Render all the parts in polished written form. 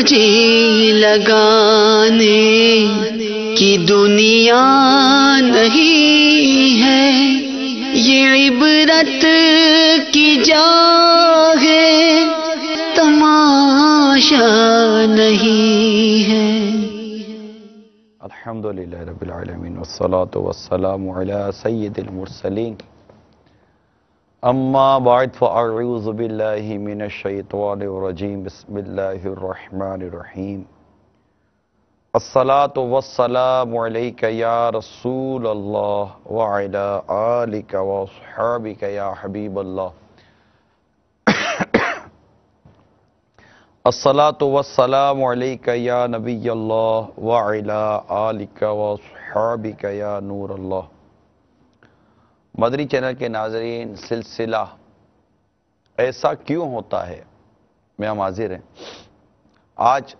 جی لگانے کی دنیا نہیں ہے، یہ عبرت کی جا ہے، تماشا نہیں ہے۔ الحمدللہ رب العالمین والصلاة والسلام علی سید المرسلین، اما بعد فاعوذ باللہ من الشیطان الرجیم، بسم اللہ الرحمن الرحیم۔ الصلاة والسلام علیک یا رسول اللہ وعلی آلک واصحابک یا حبیب اللہ۔ الصلاة والسلام علیک یا نبی اللہ وعلی آلک واصحابک یا نور اللہ۔ مدنی چینل کے ناظرین، سلسلہ ایسا کیوں ہوتا ہے میں ہم حاضر ہیں۔ آج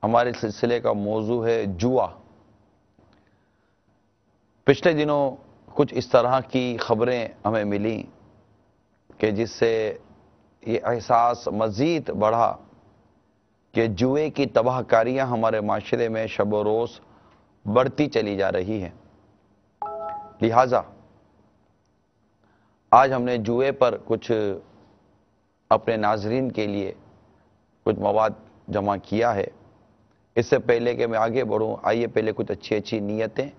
ہمارے سلسلے کا موضوع ہے جوا۔ پچھلے دنوں کچھ اس طرح کی خبریں ہمیں ملیں کہ جس سے یہ احساس مزید بڑھا کہ جوئے کی تباہ کاریاں ہمارے معاشرے میں شب و روز بڑھتی چلی جا رہی ہیں۔ لہٰذا آج ہم نے جوئے پر کچھ اپنے ناظرین کے لیے کچھ مواد جمع کیا ہے۔ اس سے پہلے کہ میں آگے بڑھوں، آئیے پہلے کچھ اچھی نیتیں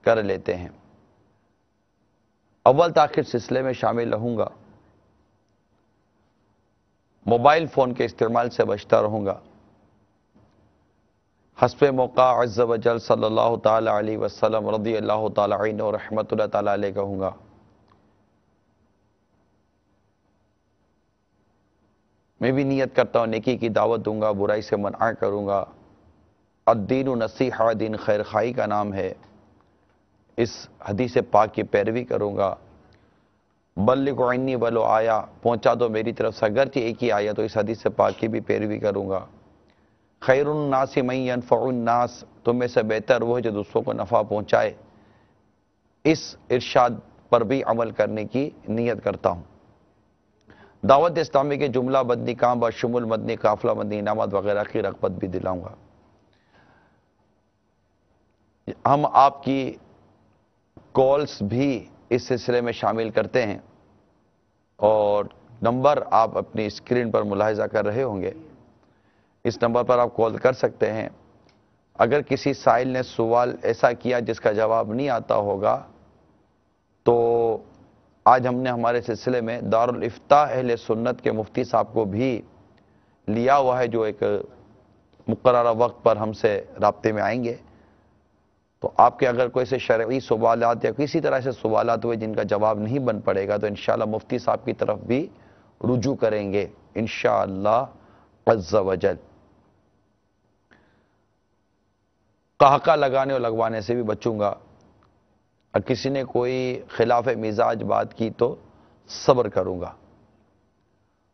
کر لیتے ہیں۔ اول تاخیر سلسلے میں شامل رہوں گا، موبائل فون کے استعمال سے بچتا رہوں گا، حسب موقع عز و جل صلی اللہ تعالی علیہ وسلم رضی اللہ تعالی عنہ اور رحمت اللہ تعالی علیہ کہوں گا۔ میں بھی نیت کرتا ہوں نیکی کی دعوت دوں گا، برائی سے منع کروں گا۔ الدین نصیحہ، دین خیر خواہی کا نام ہے، اس حدیث پاک کی پیروی کروں گا۔ بلغ عنی ولو آیا، پہنچا دو میری طرف سے اگرچہ ایک ہی آیا، تو اس حدیث پاک کی بھی پیروی کروں گا۔ خیر الناس من ینفع الناس، تم میں سے بہتر وہ ہے جو دوسروں کو نفع پہنچائے، اس ارشاد پر بھی عمل کرنے کی نیت کرتا ہوں۔ دعوت اسلامی کے جملہ مدنی کام بشمول مدنی قافلہ، مدنی انعامات وغیرہ کی رغبت بھی دلاؤں گا۔ ہم آپ کی کالز بھی اس سلسلے میں شامل کرتے ہیں، اور نمبر آپ اپنی اسکرین پر ملاحظہ کر رہے ہوں گے۔ اس نمبر پر آپ کال کر سکتے ہیں۔ اگر کسی سائل نے سوال ایسا کیا جس کا جواب نہیں آتا ہوگا، تو آج ہم نے ہمارے سلسلے میں دارالافتاء اہل سنت کے مفتی صاحب کو بھی لیا ہوا ہے، جو ایک مقررہ وقت پر ہم سے رابطے میں آئیں گے۔ تو آپ کے اگر کوئی سے شرعی سوالات یا کسی طرح سے سوالات ہوئے جن کا جواب نہیں بن پڑے گا، تو انشاءاللہ مفتی صاحب کی طرف بھی رجوع کریں گے انشاءاللہ عز و جل۔ قہقہ لگانے اور لگوانے سے بھی بچوں گا، اور کسی نے کوئی خلاف مزاج بات کی تو صبر کروں گا۔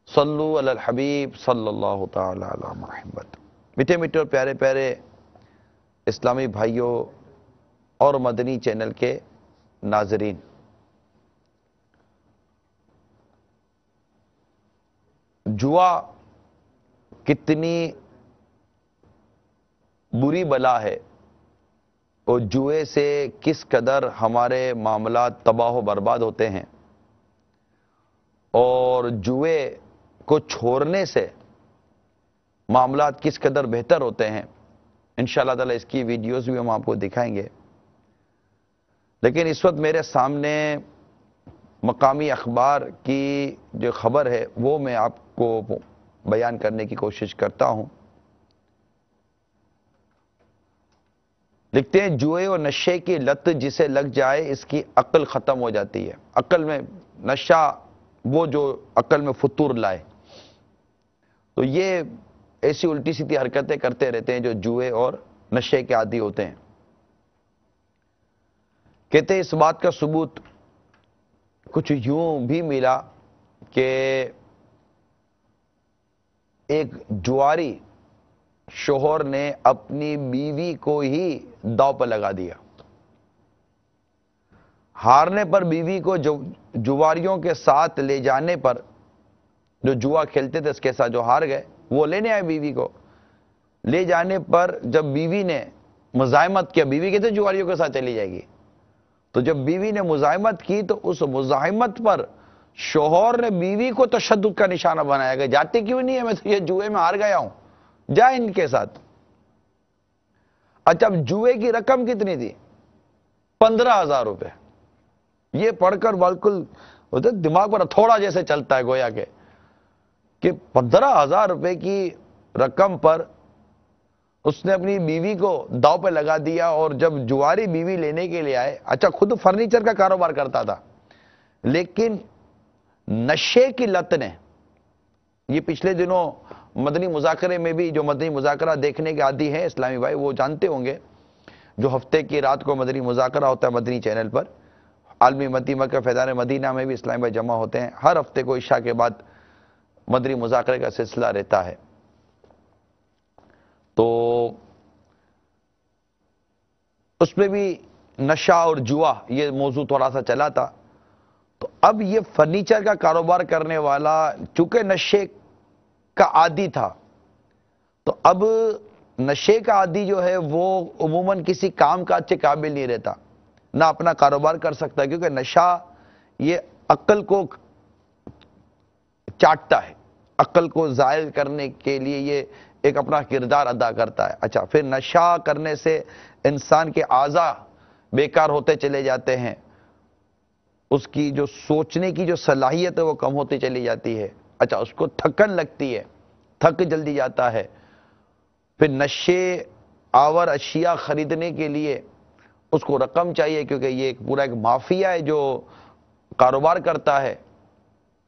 صلو علی الحبیب صلی اللہ تعالی علی محمد۔ میٹھے میٹھے اور پیارے پیارے اسلامی بھائیوں اور مدنی چینل کے ناظرین، جوا کتنی بری بلا ہے، اور جوئے سے کس قدر ہمارے معاملات تباہ و برباد ہوتے ہیں، اور جوئے کو چھوڑنے سے معاملات کس قدر بہتر ہوتے ہیں، انشاءاللہ تعالی اس کی ویڈیوز بھی ہم آپ کو دکھائیں گے۔ لیکن اس وقت میرے سامنے مقامی اخبار کی جو خبر ہے وہ میں آپ کو بیان کرنے کی کوشش کرتا ہوں۔ لکھتے ہیں، جوئے اور نشے کی لت جسے لگ جائے اس کی عقل ختم ہو جاتی ہے۔ عقل میں نشہ، وہ جو عقل میں فطور لائے، تو یہ ایسی الٹی سیدھی حرکتیں کرتے رہتے ہیں جو جوئے اور نشے کے عادی ہوتے ہیں۔ کہتے ہیں اس بات کا ثبوت کچھ یوں بھی ملا کہ ایک جواری شوہر نے اپنی بیوی کو ہی داؤ پر لگا دیا۔ ہارنے پر بیوی کو جواریوں کے ساتھ لے جانے پر، جو جوا کھیلتے تھے اس کے ساتھ جو ہار گئے، وہ لینے آئے بیوی کو، لے جانے پر جب بیوی نے مزاحمت کیا، بیوی کہتے جواریوں کے ساتھ چلی جائے گی، تو جب بیوی نے مزاحمت کی تو اس مزاحمت پر شوہر نے بیوی کو تشدد کا نشانہ بنایا کہ جاتی کیوں نہیں ہے، میں تو یہ جوئے میں ہار گیا ہوں، جا ان کے ساتھ۔ اچھا، اب جوئے کی رقم کتنی تھی؟ 15,000 روپے۔ یہ پڑھ کر بالکل دماغ پر تھوڑا جیسے چلتا ہے گویا کہ 15,000 روپے کی رقم پر اس نے اپنی بیوی کو داؤ پہ لگا دیا، اور جب جواری بیوی لینے کے لیے آئے، اچھا خود فرنیچر کا کاروبار کرتا تھا، لیکن نشے کی لت نے، یہ پچھلے دنوں مدنی مذاکرے میں بھی، جو مدنی مذاکرہ دیکھنے کے عادی ہیں اسلامی بھائی وہ جانتے ہوں گے، جو ہفتے کی رات کو مدنی مذاکرہ ہوتا ہے مدنی چینل پر، عالمی مدنی مرکز فیضان مدینہ میں بھی اسلامی بھائی جمع ہوتے ہیں، ہر ہفتے کو عشاء کے بعد مدنی مذاکرے کا سلسلہ رہتا ہے۔ تو اس میں بھی نشہ اور جوا یہ موضوع تھوڑا سا چلا تھا۔ تو اب یہ فرنیچر کا کاروبار کرنے والا چونکہ نشے کا عادی تھا، تو اب نشے کا عادی جو ہے وہ عموماً کسی کام کاج کے قابل نہیں رہتا، نہ اپنا کاروبار کر سکتا، کیونکہ نشہ یہ عقل کو چاٹتا ہے، عقل کو زائل کرنے کے لیے یہ ایک اپنا کردار ادا کرتا ہے۔ اچھا، پھر نشہ کرنے سے انسان کے اعضاء بیکار ہوتے چلے جاتے ہیں، اس کی جو سوچنے کی جو صلاحیت ہے وہ کم ہوتی چلی جاتی ہے۔ اچھا، اس کو تھکن لگتی ہے، تھک جلدی جاتا ہے۔ پھر نشے آور اشیاء خریدنے کے لیے اس کو رقم چاہیے، کیونکہ یہ پورا ایک مافیا ہے جو کاروبار کرتا ہے۔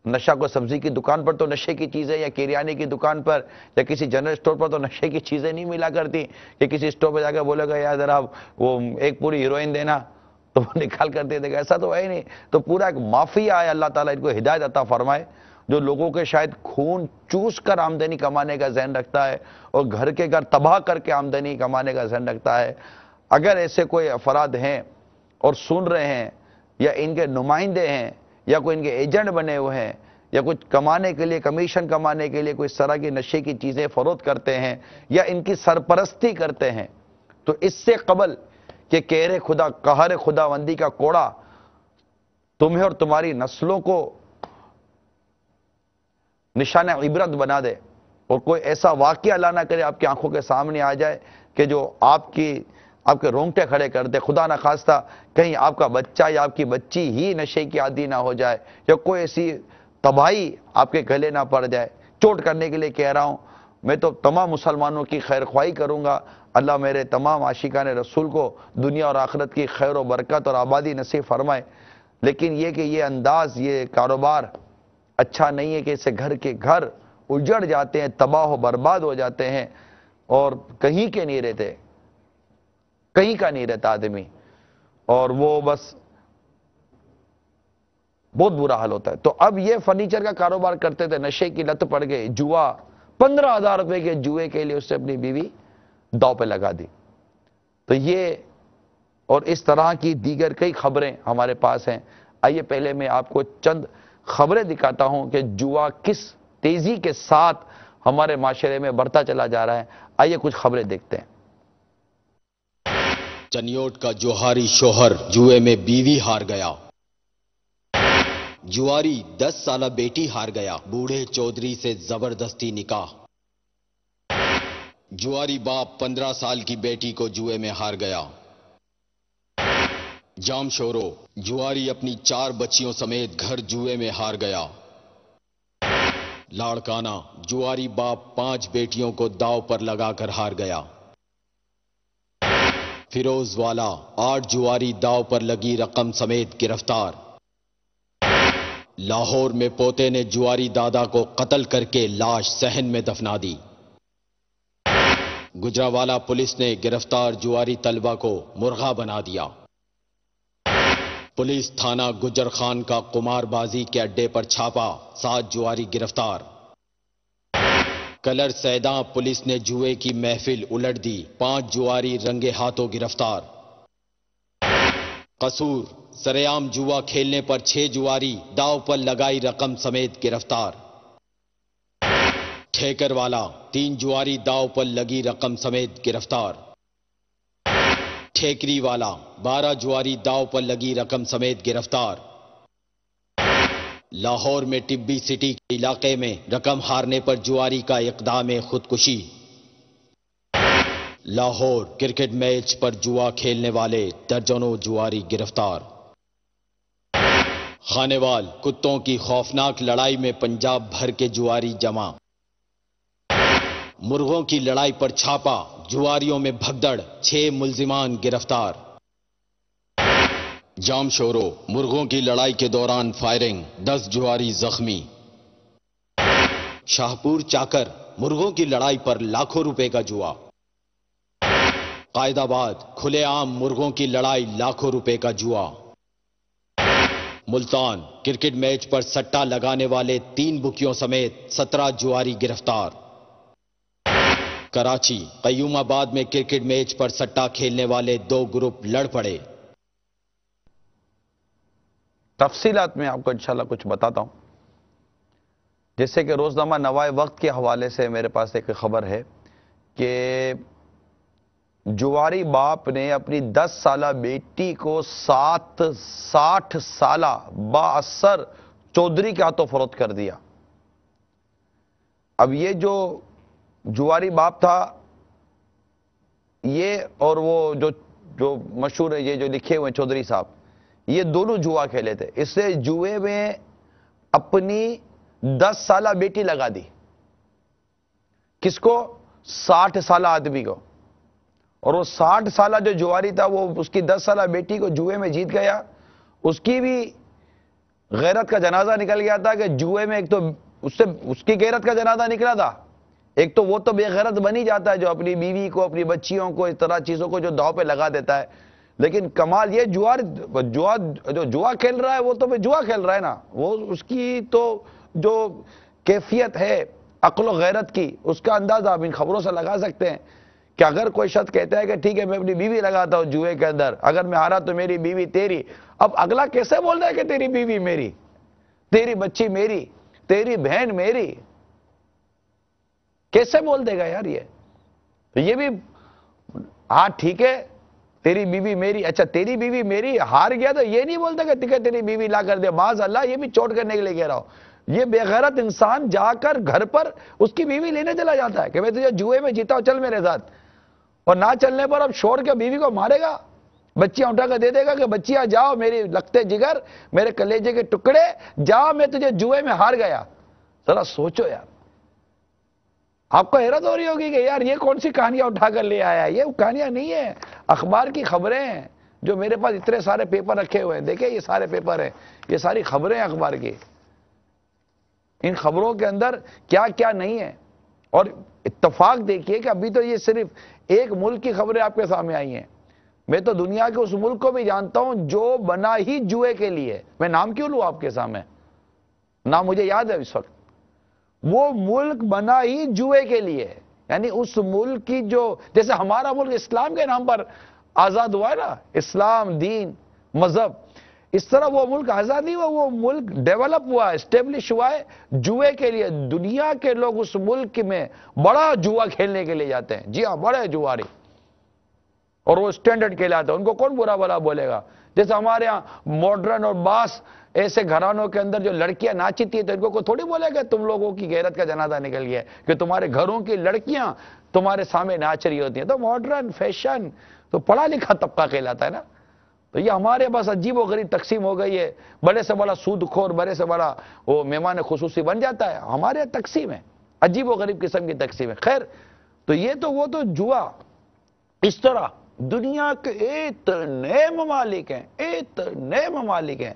نشہ کو سبزی کی دکان پر تو نشے کی چیزیں، یا کریانے کی دکان پر یا کسی جنرل سٹور پر تو نشے کی چیزیں نہیں ملا کرتی کہ کسی سٹور پہ جا کے بولے گا یار ذرا وہ ایک پوری ہیروئن دینا تو وہ نکال کر دے دے گا، ایسا تو ہے ہی نہیں۔ تو پورا ایک مافیا ہے، اللہ تعالیٰ ان کو ہدایت عطا فرمائے، جو لوگوں کے شاید خون چوس کر آمدنی کمانے کا ذہن رکھتا ہے اور گھر کے گھر تباہ کر کے آمدنی کمانے کا ذہن رکھتا ہے۔ اگر ایسے کوئی افراد ہیں اور سن رہے ہیں، یا ان کے نمائندے ہیں، یا کوئی ان کے ایجنٹ بنے ہوئے ہیں، یا کچھ کمانے کے لیے، کمیشن کمانے کے لیے کوئی اس طرح کی نشے کی چیزیں فروخت کرتے ہیں یا ان کی سرپرستی کرتے ہیں، تو اس سے قبل کہ کہر خدا، قہر خداوندی کا کوڑا تمہیں اور تمہاری نسلوں کو نشانہ عبرت بنا دے، اور کوئی ایسا واقعہ اللہ نہ کرے آپ کی آنکھوں کے سامنے آ جائے کہ جو آپ کے رونگٹے کھڑے کر دے، خدا نہ خواستہ کہیں آپ کا بچہ یا آپ کی بچی ہی نشے کی عادی نہ ہو جائے، یا کوئی ایسی تباہی آپ کے گلے نہ پڑ جائے۔ چوٹ کرنے کے لیے کہہ رہا ہوں، میں تو تمام مسلمانوں کی خیر خواہی کروں گا، اللہ میرے تمام عاشقان رسول کو دنیا اور آخرت کی خیر و برکت اور آبادی نصیب فرمائے، لیکن یہ کہ یہ انداز، یہ کاروبار اچھا نہیں ہے کہ اس سے گھر کے گھر اجڑ جاتے ہیں، تباہ و برباد ہو جاتے ہیں، اور کہیں کے نہیں رہتے، کہیں کا نہیں رہتا آدمی، اور وہ بس بہت برا حال ہوتا ہے۔ تو اب یہ فرنیچر کا کاروبار کرتے تھے، نشے کی لت پڑ گئی، جوا، 15,000 روپے کے جوئے کے لیے اس نے اپنی بیوی داؤ پہ لگا دی۔ تو یہ اور اس طرح کی دیگر کئی خبریں ہمارے پاس ہیں۔ آئیے پہلے میں آپ کو چند خبریں دکھاتا ہوں کہ جوا کس تیزی کے ساتھ ہمارے معاشرے میں بڑھتا چلا جا رہا ہے۔ آئیے کچھ خبریں دیکھتے ہیں۔ چنیوٹ کا جوہاری شوہر جوئے میں بیوی ہار گیا، جواری 10 سالہ بیٹی ہار گیا، بوڑھے چودھری سے زبردستی نکاح، جواری باپ 15 سال کی بیٹی کو جوئے میں ہار گیا، جام شورو، جواری اپنی 4 بچیوں سمیت گھر جوئے میں ہار گیا، لاڑکانہ، جواری باپ 5 بیٹیوں کو داؤ پر لگا کر ہار گیا، فیروز والا، 8 جواری داؤ پر لگی رقم سمیت گرفتار، لاہور میں پوتے نے جواری دادا کو قتل کر کے لاش صحن میں دفنا دی، گجرانوالہ پولیس نے گرفتار جواری طلبہ کو مرغا بنا دیا، پولیس تھانہ گجر خان کا قمار بازی کے اڈے پر چھاپا، 7 جواری گرفتار، کلر سیداں پولیس نے جوئے کی محفل الٹ دی، 5 جواری رنگے ہاتھوں گرفتار، قصور، سریعام جوا کھیلنے پر 6 جواری داؤ پر لگائی رقم سمیت گرفتار، ٹھیکر والا 3 جواری داؤ پر لگی رقم سمیت گرفتار۔ ٹھیکری والا 12 جواری داؤ پر لگی رقم سمیت گرفتار۔ لاہور میں ٹبی سٹی کے علاقے میں رقم ہارنے پر جواری کا اقدام خودکشی۔ لاہور کرکٹ میچ پر جوا کھیلنے والے درجنوں جواری گرفتار۔ خانیوال کتوں کی خوفناک لڑائی میں پنجاب بھر کے جواری جمع۔ مرغوں کی لڑائی پر چھاپا، جواریوں میں بھگدڑ، 6 ملزمان گرفتار۔ جام شورو مرغوں کی لڑائی کے دوران فائرنگ، 10 جواری زخمی۔ شاہپور چاکر مرغوں کی لڑائی پر لاکھوں روپے کا جوا۔ قائد آباد کھلے عام مرغوں کی لڑائی، لاکھوں روپے کا جوا۔ ملتان کرکٹ میچ پر سٹا لگانے والے 3 بکیوں سمیت 17 جواری گرفتار۔ کراچی قیوم آباد میں کرکٹ میچ پر سٹا کھیلنے والے 2 گروپ لڑ پڑے۔ تفصیلات میں آپ کو انشاءاللہ کچھ بتاتا ہوں۔ جیسے کہ روزنامہ نوائے وقت کے حوالے سے میرے پاس ایک خبر ہے کہ جواری باپ نے اپنی 10 سالہ بیٹی کو 60 سالہ بااثر چودھری کے ہاتھوں فروخت کر دیا۔ اب یہ جو جواری باپ تھا، یہ اور وہ جو مشہور ہے، یہ جو لکھے ہوئے چودھری صاحب، یہ دونوں جوا کھیلے تھے۔ اس سے جوئے میں اپنی 10 سالہ بیٹی لگا دی۔ کس کو؟ 60 سالہ آدمی کو۔ اور وہ 60 سالہ جو جواری تھا، وہ اس کی 10 سالہ بیٹی کو جوئے میں جیت گیا۔ اس کی بھی غیرت کا جنازہ نکل گیا تھا کہ جوئے میں ایک تو اس کی غیرت کا جنازہ نکلا تھا، ایک تو وہ تو بے غیرت بن ہی جاتا ہے جو اپنی بیوی کو، اپنی بچیوں کو، اس طرح چیزوں کو جو داؤ پہ لگا دیتا ہے۔ لیکن کمال یہ جو جوا کھیل رہا ہے، وہ تو جوا کھیل رہا ہے نا، وہ اس کی تو جو کیفیت ہے عقل و غیرت کی، اس کا اندازہ آپ ان خبروں سے لگا سکتے ہیں کہ اگر کوئی شخص کہتا ہے کہ ٹھیک ہے میں اپنی بیوی لگاتا ہوں جوئے کے اندر، اگر میں ہارا تو میری بیوی تیری، اب اگلا کیسے بول رہا ہے کہ تیری بیوی میری، تیری بچی میری، تیری بہن میری؟ کیسے بول دے گا یار یہ؟ تو یہ بھی ہاں ٹھیک ہے تیری بیوی میری، اچھا تیری بیوی میری، ہار گیا تو یہ نہیں بولتا کہ ٹھیک ہے تیری بیوی لا کر دے، معاذ اللہ یہ بھی چوٹ کرنے کے لیے کہہ رہا ہوں۔ یہ بے غیرت انسان جا کر گھر پر اس کی بیوی لینے چلا جاتا ہے کہ میں تجھے جوئے میں جیتا ہوں، چل میرے ساتھ، اور نہ چلنے پر اب چھوڑ کے بیوی کو مارے گا، بچیاں اٹھا کر دے دے گا کہ بچیاں جاؤ میری لگتے جگر، میرے کلیجے کے ٹکڑے، جاؤ میں تجھے جوئے میں ہار گیا۔ ذرا سوچو یار، آپ کو حیرت ہو رہی ہوگی کہ یار یہ کون سی کہانیاں اٹھا کر لے آیا ہے۔ یہ کہانیاں نہیں ہیں، اخبار کی خبریں ہیں، جو میرے پاس اتنے سارے پیپر رکھے ہوئے ہیں، دیکھیں یہ سارے پیپر ہیں، یہ ساری خبریں ہیں اخبار کی۔ ان خبروں کے اندر کیا کیا نہیں ہے، اور اتفاق دیکھیے کہ ابھی تو یہ صرف ایک ملک کی خبریں آپ کے سامنے آئی ہیں، میں تو دنیا کے اس ملک کو بھی جانتا ہوں جو بنا ہی جوئے کے لیے۔ میں نام کیوں لوں آپ کے سامنے؟ نام مجھے یاد ہے اس وقت۔ وہ ملک بنا ہی جوئے کے لیے، یعنی اس ملک کی جو، جیسے ہمارا ملک اسلام کے نام پر آزاد ہوا ہے نا، اسلام، دین، مذہب، اس طرح وہ ملک آزاد نہیں ہوا، وہ ملک ڈیولپ ہوا، اسٹیبلش ہوا ہے جوئے کے لیے۔ دنیا کے لوگ اس ملک میں بڑا جوا کھیلنے کے لیے جاتے ہیں، جی ہاں بڑے جواری، اور وہ اسٹینڈرڈ کہلاتے ہیں، ان کو کون برا بلا بولے گا؟ جیسے ہمارے ہاں ماڈرن اور باس ایسے گھرانوں کے اندر جو لڑکیاں ناچتی ہیں تو ان کو تھوڑی بولے گا تم لوگوں کی غیرت کا جنازہ نکل گیا ہے کہ تمہارے گھروں کی لڑکیاں تمہارے سامنے ناچ رہی ہوتی ہیں۔ تو ماڈرن فیشن تو پڑھا لکھا طبقہ کہلاتا ہے نا۔ تو یہ ہمارے بس عجیب و غریب تقسیم ہو گئی ہے، بڑے سے بڑا سود خور، بڑے سے بڑا وہ مہمان خصوصی بن جاتا ہے، ہمارے تقسیم ہے، عجیب و غریب قسم کی تقسیم ہے۔ خیر، تو یہ تو وہ تو جوا، اس طرح دنیا کے اتنے ممالک ہیں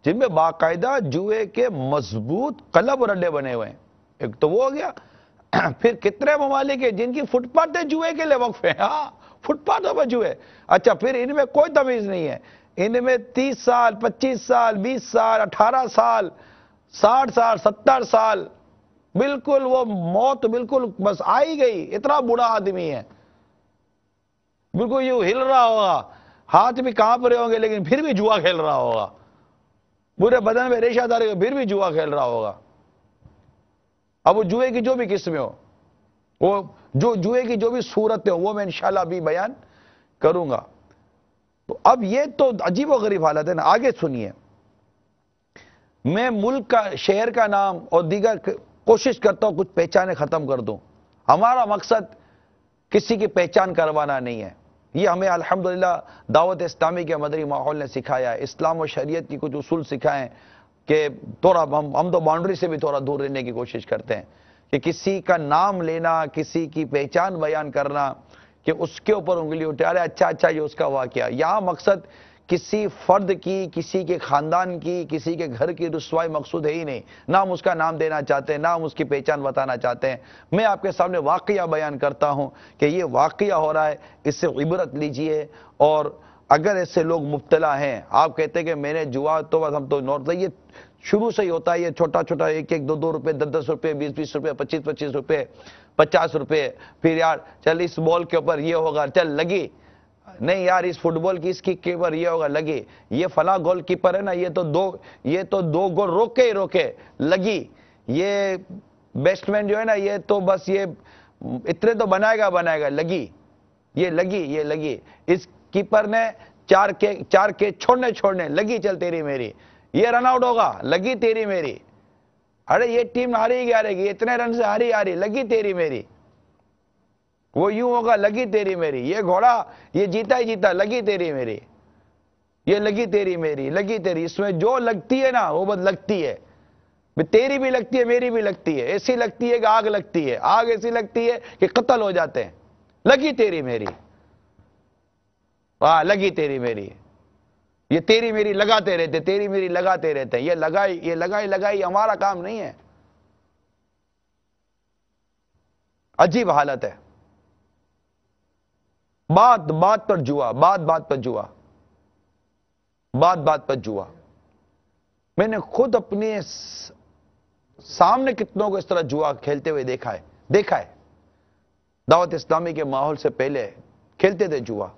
جن میں باقاعدہ جوئے کے مضبوط کلب اور اڈے بنے ہوئے ہیں۔ ایک تو وہ ہو گیا، پھر کتنے ممالک ہیں جن کی فٹ پاتھیں جوئے کے لیے وقف ہیں، ہاں فٹ پاتھوں پہ جوئے۔ اچھا پھر ان میں کوئی تمیز نہیں ہے، ان میں 30 سال 25 سال 20 سال 18 سال 60 سال 70 سال، بالکل وہ موت بالکل بس آئی گئی، اتنا بڑا آدمی ہے، بالکل یوں ہل رہا ہوگا، ہاتھ بھی کانپ رہے ہوں گے لیکن پھر بھی جوا کھیل رہا ہوگا، پورے بدن میں ریشہ دار پھر بھی جوا کھیل رہا ہوگا۔ اب وہ جوئے کی جو بھی قسمیں ہو، وہ جو جوئے کی جو بھی صورتیں ہو، وہ میں انشاءاللہ ابھی بیان کروں گا۔ تو اب یہ تو عجیب و غریب حالت ہے نا۔ آگے سنیے، میں ملک کا، شہر کا نام اور دیگر کوشش کرتا ہوں کچھ پہچانیں ختم کر دوں۔ ہمارا مقصد کسی کی پہچان کروانا نہیں ہے، یہ ہمیں الحمدللہ دعوت اسلامی کے مدری ماحول نے سکھایا ہے، اسلام و شریعت کی کچھ اصول سکھائے کہ تھوڑا ہم تو باؤنڈری سے بھی تھوڑا دور رہنے کی کوشش کرتے ہیں کہ کسی کا نام لینا، کسی کی پہچان بیان کرنا کہ اس کے اوپر انگلی اٹھا رہے، اچھا یہ اس کا واقعہ۔ یہاں مقصد کسی فرد کی، کسی کے خاندان کی، کسی کے گھر کی رسوائی مقصود ہے ہی نہیں، نہ ہم اس کا نام دینا چاہتے ہیں، نہ ہم اس کی پہچان بتانا چاہتے ہیں۔ میں آپ کے سامنے واقعہ بیان کرتا ہوں کہ یہ واقعہ ہو رہا ہے، اس سے عبرت لیجئے، اور اگر ایسے لوگ مبتلا ہیں، آپ کہتے ہیں کہ میں نے جوا تو بس ہم تو یہ شروع سے ہی ہوتا ہے، یہ چھوٹا چھوٹا 1 2 روپے، 10 روپے، 20 روپے، 25 روپے، 50 روپے، پھر یار چل اس بال کے اوپر یہ ہوگا، چل لگی، نہیں یار اس فٹ بال کی اس کی کیپر یہ ہوگا، لگی، یہ فلاں گول کیپر ہے نا، یہ تو دو گول روکے ہی روکے، لگی، یہ بیسٹ مین جو ہے نا، یہ تو بس یہ اتنے تو بنائے گا، لگی، یہ لگی، اس کیپر نے 4 کے چھوڑنے، لگی چل تیری میری، یہ رن آؤٹ ہوگا، لگی تیری میری، ارے یہ ٹیم ہاری گی، اتنے رن سے ہاری، لگی تیری میری، وہ یوں ہوگا، لگی تیری میری، یہ گھوڑا یہ جیتا ہی جیتا، لگی تیری میری، یہ لگی تیری میری، لگی تیری، اس میں جو لگتی ہے نا وہ بس لگتی ہے، تیری بھی لگتی ہے، میری بھی لگتی ہے، ایسی لگتی ہے کہ آگ لگتی ہے، آگ ایسی لگتی ہے کہ قتل ہو جاتے ہیں، لگی تیری میری، لگی تیری میری، یہ تیری میری لگاتے رہتے، تیری میری لگاتے رہتے، یہ لگائی ہمارا کام نہیں ہے۔ عجیب حالت ہے، بات پر جوا، بات پر جوا، بات پر جوا۔ میں نے خود اپنے سامنے کتنوں کو اس طرح جوا کھیلتے ہوئے دیکھا ہے۔ دعوت اسلامی کے ماحول سے پہلے کھیلتے تھے جوا،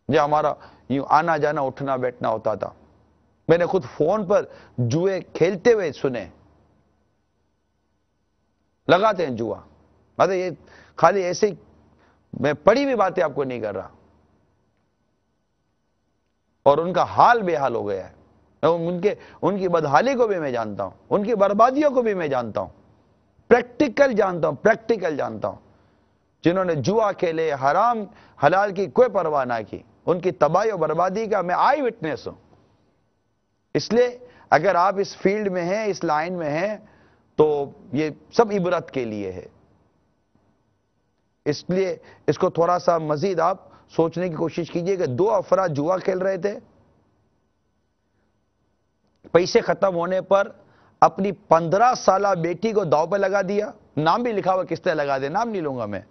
جو ہمارا یوں آنا جانا اٹھنا بیٹھنا ہوتا تھا، میں نے خود فون پر جوئے کھیلتے ہوئے سنے، لگاتے ہیں جوا، مطلب یہ خالی ایسے میں پڑھی بھی باتیں آپ کو نہیں کر رہا، اور ان کا حال بے حال ہو گیا ہے، ان کی بدحالی کو بھی میں جانتا ہوں، ان کی بربادیوں کو بھی میں جانتا ہوں، پریکٹیکل جانتا ہوں، جنہوں نے جوا کھیلے، حرام حلال کی کوئی پرواہ نہ کی، ان کی تباہی و بربادی کا میں آئی وٹنس ہوں۔ اس لیے اگر آپ اس فیلڈ میں ہیں، اس لائن میں ہیں، تو یہ سب عبرت کے لیے ہے، اس لیے اس کو تھوڑا سا مزید آپ سوچنے کی کوشش کیجئے کہ 2 افراد جوا کھیل رہے تھے، پیسے ختم ہونے پر اپنی 15 سالہ بیٹی کو داؤ پہ لگا دیا، نام بھی لکھا ہوا کس طرح لگا دیا، نام نہیں لوں گا میں،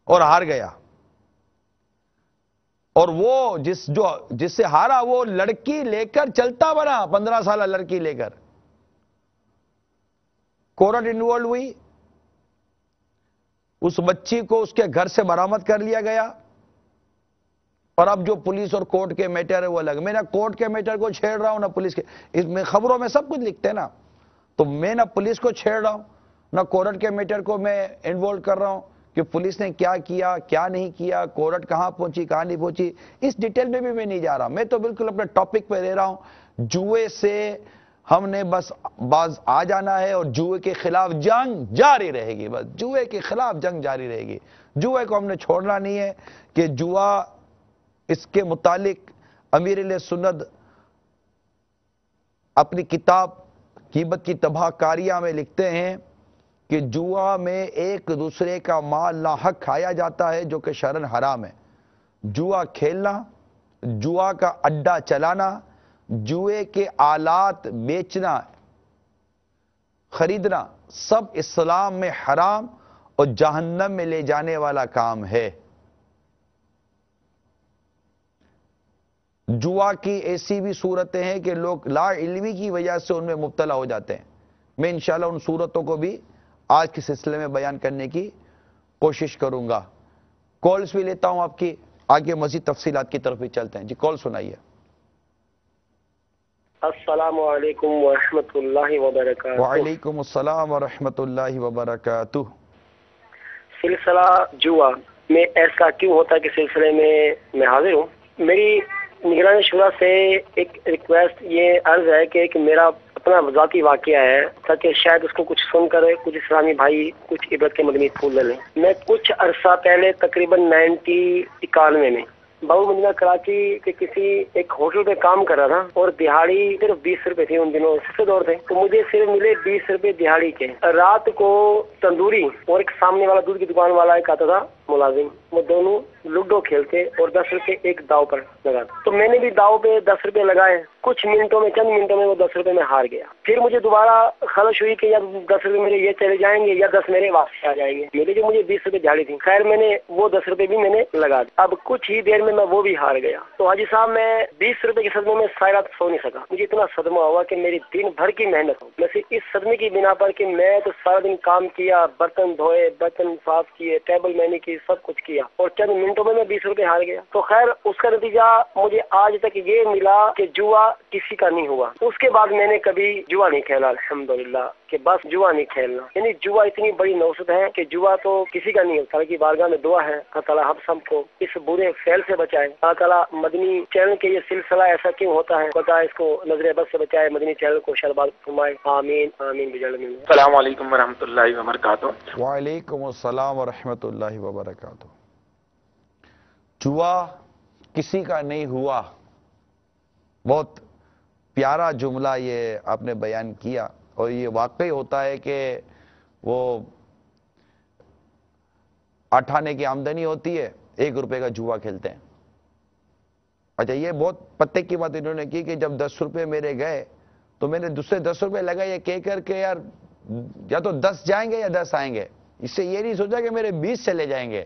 اور ہار گیا، اور وہ جس سے ہارا وہ لڑکی لے کر چلتا بنا، 15 سالہ لڑکی لے کر، کورٹ انوالو ہوئی، اس بچی کو اس کے گھر سے برآمد کر لیا گیا، اور اب جو پولیس اور کورٹ کے میٹر ہے وہ الگ، میں نہ کورٹ کے میٹر کو چھیڑ رہا ہوں نہ پولیس کے، اس میں خبروں میں سب کچھ لکھتے ہیں نا، تو میں نہ پولیس کو چھیڑ رہا ہوں نہ کورٹ کے میٹر کو میں انوالو کر رہا ہوں کہ پولیس نے کیا کیا کیا نہیں کیا، کورٹ کہاں پہنچی کہاں نہیں پہنچی، اس ڈیٹیل میں بھی میں نہیں جا رہا، میں تو بالکل اپنے ٹاپک پہ رہ رہا ہوں۔ جوئے سے ہم نے بس باز آ جانا ہے، اور جوئے کے خلاف جنگ جاری رہے گی، بس جوئے کے خلاف جنگ جاری رہے گی، جوئے کو ہم نے چھوڑنا نہیں ہے کہ جوا، اس کے متعلق امیر اہل سنت اپنی کتاب قیمت کی تباہ کاریاں میں لکھتے ہیں کہ جوا میں ایک دوسرے کا مال ناحق کھایا جاتا ہے جو کہ شرعاً حرام ہے، جوا کھیلنا، جوا کا اڈا چلانا، جوئے کے آلات بیچنا خریدنا، سب اسلام میں حرام اور جہنم میں لے جانے والا کام ہے۔ جوا کی ایسی بھی صورتیں ہیں کہ لوگ لا علمی کی وجہ سے ان میں مبتلا ہو جاتے ہیں، میں انشاءاللہ ان صورتوں کو بھی آج کے سلسلے میں بیان کرنے کی کوشش کروں گا۔ کالز بھی لیتا ہوں آپ کی، آگے مزید تفصیلات کی طرف بھی چلتے ہیں۔ جی کال سنائیے۔ السلام علیکم ورحمۃ اللہ وبرکاتہ۔ وعلیکم السلام ورحمۃ اللہ وبرکاتہ۔ سلسلہ جوا میں ایسا کیوں ہوتا ہے کہ سلسلے میں حاضر ہوں؟ میری نگران شورا سے ایک ریکویسٹ یہ عرض ہے کہ ایک میرا اپنا ذاتی واقعہ ہے، تاکہ شاید اس کو کچھ سن کر کچھ اسلامی بھائی کچھ عبرت کے مدنی پھول لے لیں۔ میں کچھ عرصہ پہلے تقریباً 91 میں بابو مدینہ کراچی کے کسی ایک ہوٹل پہ کام کر رہا تھا، اور دہاڑی صرف 20 روپے تھی۔ ان دنوں سستے دور تھے تو مجھے صرف ملے 20 روپے دہاڑی کے۔ رات کو تندوری اور ایک سامنے والا دودھ کی دکان والا ایک آتا تھا ملازم، وہ دونوں لوڈو کھیلتے اور 10 روپے ایک داؤ پر لگاتے۔ تو میں نے بھی داؤ پہ 10 روپے لگائے۔ کچھ منٹوں میں، چند منٹوں میں وہ 10 روپے میں ہار گیا۔ پھر مجھے دوبارہ خلش ہوئی کہ یا 10 روپے میرے یہ چلے جائیں گے یا 10 میرے واپس آ جائیں گے، میرے جو مجھے 20 روپے دہاڑی تھی۔ خیر میں نے وہ 10 روپے بھی میں نے لگا دی۔ اب کچھ ہی دیر میں وہ بھی ہار گیا۔ تو حاجی صاحب میں 20 روپے کے صدمے میں ساری رات سو نہیں سکا۔ مجھے اتنا صدمہ ہوا کہ میری دن بھر کی محنت ہو میں سے اس صدمے کی بنا پر کہ میں تو سارا دن کام کیا، برتن دھوئے، برتن صاف کیے، ٹیبل میں نے کی، سب کچھ کیا، اور چند منٹوں میں 20 روپے ہار گیا۔ تو خیر اس کا نتیجہ مجھے آج تک یہ ملا کہ جوا کسی کا نہیں ہوا۔ اس کے بعد میں نے کبھی جوا نہیں کھیلا، الحمدللہ، کہ بس جوا نہیں کھیلنا۔ یعنی جوا اتنی بڑی نوست ہے کہ جوا تو کسی کا نہیں ہے۔ اللہ کی بارگاہ میں دعا ہے اللہ تعالیٰ ہم سب کو اس برے فعل سے بچائے۔ اللہ تعالیٰ مدنی چینل کے یہ سلسلہ ایسا کیوں ہوتا ہے بتائے، اس کو نظر بد سے بچائے، مدنی چینل کو شربات فرمائے، آمین آمین بجل من۔ السلام علیکم ورحمۃ اللہ وبرکاتہ۔ وعلیکم السلام ورحمۃ اللہ وبرکاتہ۔ جوا کسی کا نہیں ہوا، بہت پیارا جملہ یہ آپ نے بیان کیا، اور یہ واقعی ہوتا ہے کہ وہ 8 آنے کی آمدنی ہوتی ہے، 1 روپے کا جوا کھیلتے ہیں۔ اچھا، یہ بہت پتے کی بات انہوں نے کی کہ جب 10 روپے میرے گئے تو میں نے دوسرے 10 روپے لگائے، یہ کہہ کر کے یار یا تو 10 جائیں گے یا 10 آئیں گے۔ اس سے یہ نہیں سوچا کہ میرے 20 چلے جائیں گے،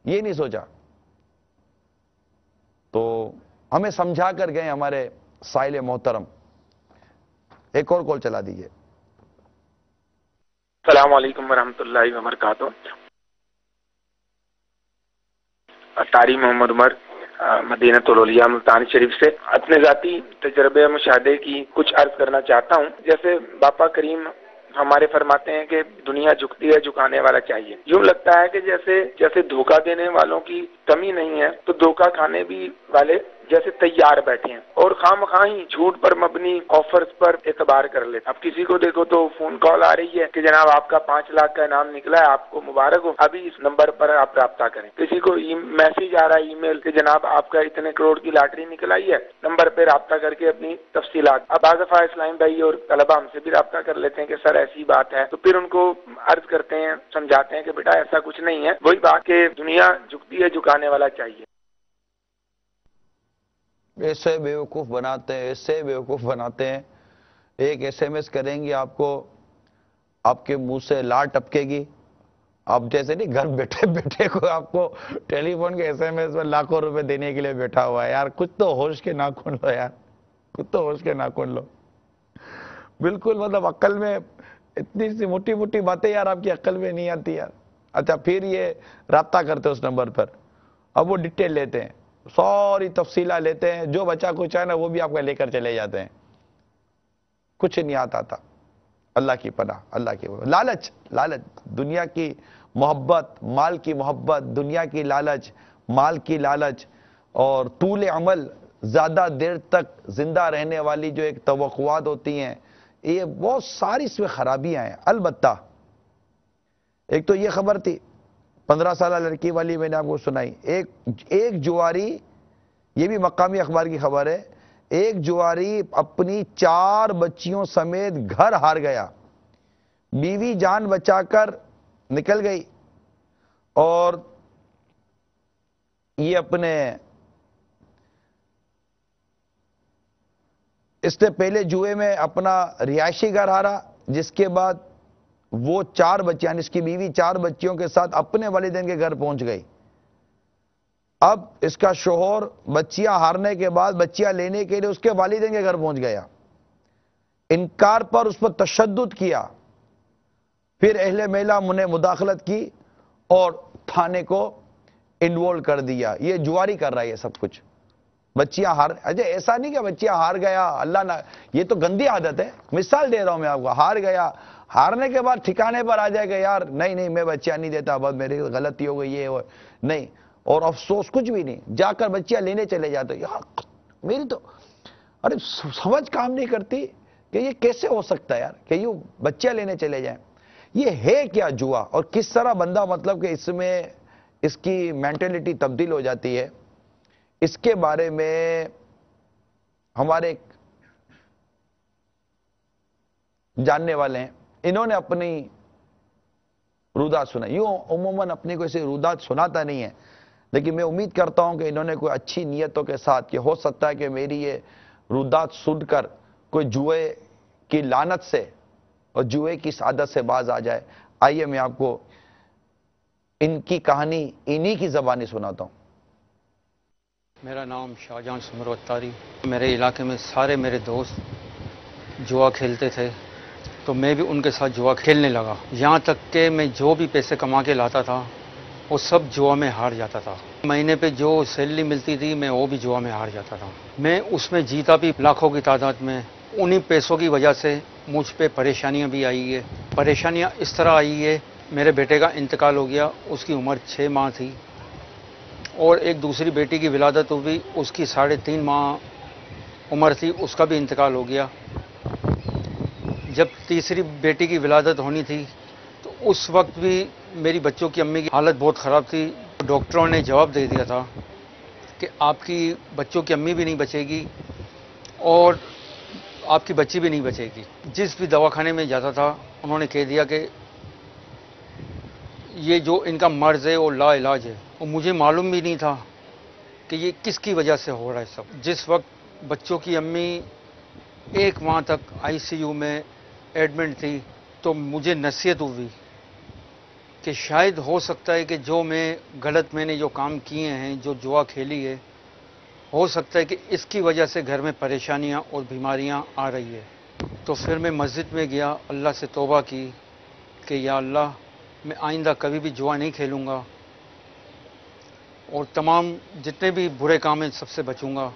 یہ نہیں سوچا۔ تو ہمیں سمجھا کر گئے ہمارے سائل محترم۔ ایک اور کال چلا دیجئے۔ السلام علیکم ورحمۃ اللہ وبرکاتہ۔ طاری محمد عمر، مدینہ الاولیاء ملتان شریف سے اپنے ذاتی تجربے مشاہدے کی کچھ عرض کرنا چاہتا ہوں۔ جیسے باپا کریم ہمارے فرماتے ہیں کہ دنیا جھکتی ہے، جھکانے والا چاہیے۔ یوں لگتا ہے کہ جیسے دھوکہ دینے والوں کی کمی نہیں ہے، تو دھوکہ کھانے بھی والے جیسے تیار بیٹھے ہیں، اور خواہ مخواہ ہی جھوٹ پر مبنی آفرز پر اعتبار کر لیتے۔ اب کسی کو دیکھو تو فون کال آ رہی ہے کہ جناب آپ کا 5 لاکھ کا انعام نکلا ہے، آپ کو مبارک ہو، ابھی اس نمبر پر آپ رابطہ کریں۔ کسی کو میسج آ رہا ہے، ای میل، کہ جناب آپ کا اتنے کروڑ کی لاٹری نکل آئی ہے، نمبر پہ رابطہ کر کے اپنی تفصیلات۔ اب بعض دفعہ اسلام بھائی اور طلبہ ہم سے بھی رابطہ کر لیتے ہیں کہ سر ایسی بات ہے، تو پھر ان کو عرض کرتے ہیں، سمجھاتے ہیں کہ بیٹا ایسا کچھ نہیں ہے۔ وہی بات کہ دنیا جھکتی ہے، جھکانے والا چاہیے۔ ایسے بیوقوف بناتے ہیں، ایسے بیوقوف بناتے ہیں۔ ایک SMS کریں گے آپ کو، آپ کے منہ سے لا ٹپکے گی، آپ جیسے نہیں گھر بیٹھے بیٹھے کو آپ کو ٹیلی فون کے SMS میں لاکھوں روپے دینے کے لیے بیٹھا ہوا ہے۔ یار کچھ تو ہوش کے ناخن لو، یار کچھ تو ہوش کے ناخن لو۔ بالکل مطلب عقل میں اتنی سی موٹی موٹی باتیں یار آپ کی عقل میں نہیں آتی یار۔ اچھا، پھر یہ رابطہ کرتے اس نمبر پر، اب وہ ڈیٹیل لیتے ہیں، ساری تفصیلات لیتے ہیں، جو بچہ کچھ ہے نا وہ بھی آپ کا لے کر چلے جاتے ہیں، کچھ نہیں آتا تھا۔ اللہ کی پناہ، اللہ کی پناہ۔ لالچ، دنیا کی محبت، مال کی محبت، دنیا کی لالچ، مال کی لالچ، اور طول عمل، زیادہ دیر تک زندہ رہنے والی جو ایک توقعات ہوتی ہیں، یہ بہت ساری اس میں خرابیاں ہیں۔ البتہ ایک تو یہ خبر تھی 15 سالہ لڑکی والی، میں نے آپ کو سنائی۔ ایک جواری، یہ بھی مقامی اخبار کی خبر ہے، ایک جواری اپنی 4 بچیوں سمیت گھر ہار گیا، بیوی جان بچا کر نکل گئی، اور یہ اس نے پہلے جوئے میں اپنا رہائشی گھر ہارا، جس کے بعد وہ 4 بچیاں، یعنی اس کی بیوی 4 بچیوں کے ساتھ اپنے والدین کے گھر پہنچ گئی۔ اب اس کا شوہر بچیاں ہارنے کے بعد بچیاں لینے کے لیے اس کے والدین کے گھر پہنچ گیا، انکار پر اس پر تشدد کیا، پھر اہل محلہ نے مداخلت کی اور تھانے کو انوالو کر دیا۔ یہ جواری کر رہا ہے یہ سب کچھ۔ بچیاں اچھا ایسا نہیں کہ بچیاں ہار گیا اللہ نہ، یہ تو گندی عادت ہے. مثال دے رہا ہوں میں آپ کو. ہار گیا، ہارنے کے بعد ٹھکانے پر آ جائے گا یار نہیں میں بچیاں نہیں دیتا، بس میری غلطی ہو گئی یہ نہیں، اور افسوس کچھ بھی نہیں. جا کر بچیاں لینے چلے جاتے. یار میری تو ارے سمجھ کام نہیں کرتی کہ یہ کیسے ہو سکتا ہے یار کہ یوں بچیاں لینے چلے جائیں. یہ ہے کیا جوا، اور کس طرح بندہ مطلب کہ اس میں اس کی مینٹلٹی تبدیل ہو جاتی ہے. اس کے بارے میں ہمارے جاننے والے ہیں، انہوں نے اپنی رودات سنائی. یوں عموماً اپنی کوئی رودات سناتا نہیں ہے، لیکن میں امید کرتا ہوں کہ انہوں نے کوئی اچھی نیتوں کے ساتھ، کہ ہو سکتا ہے کہ میری یہ رودات سن کر کوئی جوئے کی لعنت سے اور جوئے کی عادت سے باز آ جائے. آئیے میں آپ کو ان کی کہانی انہی کی زبانی سناتا ہوں. میرا نام شاہجہاں سمر اتاری. میرے علاقے میں سارے میرے دوست جوا کھیلتے تھے تو میں بھی ان کے ساتھ جوا کھیلنے لگا. یہاں تک کہ میں جو بھی پیسے کما کے لاتا تھا وہ سب جوا میں ہار جاتا تھا. مہینے پہ جو سیلری ملتی تھی میں وہ بھی جوا میں ہار جاتا تھا. میں اس میں جیتا بھی لاکھوں کی تعداد میں. انہی پیسوں کی وجہ سے مجھ پہ پریشانیاں بھی آئی ہے. پریشانیاں اس طرح آئی ہے، میرے بیٹے کا انتقال ہو گیا، اس کی عمر 6 ماہ تھی، اور ایک دوسری بیٹی کی ولادت ہوئی، اس کی 3.5 ماہ عمر تھی، اس کا بھی انتقال ہو گیا. جب تیسری بیٹی کی ولادت ہونی تھی تو اس وقت بھی میری بچوں کی امی کی حالت بہت خراب تھی. ڈاکٹروں نے جواب دے دیا تھا کہ آپ کی بچوں کی امی بھی نہیں بچے گی اور آپ کی بچی بھی نہیں بچے گی. جس بھی دواخانے میں جاتا تھا انہوں نے کہہ دیا کہ یہ جو ان کا مرض ہے وہ لا علاج ہے. اور مجھے معلوم بھی نہیں تھا کہ یہ کس کی وجہ سے ہو رہا ہے سب. جس وقت بچوں کی امی 1 ماہ تک آئی سی یو میں ایڈمنٹ تھی تو مجھے نصیحت ہوئی کہ شاید ہو سکتا ہے کہ جو میں نے جو کام کیے ہیں، جو جوا کھیلی ہے، ہو سکتا ہے کہ اس کی وجہ سے گھر میں پریشانیاں اور بیماریاں آ رہی ہے. تو پھر میں مسجد میں گیا، اللہ سے توبہ کی کہ یا اللہ میں آئندہ کبھی بھی جوا نہیں کھیلوں گا اور تمام جتنے بھی برے کام ہیں سب سے بچوں گا.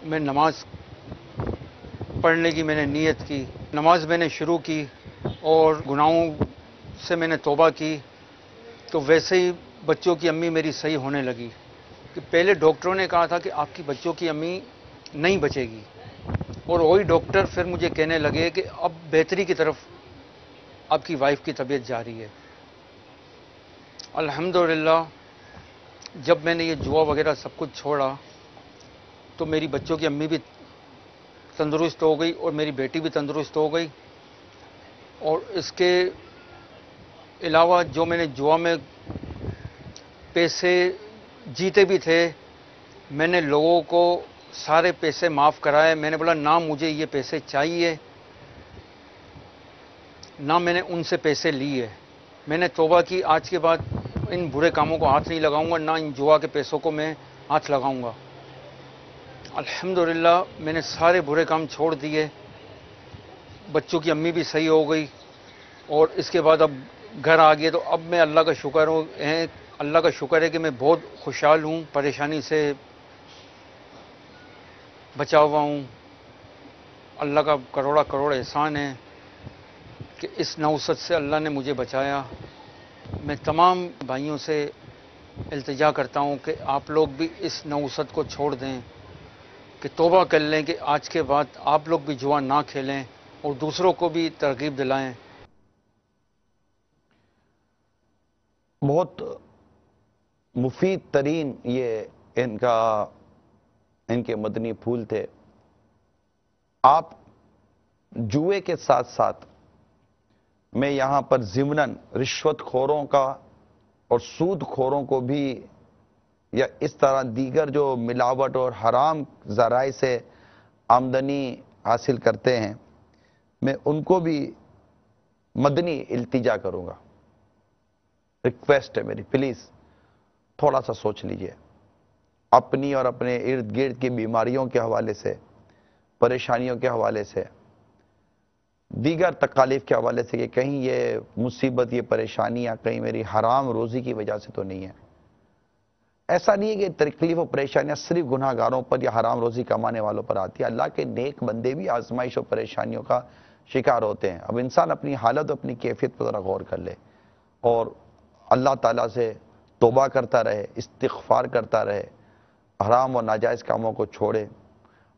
میں نماز پڑھنے کی میں نے نیت کی، نماز میں نے شروع کی اور گناہوں سے میں نے توبہ کی. تو ویسے ہی بچوں کی امی میری صحیح ہونے لگی. کہ پہلے ڈاکٹروں نے کہا تھا کہ آپ کی بچوں کی امی نہیں بچے گی، اور وہی ڈاکٹر پھر مجھے کہنے لگے کہ اب بہتری کی طرف آپ کی وائف کی طبیعت جا رہی ہے. الحمدللہ جب میں نے یہ جوا وغیرہ سب کچھ چھوڑا تو میری بچوں کی امی بھی تندرست ہو گئی اور میری بیٹی بھی تندرست ہو گئی. اور اس کے علاوہ جو میں نے جوا میں پیسے جیتے بھی تھے، میں نے لوگوں کو سارے پیسے معاف کرائے. میں نے بولا نہ مجھے یہ پیسے چاہیے، نہ میں نے ان سے پیسے لیے. میں نے توبہ کی آج کے بعد ان برے کاموں کو ہاتھ نہیں لگاؤں گا، نہ ان جوا کے پیسوں کو میں ہاتھ لگاؤں گا. الحمدللہ میں نے سارے برے کام چھوڑ دیے. بچوں کی امی بھی صحیح ہو گئی اور اس کے بعد اب گھر آ گئے. تو اب میں اللہ کا شکر ہے کہ میں بہت خوشحال ہوں، پریشانی سے بچا ہوا ہوں. اللہ کا کروڑ احسان ہے کہ اس نوست سے اللہ نے مجھے بچایا. میں تمام بھائیوں سے التجا کرتا ہوں کہ آپ لوگ بھی اس نوست کو چھوڑ دیں، کہ توبہ کر لیں کہ آج کے بعد آپ لوگ بھی جوا نہ کھیلیں اور دوسروں کو بھی ترغیب دلائیں. بہت مفید ترین یہ ان کے مدنی پھول تھے. آپ جوئے کے ساتھ ساتھ میں یہاں پر ضمناً رشوت خوروں کا اور سود خوروں کو بھی، یا اس طرح دیگر جو ملاوٹ اور حرام ذرائع سے آمدنی حاصل کرتے ہیں، میں ان کو بھی مدنی التجا کروں گا. ریکویسٹ ہے میری، پلیز تھوڑا سا سوچ لیجئے اپنی اور اپنے ارد گرد کی بیماریوں کے حوالے سے، پریشانیوں کے حوالے سے، دیگر تکالیف کے حوالے سے، کہ کہیں یہ مصیبت، یہ پریشانیاں کہیں میری حرام روزی کی وجہ سے تو نہیں ہے. ایسا نہیں ہے کہ تکلیف و پریشانیاں صرف گناہ گاروں پر یا حرام روزی کمانے والوں پر آتی ہے، اللہ کے نیک بندے بھی آزمائش و پریشانیوں کا شکار ہوتے ہیں۔ اب انسان اپنی حالت و اپنی کیفیت پر ذرا غور کر لے اور اللہ تعالیٰ سے توبہ کرتا رہے، استغفار کرتا رہے، حرام و ناجائز کاموں کو چھوڑے۔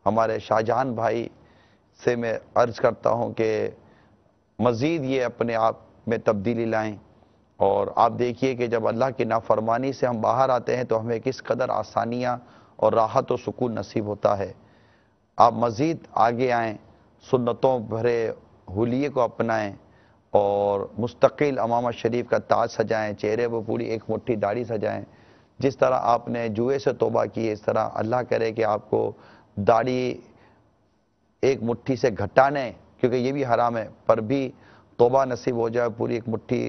ہمارے شاہجہان بھائی سے میں عرض کرتا ہوں کہ مزید یہ اپنے آپ میں تبدیلی لائیں، اور آپ دیکھیے کہ جب اللہ کی نافرمانی سے ہم باہر آتے ہیں تو ہمیں کس قدر آسانیاں اور راحت و سکون نصیب ہوتا ہے۔ آپ مزید آگے آئیں، سنتوں بھرے حلیے کو اپنائیں اور مستقل امامہ شریف کا تاج سجائیں، چہرے پر پوری ایک مٹھی داڑھی سجائیں۔ جس طرح آپ نے جوئے سے توبہ کی، اس طرح اللہ کرے کہ آپ کو داڑھی ایک مٹھی سے گھٹانے، کیونکہ یہ بھی حرام ہے، پر بھی توبہ نصیب ہو جائے، پوری ایک مٹھی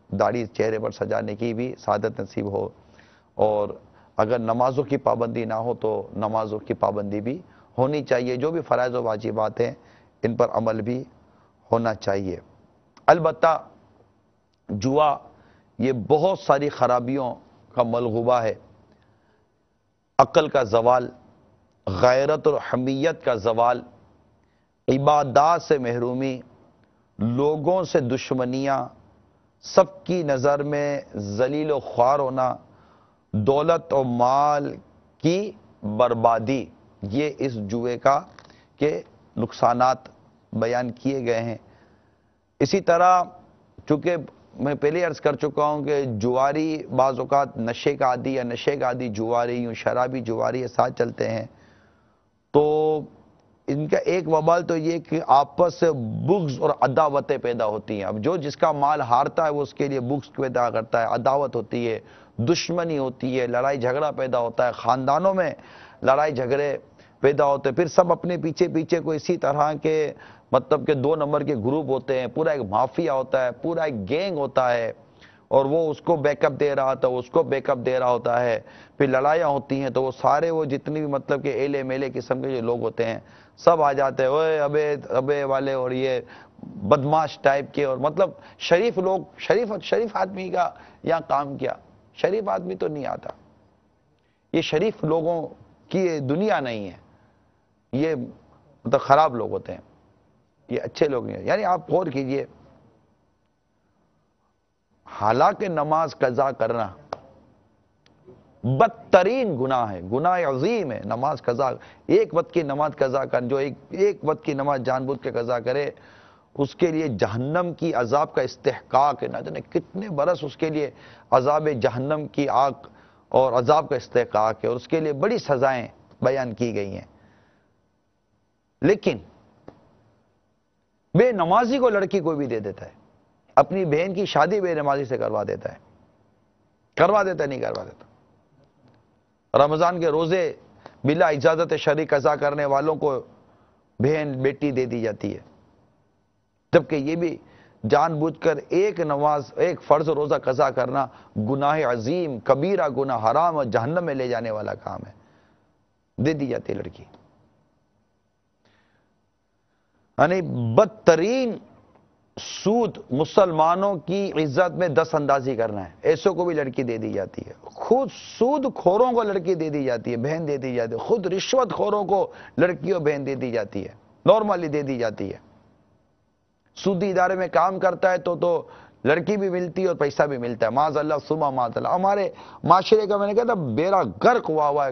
داڑھی چہرے پر سجانے کی بھی سعادت نصیب ہو۔ اور اگر نمازوں کی پابندی نہ ہو تو نمازوں کی پابندی بھی ہونی چاہیے، جو بھی فرائض و واجبات ہیں ان پر عمل بھی ہونا چاہیے۔ البتہ جوا یہ بہت ساری خرابیوں کا ملغوبہ ہے۔ عقل کا زوال، غیرت اور حمیت کا زوال، عبادات سے محرومی، لوگوں سے دشمنیاں، سب کی نظر میں ذلیل و خوار ہونا، دولت و مال کی بربادی، یہ اس جوئے کا کے نقصانات بیان کیے گئے ہیں۔ اسی طرح چونکہ میں پہلے عرض کر چکا ہوں کہ جواری بعض اوقات نشے کا عادی یا نشے کا عادی جواری، یوں شرابی جواری ساتھ چلتے ہیں، تو ان کا ایک وبال تو یہ کہ آپس سے بغض اور عداوتیں پیدا ہوتی ہیں۔ اب جو جس کا مال ہارتا ہے وہ اس کے لیے بغض پیدا کرتا ہے، عداوت ہوتی ہے، دشمنی ہوتی ہے، لڑائی جھگڑا پیدا ہوتا ہے، خاندانوں میں لڑائی جھگڑے پیدا ہوتے ہیں، پھر سب اپنے پیچھے پیچھے کو اسی طرح کے مطلب کہ 2 نمبر کے گروپ ہوتے ہیں، پورا ایک مافیا ہوتا ہے، پورا ایک گینگ ہوتا ہے، اور وہ اس کو بیک اپ دے رہا تھا، اس کو بیک اپ دے رہا ہوتا ہے، پھر لڑائیاں ہوتی ہیں تو وہ سارے وہ جتنی بھی مطلب کہ ایلے میلے قسم کے جو لوگ ہوتے ہیں سب آ جاتے ہیں، اوے ابے والے، اور یہ بدماش ٹائپ کے، اور مطلب شریف لوگ، شریف آدمی کا یہاں کام کیا، شریف آدمی تو نہیں آتا، یہ شریف لوگوں کی دنیا نہیں ہے، یہ مطلب خراب لوگ ہوتے ہیں، یہ اچھے لوگ نہیں ہیں۔ یعنی آپ غور کیجئے، حالانکہ نماز قضا کرنا بدترین گناہ ہے، گناہ عظیم ہے نماز قضا، ایک وقت کی نماز قضا کر، جو ایک وقت کی نماز جان بوجھ کے قضا کرے اس کے لیے جہنم کی عذاب کا استحقاق ہے، نہ جانے کتنے برس اس کے لیے عذاب جہنم کی آگ اور عذاب کا استحقاق ہے، اور اس کے لیے بڑی سزائیں بیان کی گئی ہیں۔ لیکن بے نمازی کو لڑکی کوئی بھی دے دیتا ہے، اپنی بہن کی شادی بے نمازی سے کروا دیتا ہے، نہیں کروا دیتا۔ رمضان کے روزے بلا اجازت شرعی قضا کرنے والوں کو بہن بیٹی دے دی جاتی ہے، جبکہ یہ بھی جان بوجھ کر ایک نماز، ایک فرض روزہ قضا کرنا گناہ عظیم، کبیرہ گناہ، حرام اور جہنم میں لے جانے والا کام ہے، دے دی جاتی ہے لڑکی۔ یعنی بدترین سود مسلمانوں کی عزت میں دست اندازی کرنا ہے، ایسوں کو بھی لڑکی دے دی جاتی ہے، خود سود خوروں کو لڑکی دے دی جاتی ہے، بہن دے دی جاتی ہے، خود رشوت خوروں کو لڑکی اور بہن دے دی جاتی ہے، نارملی دے دی جاتی ہے۔ سودی ادارے میں کام کرتا ہے تو لڑکی بھی ملتی ہے اور پیسہ بھی ملتا ہے، معاذ اللہ ثم معاذ اللہ۔ ہمارے معاشرے کا میں نے کہا تھا بیڑا غرق ہوا ہے،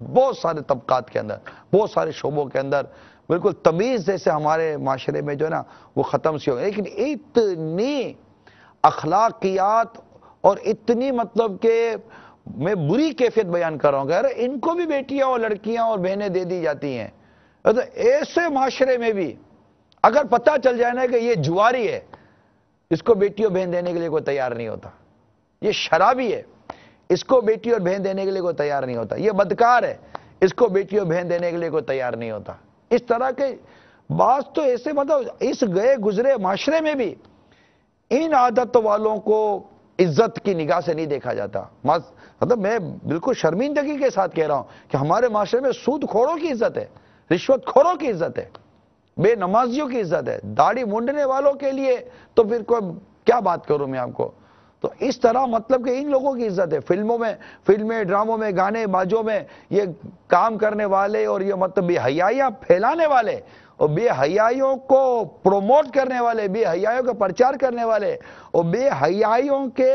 بہت سارے طبقات کے اندر، بہت سارے شعبوں کے اندر، بالکل تمیز جیسے ہمارے معاشرے میں جو ہے نا وہ ختم سی ہو گئی۔ لیکن اتنی اخلاقیات اور اتنی مطلب کہ میں بری کیفیت بیان کر رہا ہوں کہ ارے ان کو بھی بیٹیاں اور لڑکیاں اور بہنیں دے دی جاتی ہیں، تو ایسے معاشرے میں بھی اگر پتہ چل جائے نا کہ یہ جواری ہے، اس کو بیٹی اور بہن دینے کے لیے کوئی تیار نہیں ہوتا، یہ شرابی ہے، اس کو بیٹی اور بہن دینے کے لیے کوئی تیار نہیں ہوتا، یہ بدکار ہے، اس کو بیٹی اور بہن دینے کے لیے کوئی تیار نہیں ہوتا۔ اس طرح کے بعض تو ایسے مطلب اس گئے گزرے معاشرے میں بھی ان عادت والوں کو عزت کی نگاہ سے نہیں دیکھا جاتا۔ مطلب میں بالکل شرمندگی کے ساتھ کہہ رہا ہوں کہ ہمارے معاشرے میں سود خوروں کی عزت ہے، رشوت خوروں کی عزت ہے، بے نمازیوں کی عزت ہے، داڑھی مونڈنے والوں کے لیے تو پھر کوئی کیا بات کروں میں آپ کو، تو اس طرح مطلب کہ ان لوگوں کی عزت ہے. فلمیں ڈراموں میں گانے بازوں میں یہ کام کرنے والے اور یہ مطلب بے حیائیاں پھیلانے والے اور بے حیائیوں کو پروموٹ کرنے والے, بے حیائیوں کا پرچار کرنے والے اور بے حیائیوں کے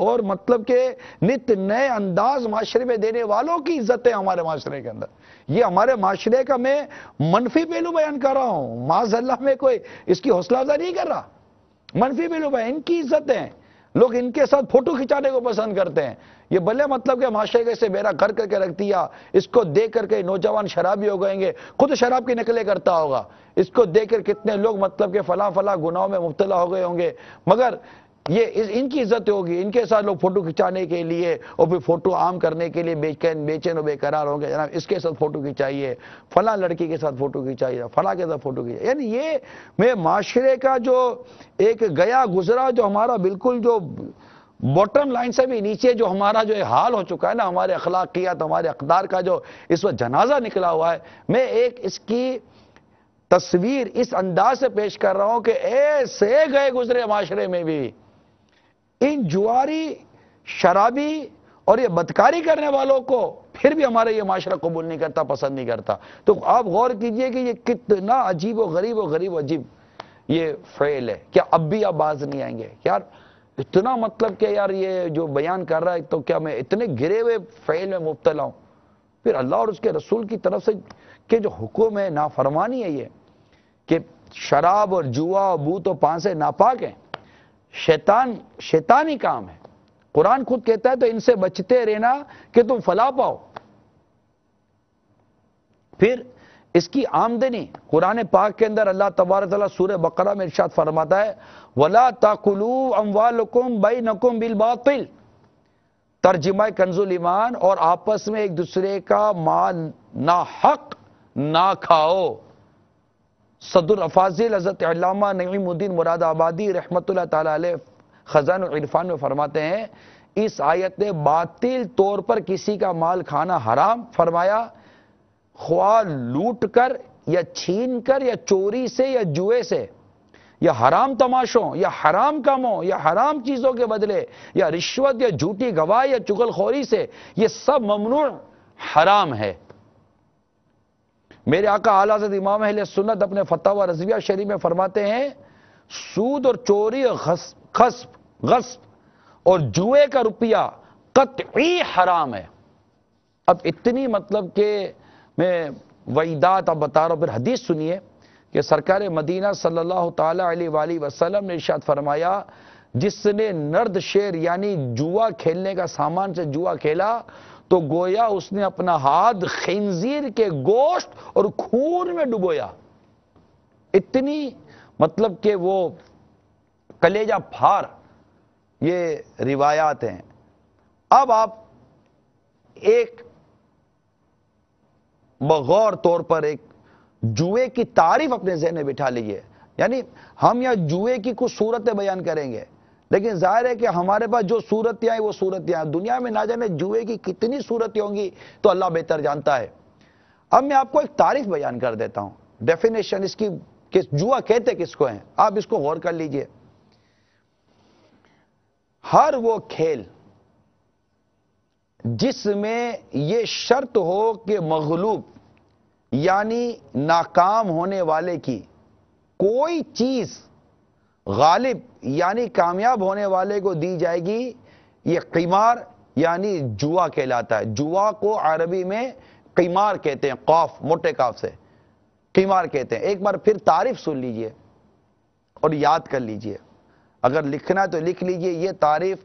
اور مطلب کہ نت نئے انداز معاشرے میں دینے والوں کی عزت ہے ہمارے معاشرے کے اندر. یہ ہمارے معاشرے کا میں منفی پہلو بیان کر رہا ہوں, معاذ اللہ میں کوئی اس کی حوصلہ افزائی نہیں کر رہا. منفی پہلو بیان, ان کی عزت ہے. لوگ ان کے ساتھ فوٹو کھچانے کو پسند کرتے ہیں. یہ بھلے مطلب کہ معاشرے کے سے بیرا کر کے رکھ دیا, اس کو دیکھ کر کے نوجوان شرابی ہو گئیں گے, خود شراب کی نقلیں کرتا ہوگا, اس کو دیکھ کر کتنے لوگ مطلب کہ فلاں گناہوں میں مبتلا ہو گئے ہوں گے, مگر یہ ان کی عزت ہوگی. ان کے ساتھ لوگ فوٹو کھچانے کے لیے اور پھر فوٹو عام کرنے کے لیے بے چین و بے قرار ہوں گے. جناب اس کے ساتھ فوٹو کھچائیے, فلاں لڑکی کے ساتھ فوٹو کھچائیے, فلاں کے ساتھ فوٹو کھچائیے. یعنی یہ میں معاشرے کا جو ایک گیا گزرا جو ہمارا بالکل جو باٹم لائن سے بھی نیچے جو ہمارا جو حال ہو چکا ہے نا, ہمارے اخلاقیات ہمارے اقدار کا جو اس وقت جنازہ نکلا ہوا ہے, میں ایک اس کی تصویر اس انداز سے پیش کر رہا ہوں کہ ایسے گئے گزرے معاشرے میں بھی ان جواری شرابی اور یہ بدکاری کرنے والوں کو پھر بھی ہمارا یہ معاشرہ قبول نہیں کرتا, پسند نہیں کرتا. تو آپ غور کیجئے کہ یہ کتنا عجیب و غریب عجیب یہ فعل ہے. کیا اب بھی آپ باز نہیں آئیں گے یار؟ اتنا مطلب کہ یار یہ جو بیان کر رہا ہے تو کیا میں اتنے گرے ہوئے فعل میں مبتلا ہوں؟ پھر اللہ اور اس کے رسول کی طرف سے کہ جو حکم ہے نافرمانی ہے یہ کہ شراب اور جوا اور بوت و پان سے ناپاک ہیں, شیطانی کام ہے. قرآن خود کہتا ہے تو ان سے بچتے رہنا کہ تم فلاح پاؤ. پھر اس کی آمدنی قرآن پاک کے اندر اللہ تبارک تعالیٰ سورہ بقرہ میں ارشاد فرماتا ہے وَلَا تَأْكُلُوا أَمْوَالَكُمْ بَيْنَكُمْ بِالْبَاطِلِ, ترجمہ کنز الایمان, اور آپس میں ایک دوسرے کا مال ناحق نہ کھاؤ. صدر افاضل حضرت علامہ نعیم الدین مراد آبادی رحمت اللہ تعالی علیہ خزان العرفان میں فرماتے ہیں اس آیت نے باطل طور پر کسی کا مال کھانا حرام فرمایا, خواہ لوٹ کر یا چھین کر یا چوری سے یا جوئے سے یا حرام تماشوں یا حرام کاموں یا حرام چیزوں کے بدلے یا رشوت یا جھوٹی گواہی یا چغل خوری سے, یہ سب ممنوع حرام ہے. میرے آقا اعلیٰ حضرت امام اہل سنت اپنے فتاوی رضویہ شریف میں فرماتے ہیں سود اور چوری اور غصب اور جوئے کا روپیہ قطعی حرام ہے. اب اتنی مطلب کہ میں وعیدات اب بتا رہا ہوں, پھر حدیث سنیے کہ سرکار مدینہ صلی اللہ تعالی علیہ وآلہ وسلم نے ارشاد فرمایا جس نے نرد شیر یعنی جوا کھیلنے کا سامان سے جوا کھیلا تو گویا اس نے اپنا ہاتھ خنزیر کے گوشت اور خون میں ڈبویا. اتنی مطلب کہ وہ کلیجہ پھار یہ روایات ہیں. اب آپ ایک بغور طور پر ایک جوئے کی تعریف اپنے ذہن میں بٹھا لیجئے. یعنی ہم یا جوئے کی کچھ صورتیں بیان کریں گے, لیکن ظاہر ہے کہ ہمارے پاس جو صورتیں ہیں وہ صورتیں ہیں. دنیا میں نہ جانے جوئے کی کتنی صورتیں ہوں گی تو اللہ بہتر جانتا ہے. اب میں آپ کو ایک تعریف بیان کر دیتا ہوں, ڈیفینیشن اس کی کہ جوا کہتے کس کو ہیں, آپ اس کو غور کر لیجئے. ہر وہ کھیل جس میں یہ شرط ہو کہ مغلوب یعنی ناکام ہونے والے کی کوئی چیز غالب یعنی کامیاب ہونے والے کو دی جائے گی, یہ قمار یعنی جوا کہلاتا ہے. جوا کو عربی میں قمار کہتے ہیں, قاف موٹے کاف سے قمار کہتے ہیں. ایک بار پھر تعریف سن لیجئے اور یاد کر لیجئے, اگر لکھنا ہے تو لکھ لیجئے. یہ تعریف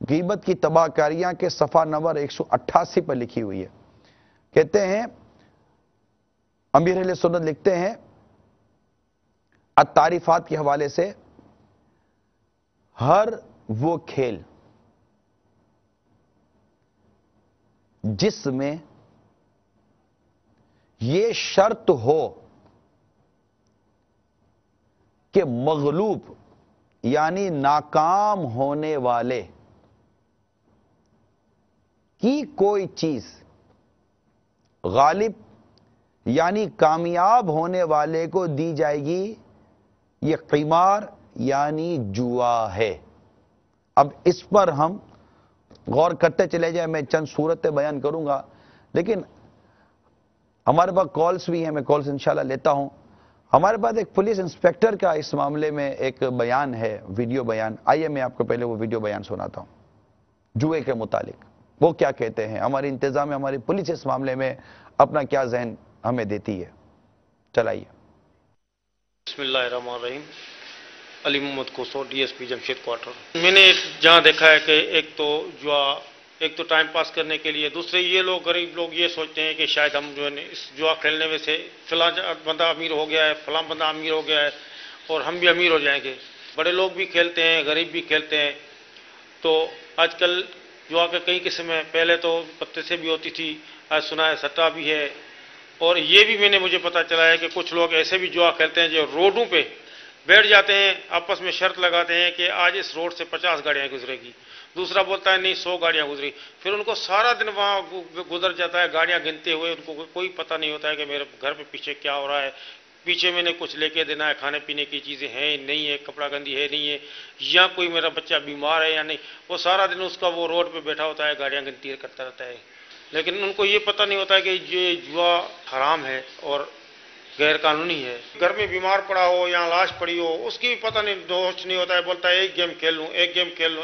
غیبت کی تباہ کاریاں کے صفحہ نمبر 188 پر لکھی ہوئی ہے. کہتے ہیں امیر اہل سنت لکھتے ہیں التعریفات کے حوالے سے ہر وہ کھیل جس میں یہ شرط ہو کہ مغلوب یعنی ناکام ہونے والے کی کوئی چیز غالب یعنی کامیاب ہونے والے کو دی جائے گی, یہ قمار یعنی جوا ہے. اب اس پر ہم غور کرتے چلے جائیں. میں چند صورتیں بیان کروں گا، لیکن ہمارے پاس کالز بھی ہیں، میں کالز انشاءاللہ لیتا ہوں. ہمارے پاس ایک پولیس انسپیکٹر کا اس معاملے میں ایک بیان ہے، ویڈیو بیان. آئیے میں آپ کو پہلے وہ ویڈیو بیان سناتا ہوں جوئے کے متعلق. وہ کیا کہتے ہیں، ہماری انتظامیہ، ہماری پولیس اس معاملے میں اپنا کیا ذہن ہمیں دیتی ہے. چلائیے. بسم اللہ الرحمن الرحیم. علی محمد Khoso, D S P Jamshed quarter. میں نے جہاں دیکھا ہے کہ ایک تو ٹائم پاس کرنے کے لیے، دوسرے یہ لوگ غریب لوگ یہ سوچتے ہیں کہ شاید ہم جو ہے اس جوا کھیلنے میں سے فلاں بندہ امیر ہو گیا ہے، فلاں بندہ امیر ہو گیا ہے اور ہم بھی امیر ہو جائیں گے. بڑے لوگ بھی کھیلتے ہیں، غریب بھی کھیلتے ہیں. تو آج کل جوا کے کئی قسم ہیں. پہلے تو پتے سے بھی ہوتی تھی، آج سنا ہے سٹا بھی ہے. اور یہ بھی میں نے مجھے پتا چلا ہے کہ کچھ لوگ ایسے بھی جوا کھیلتے ہیں جو روڈوں پہ بیٹھ جاتے ہیں، آپس میں شرط لگاتے ہیں کہ آج اس روڈ سے 50 گاڑیاں گزرے گی. دوسرا بولتا ہے نہیں 100 گاڑیاں گزری. پھر ان کو سارا دن وہاں گزر جاتا ہے گاڑیاں گنتے ہوئے. ان کو کوئی پتہ نہیں ہوتا ہے کہ میرے گھر پہ پیچھے کیا ہو رہا ہے، پیچھے میں نے کچھ لے کے دینا ہے، کھانے پینے کی چیزیں ہیں نہیں ہے، کپڑا گندی ہے نہیں ہے، یا کوئی میرا بچہ بیمار ہے یا نہیں. وہ سارا دن اس کا وہ روڈ پہ بیٹھا ہوتا ہے، گاڑیاں گنتی کرتا رہتا ہے. لیکن ان کو یہ پتہ نہیں ہوتا ہے کہ یہ جوا حرام ہے اور غیر قانونی ہے. گھر میں بیمار پڑا ہو یا لاش پڑی ہو، اس کی بھی پتہ نہیں، دوست نہیں ہوتا ہے. بولتا ہے ایک گیم کھیل لوں، ایک گیم کھیل لوں.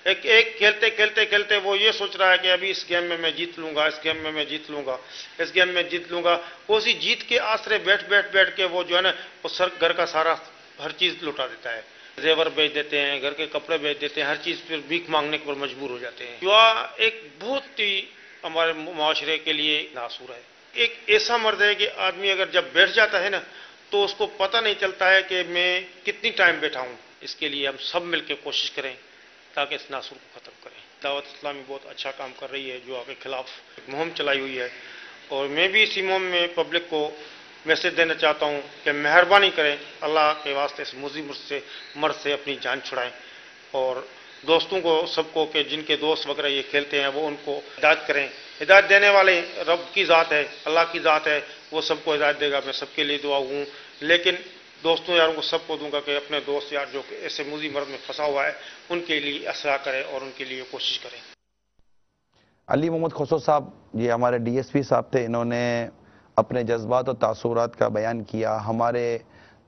ایک کھیلتے کھیلتے کھیلتے وہ یہ سوچ رہا ہے کہ ابھی اس گیم میں میں جیت لوں گا، اس گیم میں میں جیت لوں گا، اس گیم میں جیت لوں گا. اسی جیت کے آسرے بیٹھ کے وہ جو ہے نا وہ گھر کا سارا ہر چیز لوٹا دیتا ہے. زیور بیچ دیتے ہیں، گھر کے کپڑے بیچ دیتے ہیں، ہر چیز پھر بھیک مانگنے پر مجبور ہو جاتے ہیں. جوا ایک بہت ہی ہمارے معاشرے کے لیے ناسور ہے. ایک ایسا مرض ہے کہ آدمی اگر جب بیٹھ جاتا ہے نا تو اس کو پتہ نہیں چلتا ہے کہ میں کتنی ٹائم بیٹھا ہوں. اس کے لیے ہم سب مل کے کوشش کریں تاکہ اس ناسور کو ختم کریں. دعوت اسلامی بہت اچھا کام کر رہی ہے، جوا کے خلاف ایک مہم چلائی ہوئی ہے، اور میں بھی اسی مہم میں پبلک کو میسج دینا چاہتا ہوں کہ مہربانی کریں، اللہ کے واسطے اس موذی مرض سے اپنی جان چھڑائیں. اور دوستوں کو سب کو کہ جن کے دوست وغیرہ یہ کھیلتے ہیں وہ ان کو ہدایت کریں. ہدایت دینے والے رب کی ذات ہے، اللہ کی ذات ہے، وہ سب کو ہدایت دے گا. میں سب کے لیے دعا ہوں، لیکن دوستوں یاروں کو سب کو دوں گا کہ اپنے دوست یار جو کہ ایسے موذی مرض میں پھنسا ہوا ہے ان کے لیے اصلاح کریں اور ان کے لیے کوشش کریں. علی محمد خسرو صاحب یہ ہمارے ڈی ایس پی صاحب تھے. انہوں نے اپنے جذبات اور تاثرات کا بیان کیا. ہمارے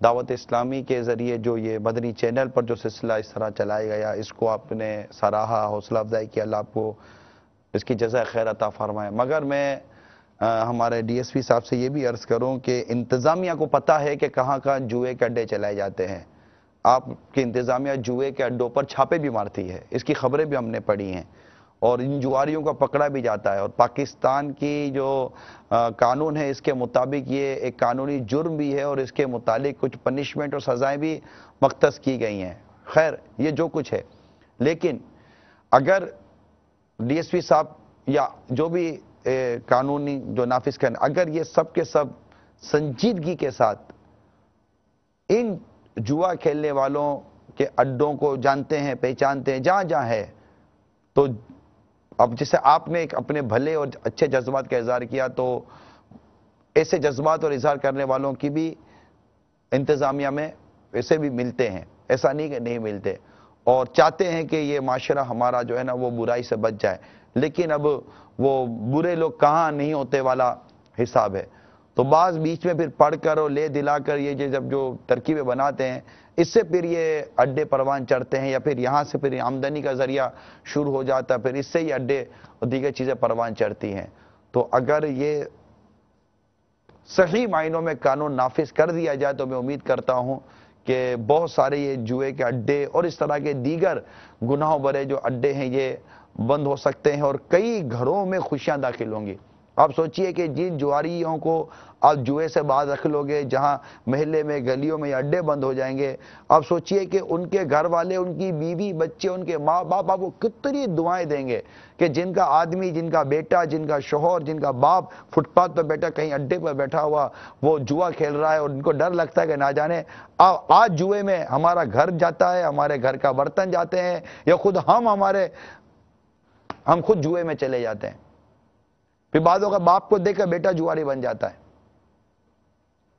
دعوت اسلامی کے ذریعے جو یہ مدنی چینل پر جو سلسلہ اس طرح چلایا گیا، اس کو آپ نے سراہا، حوصلہ افزائی کیا. اللہ آپ کو اس کی جزائے خیر عطا فرمائے. مگر میں ہمارے ڈی ایس پی صاحب سے یہ بھی عرض کروں کہ انتظامیہ کو پتہ ہے کہ کہاں کہاں جوئے کے اڈے چلائے جاتے ہیں. آپ کی انتظامیہ جوئے کے اڈوں پر چھاپے بھی مارتی ہے، اس کی خبریں بھی ہم نے پڑھی ہیں، اور ان جواریوں کا پکڑا بھی جاتا ہے. اور پاکستان کی جو قانون ہے اس کے مطابق یہ ایک قانونی جرم بھی ہے، اور اس کے متعلق کچھ پنشمنٹ اور سزائیں بھی مختص کی گئی ہیں. خیر یہ جو کچھ ہے، لیکن اگر ڈی ایس پی صاحب یا جو بھی قانونی جو نافذ کریں، اگر یہ سب کے سب سنجیدگی کے ساتھ ان جوا کھیلنے والوں کے اڈوں کو جانتے ہیں، پہچانتے ہیں جہاں جہاں ہے، تو اب جیسے آپ نے ایک اپنے بھلے اور اچھے جذبات کا اظہار کیا، تو ایسے جذبات اور اظہار کرنے والوں کی بھی انتظامیہ میں ایسے بھی ملتے ہیں، ایسا نہیں کہ نہیں ملتے، اور چاہتے ہیں کہ یہ معاشرہ ہمارا جو ہے نا وہ برائی سے بچ جائے. لیکن اب وہ برے لوگ کہاں نہیں ہوتے والا حساب ہے. تو بعض بیچ میں پھر پڑھ کر اور لے دلا کر یہ جب جو ترکیبیں بناتے ہیں، اس سے پھر یہ اڈے پروان چڑھتے ہیں، یا پھر یہاں سے پھر آمدنی کا ذریعہ شروع ہو جاتا ہے، پھر اس سے ہی اڈے اور دیگر چیزیں پروان چڑھتی ہیں. تو اگر یہ صحیح معنوں میں قانون نافذ کر دیا جائے تو میں امید کرتا ہوں کہ بہت سارے یہ جوئے کے اڈے اور اس طرح کے دیگر گناہوں بھرے جو اڈے ہیں یہ بند ہو سکتے ہیں، اور کئی گھروں میں خوشیاں داخل ہوں گی. آپ سوچئے کہ جن جواریوں کو آپ جوئے سے باز رکھ لو گے، جہاں محلے میں گلیوں میں یہ اڈے بند ہو جائیں گے، آپ سوچئے کہ ان کے گھر والے، ان کی بیوی بچے، ان کے ماں باپ آپ کو کتنی دعائیں دیں گے کہ جن کا آدمی، جن کا بیٹا، جن کا شوہر، جن کا باپ فٹ پاتھ پر بیٹھا، کہیں اڈے پر بیٹھا ہوا وہ جوا کھیل رہا ہے، اور ان کو ڈر لگتا ہے کہ نہ جانے آج جوئے میں ہمارا گھر جاتا ہے، ہمارے گھر کا برتن جاتے ہیں، یا خود ہم خود جوئے میں چلے جاتے ہیں. پھر بعضوں کا باپ کو دیکھ کر بیٹا جواری بن جاتا ہے.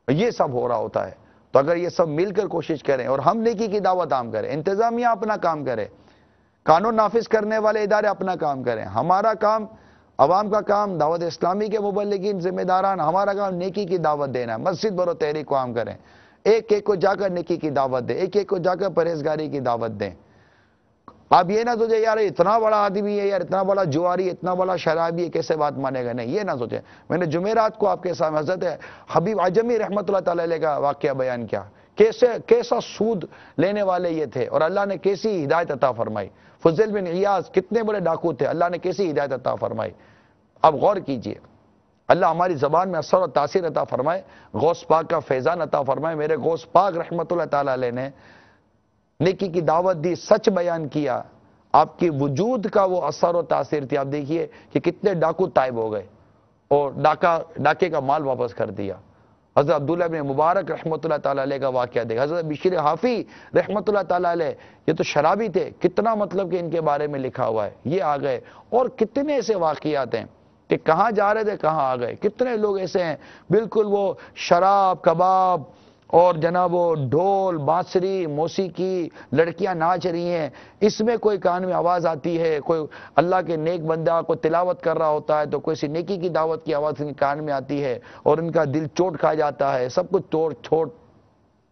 یہ سب ہو رہا ہوتا ہے. تو اگر یہ سب مل کر کوشش کریں اور ہم نیکی کی دعوت عام کریں، انتظامیہ اپنا کام کرے، قانون نافذ کرنے والے ادارے اپنا کام کریں. ہمارا کام، عوام کا کام، دعوت اسلامی کے مبلغین ذمہ داران، ہمارا کام نیکی کی دعوت دینا ہے. مسجد برو تحریک کو عام کریں، ایک ایک کو جا کر نیکی کی دعوت دیں، ایک ایک کو جا کر پرہیزگاری کی دعوت دیں. آپ یہ نہ سوچیں یار اتنا بڑا آدمی ہے، یار اتنا بڑا جواری، اتنا بڑا شرابی ہے، کیسے بات مانے گا. نہیں، یہ نہ سوچیں. میں نے جمعرات کو آپ کے سامنے حضرت حبیب عجمی رحمۃ اللہ تعالی علیہ کا واقعہ بیان کیا. کیسا سود لینے والے یہ تھے اور اللہ نے کیسی ہدایت عطا فرمائی. فضیل بن عیاض کتنے بڑے ڈاکو تھے، اللہ نے کیسی ہدایت عطا فرمائی. اب غور کیجئے، اللہ ہماری زبان میں اثر و تاثیر عطا فرمائے، غوث پاک کا فیضان عطا فرمائے. میرے غوث پاک رحمۃ اللہ تعالی علیہ نے نیکی کی دعوت دی، سچ بیان کیا. آپ کی وجود کا وہ اثر و تاثیر تھی. آپ دیکھیے کہ کتنے ڈاکو تائب ہو گئے اور ڈاکے کا مال واپس کر دیا. حضرت عبداللہ بن مبارک رحمۃ اللہ تعالی علیہ کا واقعہ دیکھ. حضرت بشیر حافی رحمۃ اللہ تعالی علیہ، یہ تو شرابی تھے، کتنا مطلب کہ ان کے بارے میں لکھا ہوا ہے. یہ آ گئے. اور کتنے ایسے واقعات ہیں کہ کہاں جا رہے تھے کہاں آ گئے. کتنے لوگ ایسے ہیں بالکل وہ شراب، کباب اور جناب وہ ڈھول، بانسری، موسیقی، لڑکیاں ناچ رہی ہیں، اس میں کوئی کان میں آواز آتی ہے، کوئی اللہ کے نیک بندہ کو تلاوت کر رہا ہوتا ہے تو کوئی سی نیکی کی دعوت کی آواز ان کے کان میں آتی ہے اور ان کا دل چوٹ کھا جاتا ہے. سب کچھ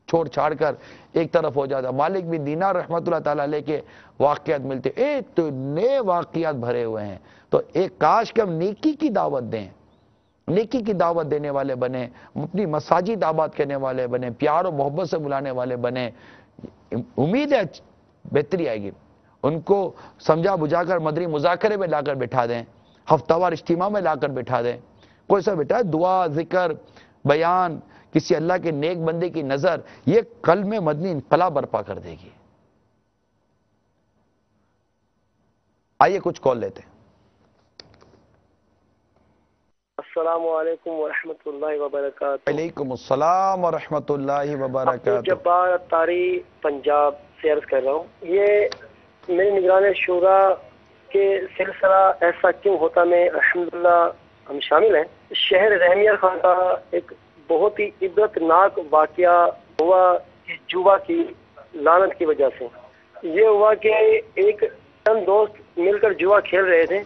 چھوڑ چھاڑ کر ایک طرف ہو جاتا. مالک بن دینار رحمۃ اللہ تعالی علیہ کے واقعات ملتے، ایک تو نئے واقعات بھرے ہوئے ہیں. تو ایک کاش کہ ہم نیکی کی دعوت دیں، نیکی کی دعوت دینے والے بنے، اپنی مساجد آباد کرنے والے بنے، پیار و محبت سے بلانے والے بنے. امید ہے بہتری آئے گی. ان کو سمجھا بجھا کر مدری مذاکرے میں لا کر بٹھا دیں، ہفتہ وار اجتماع میں لا کر بٹھا دیں. کوئی سا بیٹا دعا، ذکر، بیان، کسی اللہ کے نیک بندے کی نظر، یہ قلب میں مدنی انقلاب برپا کر دے گی. آئیے کچھ کال لیتے ہیں. السلام علیکم ورحمۃ اللہ وبرکاتہ. وعلیکم السلام ورحمۃ اللہ وبرکاتہ. جبار اتاری پنجاب سے عرض کر رہا ہوں. یہ میری نگران شورا کے سلسلہ ایسا کیوں ہوتا میں الحمدللہ ہم شامل ہیں. شہر رحمیہ خان کا ایک بہت ہی عبرتناک واقعہ ہوا جوا کی لعنت کی وجہ سے. یہ ہوا کہ ایک چند دوست مل کر جوا کھیل رہے تھے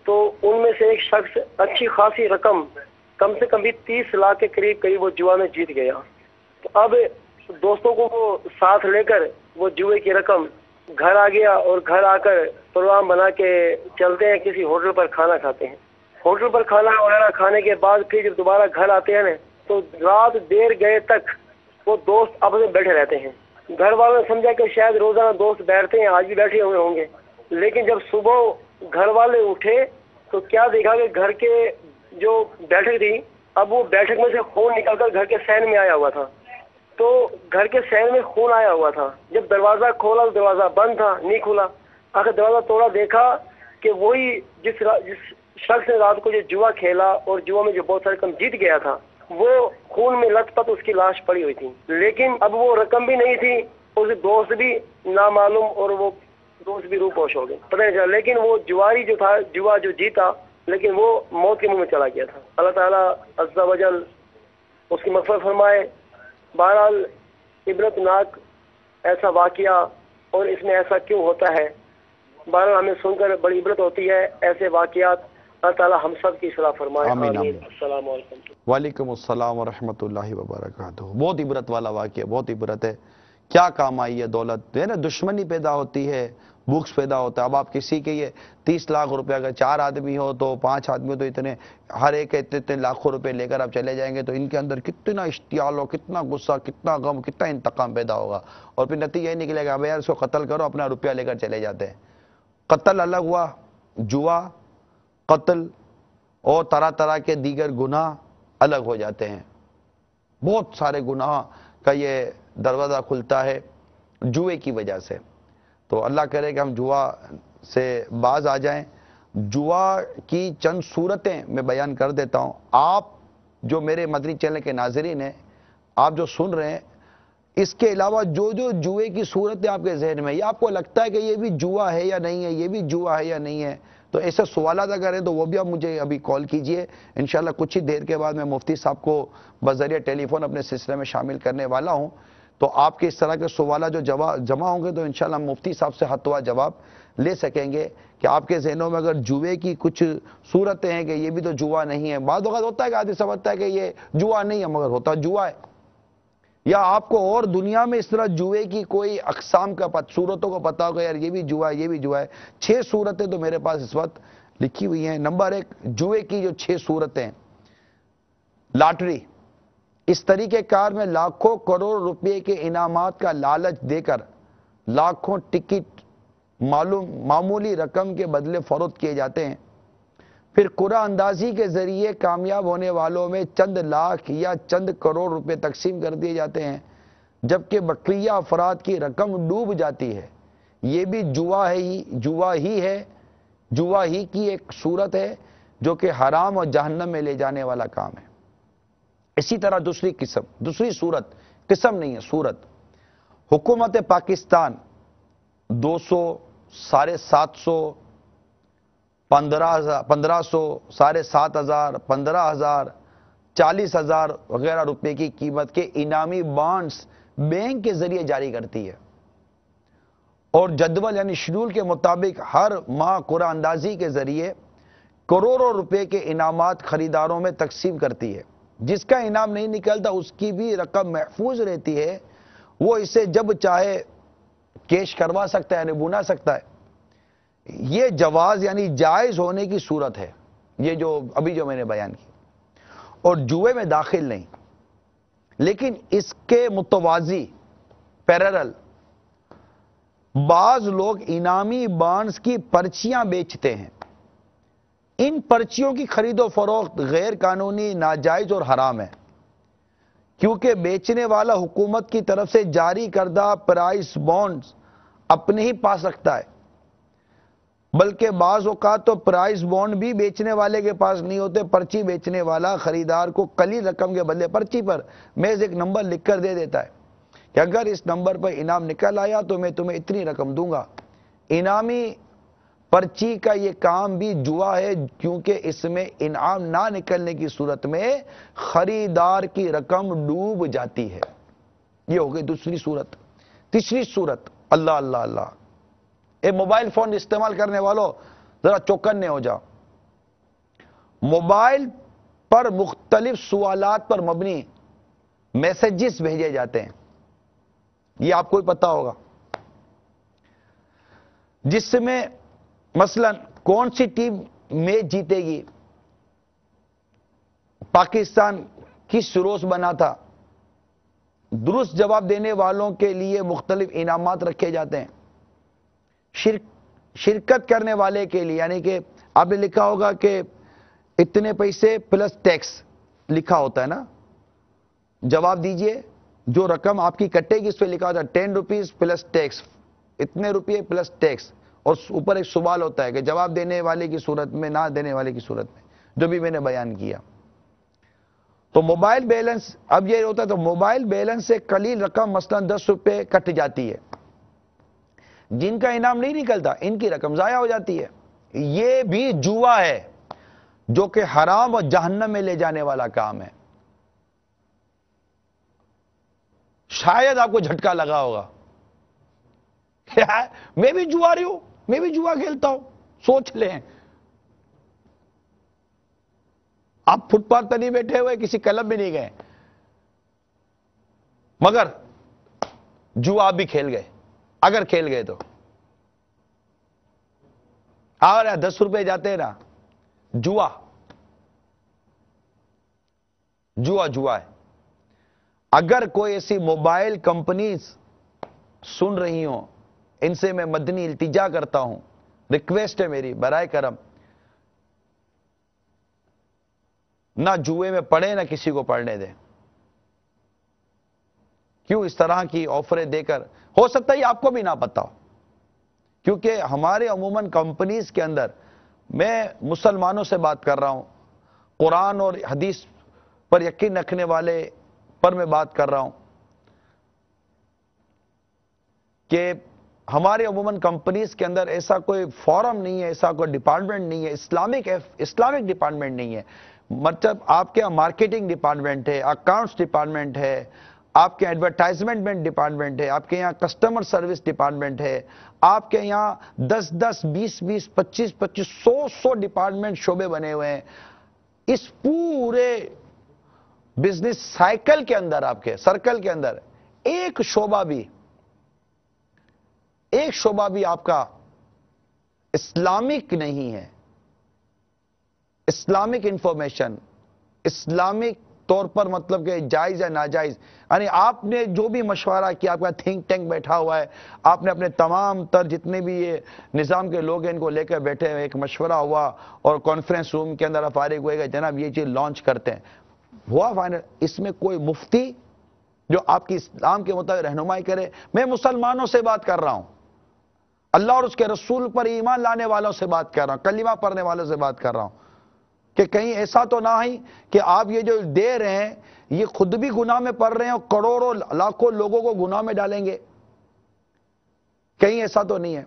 تو ان میں سے ایک شخص اچھی خاصی رقم، کم سے کم بھی 30 لاکھ کے قریب وہ جوا میں جیت گیا. تو اب دوستوں کو وہ ساتھ لے کر وہ جوئے کی رقم گھر آ گیا اور گھر آ کر پروگرام بنا کے چلتے ہیں کسی ہوٹل پر کھانا کھاتے ہیں. ہوٹل پر کھانا وغیرہ کھانے کے بعد پھر جب دوبارہ گھر آتے ہیں نا تو رات دیر گئے تک وہ دوست آپس میں بیٹھے رہتے ہیں. گھر والوں نے سمجھا کہ شاید روزانہ دوست بیٹھتے ہیں، آج بھی بیٹھے ہوئے ہوں گے. لیکن جب صبح گھر والے اٹھے تو کیا دیکھا کہ گھر کے جو بیٹھک تھی، اب وہ بیٹھک میں سے خون نکل کر گھر کے سین میں آیا ہوا تھا. تو گھر کے سین میں خون آیا ہوا تھا. جب دروازہ کھولا تو دروازہ بند تھا، نہیں کھلا. آخر دروازہ توڑا، دیکھا کہ وہی جس شخص نے رات کو جو جوا کھیلا اور جوا میں جو بہت ساری رقم جیت گیا تھا، وہ خون میں لت پت اس کی لاش پڑی ہوئی تھی. لیکن اب وہ رقم بھی نہیں تھی، اس دوست بھی نامعلوم اور وہ دوست بھی روح پوش ہو گئے، پتہ نہیں چلا. لیکن وہ جواری جو تھا، جوا جو جیتا، لیکن وہ موت کے منہ میں چلا گیا تھا. اللہ تعالیٰ عز و جل اس کی مغفرت فرمائے. بہرحال عبرتناک ایسا واقعہ، اور اس میں ایسا کیوں ہوتا ہے، بہرحال ہمیں سن کر بڑی عبرت ہوتی ہے. ایسے واقعات اللہ تعالیٰ ہم سب کی اصلاح فرمائے. آمین آمین. السلام علیکم. وعلیکم السلام ورحمۃ اللہ وبرکاتہ. بہت عبرت والا واقعہ، بہت عبرت ہے. کیا کام آئی ہے دولت؟ ہے نا، دشمنی پیدا ہوتی ہے، بھوک پیدا ہوتا ہے. اب آپ کسی کے یہ 30 لاکھ روپے، اگر 4 آدمی ہو تو 5 آدمی ہو تو اتنے، ہر ایک اتنے لاکھوں روپے لے کر آپ چلے جائیں گے تو ان کے اندر کتنا اشتعال ہو، کتنا غصہ، کتنا غم، کتنا انتقام پیدا ہوگا. اور پھر نتیجہ یہ نکلے گا اب یار اس کو قتل کرو، اپنا روپیہ لے کر چلے جاتے ہیں. قتل الگ ہوا، جوا، قتل اور طرح طرح کے دیگر گناہ الگ ہو جاتے ہیں. بہت سارے گناہ کا یہ دروازہ کھلتا ہے جوئے کی وجہ سے. تو اللہ کرے کہ ہم جوا سے باز آ جائیں. جوا کی چند صورتیں میں بیان کر دیتا ہوں. آپ جو میرے مدنی چینل کے ناظرین ہیں، آپ جو سن رہے ہیں، اس کے علاوہ جو جوئے کی صورتیں آپ کے ذہن میں، یہ آپ کو لگتا ہے کہ یہ بھی جوا ہے یا نہیں ہے، یہ بھی جوا ہے یا نہیں ہے، تو ایسے سوالات اگر ہیں تو وہ بھی آپ مجھے ابھی کال کیجئے. انشاءاللہ کچھ ہی دیر کے بعد میں مفتی صاحب کو بذریعہ ٹیلی فون اپنے سلسلے میں شامل کرنے والا ہوں. تو آپ کے اس طرح کے سوالات جو جمع ہوں گے تو انشاءاللہ ہم مفتی صاحب سے حتوا جواب لے سکیں گے کہ آپ کے ذہنوں میں اگر جوئے کی کچھ صورتیں ہیں کہ یہ بھی تو جوا نہیں ہے. بعض اوقات ہوتا ہے کہ آدمی سمجھتا ہے کہ یہ جوا نہیں ہے مگر ہوتا جوا ہے. یا آپ کو اور دنیا میں اس طرح جوئے کی کوئی اقسام کا صورتوں کو پتا ہوگا یار یہ بھی جوا ہے یہ بھی جوا ہے. 6 صورتیں تو میرے پاس اس وقت لکھی ہوئی ہیں. نمبر 1 جوئے کی جو 6 صورتیں ہیں. لاٹری. اس طریقہ کار میں لاکھوں کروڑ روپے کے انعامات کا لالچ دے کر لاکھوں ٹکٹ معمولی رقم کے بدلے فروخت کیے جاتے ہیں. پھر قرعہ اندازی کے ذریعے کامیاب ہونے والوں میں چند لاکھ یا چند کروڑ روپے تقسیم کر دیے جاتے ہیں جبکہ بقیہ افراد کی رقم ڈوب جاتی ہے. یہ بھی جوا ہی کی ایک صورت ہے جو کہ حرام اور جہنم میں لے جانے والا کام ہے. اسی طرح دوسری صورت قسم نہیں ہے صورت. حکومت پاکستان 200 750 1500 7,500 15,000 40,000 وغیرہ روپے کی قیمت کے انعامی بانڈز بینک کے ذریعے جاری کرتی ہے اور جدول یعنی شیڈول کے مطابق ہر ماہ قرعہ اندازی کے ذریعے کروڑوں روپے کے انعامات خریداروں میں تقسیم کرتی ہے. جس کا انعام نہیں نکلتا اس کی بھی رقم محفوظ رہتی ہے. وہ اسے جب چاہے کیش کروا سکتا ہے یعنی بنا سکتا ہے. یہ جواز یعنی جائز ہونے کی صورت ہے یہ جو ابھی جو میں نے بیان کی اور جوئے میں داخل نہیں. لیکن اس کے متوازی پیرالل بعض لوگ انعامی بانڈز کی پرچیاں بیچتے ہیں. ان پرچیوں کی خرید و فروخت غیر قانونی ناجائز اور حرام ہے کیونکہ بیچنے والا حکومت کی طرف سے جاری کردہ پرائز بانڈز اپنے ہی پاس رکھتا ہے بلکہ بعض اوقات تو پرائز بانڈ بھی بیچنے والے کے پاس نہیں ہوتے. پرچی بیچنے والا خریدار کو قلیل رقم کے بدلے پرچی پر محض ایک نمبر لکھ کر دے دیتا ہے کہ اگر اس نمبر پر انعام نکل آیا تو میں تمہیں اتنی رقم دوں گا. انعامی پرچی کا یہ کام بھی جوا ہے کیونکہ اس میں انعام نہ نکلنے کی صورت میں خریدار کی رقم ڈوب جاتی ہے. یہ ہو گئی دوسری صورت. تیسری صورت اللہ اللہ اللہ اے موبائل فون استعمال کرنے والوں ذرا چوکنے ہو جاؤ. موبائل پر مختلف سوالات پر مبنی میسیجز بھیجے جاتے ہیں. یہ آپ کو بھی پتا ہوگا جس میں مثلا کون سی ٹیم میچ جیتے گی, پاکستان کس روز بنا تھا. درست جواب دینے والوں کے لیے مختلف انعامات رکھے جاتے ہیں. شرکت کرنے والے کے لیے یعنی کہ آپ نے لکھا ہوگا کہ اتنے پیسے پلس ٹیکس لکھا ہوتا ہے نا. جواب دیجئے جو رقم آپ کی کٹے گی اس پہ لکھا ہوتا ہے 10 روپیز پلس ٹیکس, اتنے روپے پلس ٹیکس, اور اوپر ایک سوال ہوتا ہے کہ جواب دینے والے کی صورت میں نہ دینے والے کی صورت میں, جو بھی میں نے بیان کیا. تو موبائل بیلنس اب یہ ہوتا ہے تو موبائل بیلنس سے قلیل رقم مثلا 10 روپے کٹ جاتی ہے. جن کا انعام نہیں نکلتا ان کی رقم ضائع ہو جاتی ہے. یہ بھی جوا ہے جو کہ حرام اور جہنم میں لے جانے والا کام ہے. شاید آپ کو جھٹکا لگا ہوگا میں بھی جوا رہی ہوں, میں بھی جوا کھیلتا ہوں. سوچ لیں آپ فٹ پاتھ پر نہیں بیٹھے ہوئے, کسی کلب میں نہیں گئے, مگر جوا آپ بھی کھیل گئے. اگر کھیل گئے تو اور 10 روپے جاتے ہیں نا. جوا ہے. اگر کوئی ایسی موبائل کمپنیز سن رہی ہوں ان سے میں مدنی التجا کرتا ہوں, ریکویسٹ ہے میری برائے کرم نہ جوئے میں پڑے نہ کسی کو پڑھنے دیں. کیوں اس طرح کی آفریں دے کر, ہو سکتا ہے آپ کو بھی نہ پتا ہو, کیونکہ ہمارے عموماً کمپنیز کے اندر, میں مسلمانوں سے بات کر رہا ہوں, قرآن اور حدیث پر یقین رکھنے والے پر میں بات کر رہا ہوں, کہ ہمارے عموماً کمپنیز کے اندر ایسا کوئی فورم نہیں ہے, ایسا کوئی ڈپارٹمنٹ نہیں ہے, اسلامک ڈپارٹمنٹ نہیں ہے. مطلب آپ کے مارکیٹنگ ڈپارٹمنٹ ہے, اکاؤنٹس ڈپارٹمنٹ ہے, آپ کے ایڈورٹائزمنٹ ڈپارٹمنٹ ہے، آپ کے یہاں کسٹمر سروس ڈپارٹمنٹ ہے، آپ کے یہاں 10 20 25 100 ڈپارٹمنٹ شعبے بنے ہوئے ہیں. اس پورے بزنس سائیکل کے اندر، آپ کے سرکل کے اندر ایک شعبہ بھی آپ کا اسلامک نہیں ہے. اسلامک انفارمیشن، اسلامک طور پر مطلب کہ جائز یا ناجائز، یعنی آپ نے جو بھی مشورہ کیا، آپ کا تھنک ٹینک بیٹھا ہوا ہے، آپ نے اپنے تمام تر جتنے بھی یہ نظام کے لوگ ہیں ان کو لے کر بیٹھے ہوئے، ایک مشورہ ہوا اور کانفرنس روم کے اندر فارغ ہوئے گا جناب یہ چیز لانچ کرتے ہیں، ہوا فائنل. اس میں کوئی مفتی جو آپ کی اسلام کے مطابق رہنمائی کرے، میں مسلمانوں سے بات کر رہا ہوں، اللہ اور اس کے رسول پر ایمان لانے والوں سے بات کر رہا ہوں، کلمہ پڑھنے والوں سے بات کر رہا ہوں، کہ کہیں ایسا تو نہ ہی کہ آپ یہ جو دے رہے ہیں یہ خود بھی گناہ میں پڑ رہے ہیں اور کروڑوں لاکھوں لوگوں کو گناہ میں ڈالیں گے. کہیں ایسا تو نہیں ہے.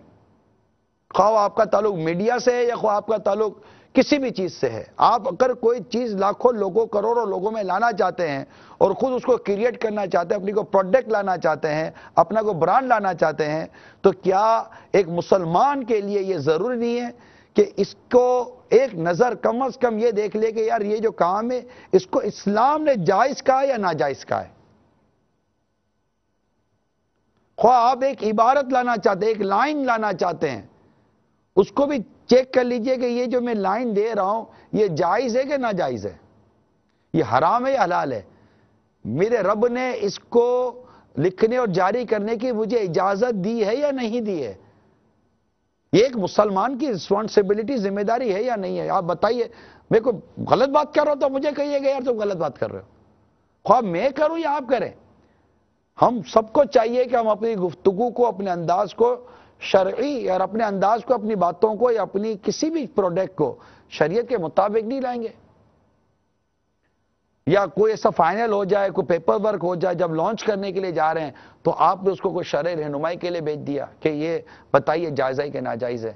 خواہ آپ کا تعلق میڈیا سے ہے یا خواہ آپ کا تعلق کسی بھی چیز سے ہے، آپ اگر کوئی چیز لاکھوں لوگوں کروڑوں لوگوں میں لانا چاہتے ہیں اور خود اس کو کریٹ کرنا چاہتے ہیں، اپنی کو پروڈکٹ لانا چاہتے ہیں، اپنا کو برانڈ لانا چاہتے ہیں، تو کیا ایک مسلمان کے لیے یہ ضروری نہیں ہے کہ اس کو ایک نظر کم از کم یہ دیکھ لے کہ یار یہ جو کام ہے اس کو اسلام نے جائز کہا یا ناجائز کہا ہے؟ خواہ آپ ایک عبارت لانا چاہتے ہیں، ایک لائن لانا چاہتے ہیں، اس کو بھی چیک کر لیجئے کہ یہ جو میں لائن دے رہا ہوں یہ جائز ہے کہ ناجائز ہے، یہ حرام ہے یا حلال ہے، میرے رب نے اس کو لکھنے اور جاری کرنے کی مجھے اجازت دی ہے یا نہیں دی ہے. یہ ایک مسلمان کی رسپانسبلٹی، ذمہ داری ہے یا نہیں ہے؟ آپ بتائیے. میں کوئی غلط بات کر رہا ہوں تو مجھے کہیے کہ یار تم غلط بات کر رہے ہو، خواہ میں کروں یا آپ کریں. ہم سب کو چاہیے کہ ہم اپنی گفتگو کو، اپنے انداز کو شرعی، اور اپنے انداز کو، اپنی باتوں کو یا اپنی کسی بھی پروڈکٹ کو شریعت کے مطابق نہیں لائیں گے. یا کوئی ایسا فائنل ہو جائے، کوئی پیپر ورک ہو جائے، جب لانچ کرنے کے لیے جا رہے ہیں تو آپ نے اس کو کوئی شرعی رہنمائی کے لیے بھیج دیا کہ یہ بتائیے جائز ہے کہ ناجائز ہے.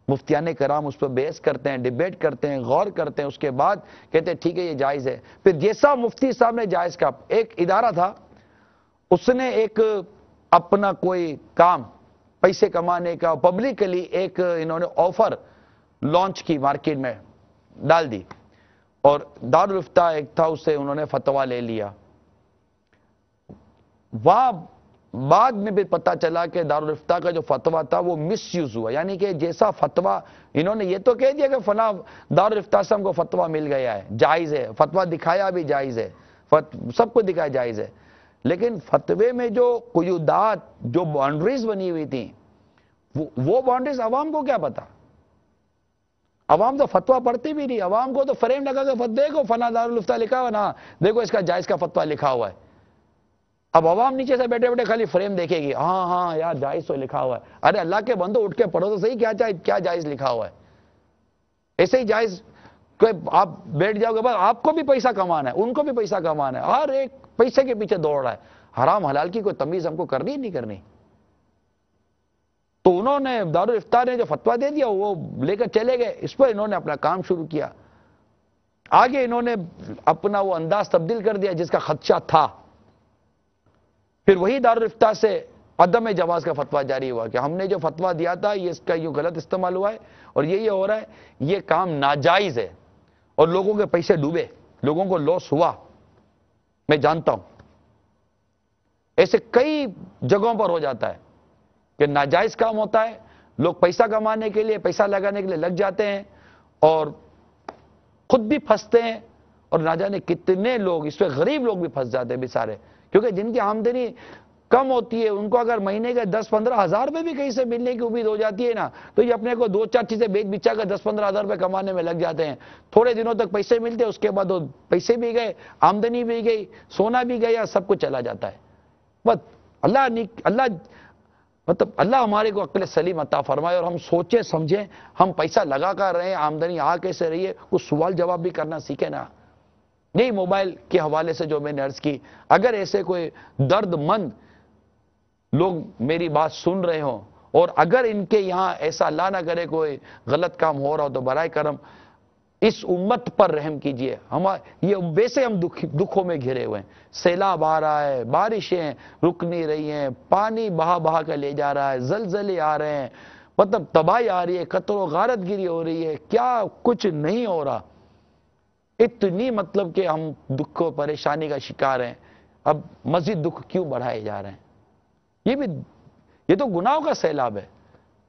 مفتیان کرام اس پر بحث کرتے ہیں، ڈیبیٹ کرتے ہیں، غور کرتے ہیں، اس کے بعد کہتے ہیں ٹھیک ہے یہ جائز ہے. پھر جیسا مفتی صاحب نے جائز کہا، ایک ادارہ تھا اس نے ایک اپنا کوئی کام پیسے کمانے کا پبلکلی ایک انہوں نے آفر لانچ کی، مارکیٹ میں ڈال دی، اور دارالفتہ ایک تھا اس سے انہوں نے فتویٰ لے لیا. وہاں بعد میں بھی پتہ چلا کہ دارالفتہ کا جو فتویٰ تھا وہ مس یوز ہوا، یعنی کہ جیسا فتویٰ انہوں نے یہ تو کہہ دیا کہ فلاں دارالفتہ سے ہم کو فتویٰ مل گیا ہے، جائز ہے، فتویٰ دکھایا بھی جائز ہے، سب کو دکھایا جائز ہے، لیکن فتوے میں جو قیودات، جو باؤنڈریز بنی ہوئی تھیں، وہ باؤنڈریز عوام کو کیا پتا؟ عوام تو فتویٰ پڑھتی بھی نہیں، عوام کو تو فریم لگا کے دیکھو فلاں دارالفتہ لکھا ہوا نا، دیکھو اس کا جائز کا فتویٰ لکھا ہوا ہے. اب عوام نیچے سے بیٹھے بیٹھے خالی فریم دیکھے گی، ہاں ہاں یار جائز تو لکھا ہوا ہے. ارے اللہ کے بندو اٹھ کے پڑھو تو صحیح کیا جائز لکھا ہوا ہے. ایسے ہی جائز آپ بیٹھ جاؤ گے، بس آپ کو بھی پیسہ کمانا ہے، ان کو بھی پیسہ کمانا ہے، ہر ایک پیسے کے پیچھے دوڑ رہا ہے. حرام حلال کی کوئی تمیز ہم کو کرنی ہی نہیں کرنی. تو انہوں نے دارالفتہ نے جو فتویٰ دے دیا وہ لے کر چلے گئے، اس پر انہوں نے اپنا کام شروع کیا. آگے انہوں نے اپنا وہ انداز تبدیل کر دیا جس کا خدشہ تھا. پھر وہی دارالفتہ سے عدم جواز کا فتویٰ جاری ہوا کہ ہم نے جو فتویٰ دیا تھا یہ اس کا یوں غلط استعمال ہوا ہے اور یہ ہو رہا ہے، یہ کام ناجائز ہے اور لوگوں کے پیسے ڈوبے، لوگوں کو لاس ہوا. میں جانتا ہوں ایسے کئی جگہوں پر ہو جاتا ہے کہ ناجائز کام ہوتا ہے، لوگ پیسہ کمانے کے لیے، پیسہ لگانے کے لیے لگ جاتے ہیں اور خود بھی پھنستے ہیں، اور نہ جانے کتنے لوگ اس پہ غریب لوگ بھی پھنس جاتے ہیں بیچارے، کیونکہ جن کی آمدنی کم ہوتی ہے ان کو اگر مہینے کے 10-15 ہزار روپے بھی کہیں سے ملنے کی امید ہو جاتی ہے نا، تو یہ اپنے کو 2-4 چیزیں بیچ بچا کر 10-15 ہزار روپے کمانے میں لگ جاتے ہیں. تھوڑے دنوں تک پیسے ملتے ہیں، اس کے بعد وہ پیسے بھی گئے، آمدنی بھی گئی، سونا بھی گیا، سب کچھ چلا جاتا ہے. بس اللہ ہمارے کو عقل سلیم عطا فرمائے اور ہم سوچیں سمجھیں، ہم پیسہ لگا کر رہے ہیں، آمدنی آ کیسے رہی ہے، کچھ سوال جواب بھی کرنا سیکھیں نا. نہیں موبائل کے حوالے سے جو میں نے عرض کی، اگر ایسے کوئی درد مند لوگ میری بات سن رہے ہوں اور اگر ان کے یہاں ایسا اللہ نہ کرے کوئی غلط کام ہو رہا ہو تو برائے کرم اس امت پر رحم کیجئے. یہ ویسے ہم دکھوں میں گھرے ہوئے ہیں. سیلاب آ رہا ہے, بارشیں رک نہیں رہی ہیں, پانی بہا بہا کر لے جا رہا ہے, زلزلے آ رہے ہیں, مطلب تباہی آ رہی ہے, قتل و غارت گیری ہو رہی ہے, کیا کچھ نہیں ہو رہا. اتنی مطلب کہ ہم دکھ و پریشانی کا شکار ہیں. اب مزید دکھ کیوں بڑھائے جا رہے ہیں؟ یہ تو گناہوں کا سیلاب ہے,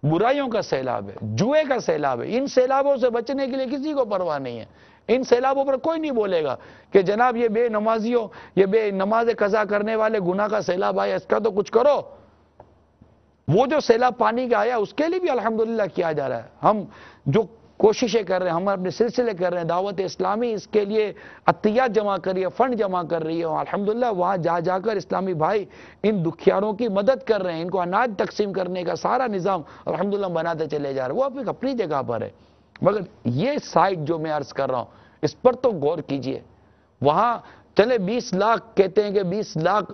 برائیوں کا سیلاب ہے, جوئے کا سیلاب ہے. ان سیلابوں سے بچنے کے لیے کسی کو پرواہ نہیں ہے. ان سیلابوں پر کوئی نہیں بولے گا کہ جناب یہ بے نمازیوں, یہ بے نماز قضا کرنے والے گناہ کا سیلاب آیا, اس کا تو کچھ کرو. وہ جو سیلاب پانی کا آیا اس کے لیے بھی الحمدللہ کیا جا رہا ہے. ہم جو کوششیں کر رہے ہیں, ہم اپنے سلسلے کر رہے ہیں, دعوت اسلامی اس کے لیے عطیات جمع کر رہی ہے, فنڈ جمع کر رہی ہے. الحمدللہ وہاں جا کر اسلامی بھائی ان دکھیاروں کی مدد کر رہے ہیں. ان کو اناج تقسیم کرنے کا سارا نظام الحمدللہ بناتے چلے جا رہے ہیں. وہ اپنی جگہ پر ہے, مگر یہ سائٹ جو میں عرض کر رہا ہوں اس پر تو غور کیجئے. وہاں چلے 20 لاکھ کہتے ہیں کہ 20 لاکھ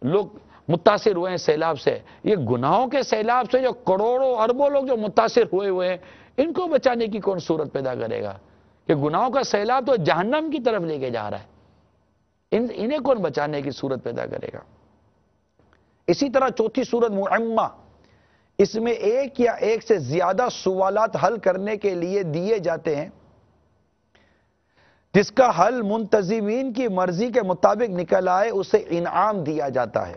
لوگ متاثر ہوئے ہیں سیلاب سے. یہ گناہوں کے سیلاب سے جو کروڑوں اربوں لوگ جو متاثر ہوئے ہیں, ان کو بچانے کی کون صورت پیدا کرے گا؟ کہ گناہوں کا سیلاب تو جہنم کی طرف لے کے جا رہا ہے. انہیں کون بچانے کی صورت پیدا کرے گا؟ اسی طرح چوتھی صورت معمہ, اس میں ایک یا ایک سے زیادہ سوالات حل کرنے کے لیے دیے جاتے ہیں, جس کا حل منتظمین کی مرضی کے مطابق نکل آئے اسے انعام دیا جاتا ہے.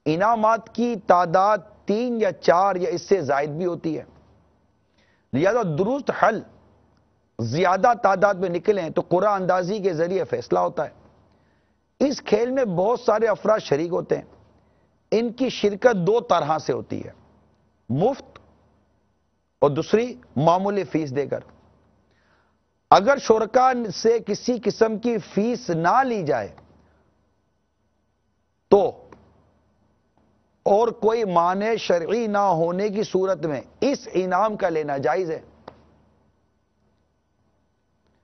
انعامات کی تعداد 3 یا 4 یا اس سے زائد بھی ہوتی ہے. لہذا درست حل زیادہ تعداد میں نکلیں تو قرعہ اندازی کے ذریعے فیصلہ ہوتا ہے. اس کھیل میں بہت سارے افراد شریک ہوتے ہیں. ان کی شرکت 2 طرح سے ہوتی ہے, مفت اور دوسری معمولی فیس دے کر. اگر شرکاء سے کسی قسم کی فیس نہ لی جائے تو اور کوئی مانع شرعی نہ ہونے کی صورت میں اس انعام کا لینا جائز ہے,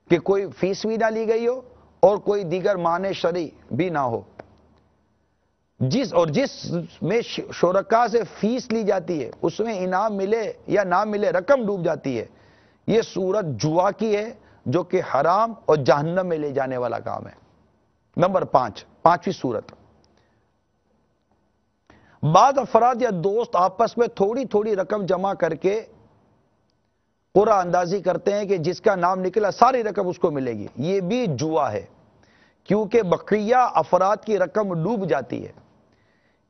کہ کوئی فیس بھی نہ لی گئی ہو اور کوئی دیگر مانع شرعی بھی نہ ہو. جس میں شرکاء سے فیس لی جاتی ہے اس میں انعام ملے یا نہ ملے, رقم ڈوب جاتی ہے, یہ صورت جوا کی ہے جو کہ حرام اور جہنم میں لے جانے والا کام ہے. نمبر 5, 5ویں صورت, بعض افراد یا دوست آپس میں تھوڑی تھوڑی رقم جمع کر کے قرعہ اندازی کرتے ہیں کہ جس کا نام نکلا ساری رقم اس کو ملے گی. یہ بھی جوا ہے, کیونکہ بقیہ افراد کی رقم ڈوب جاتی ہے.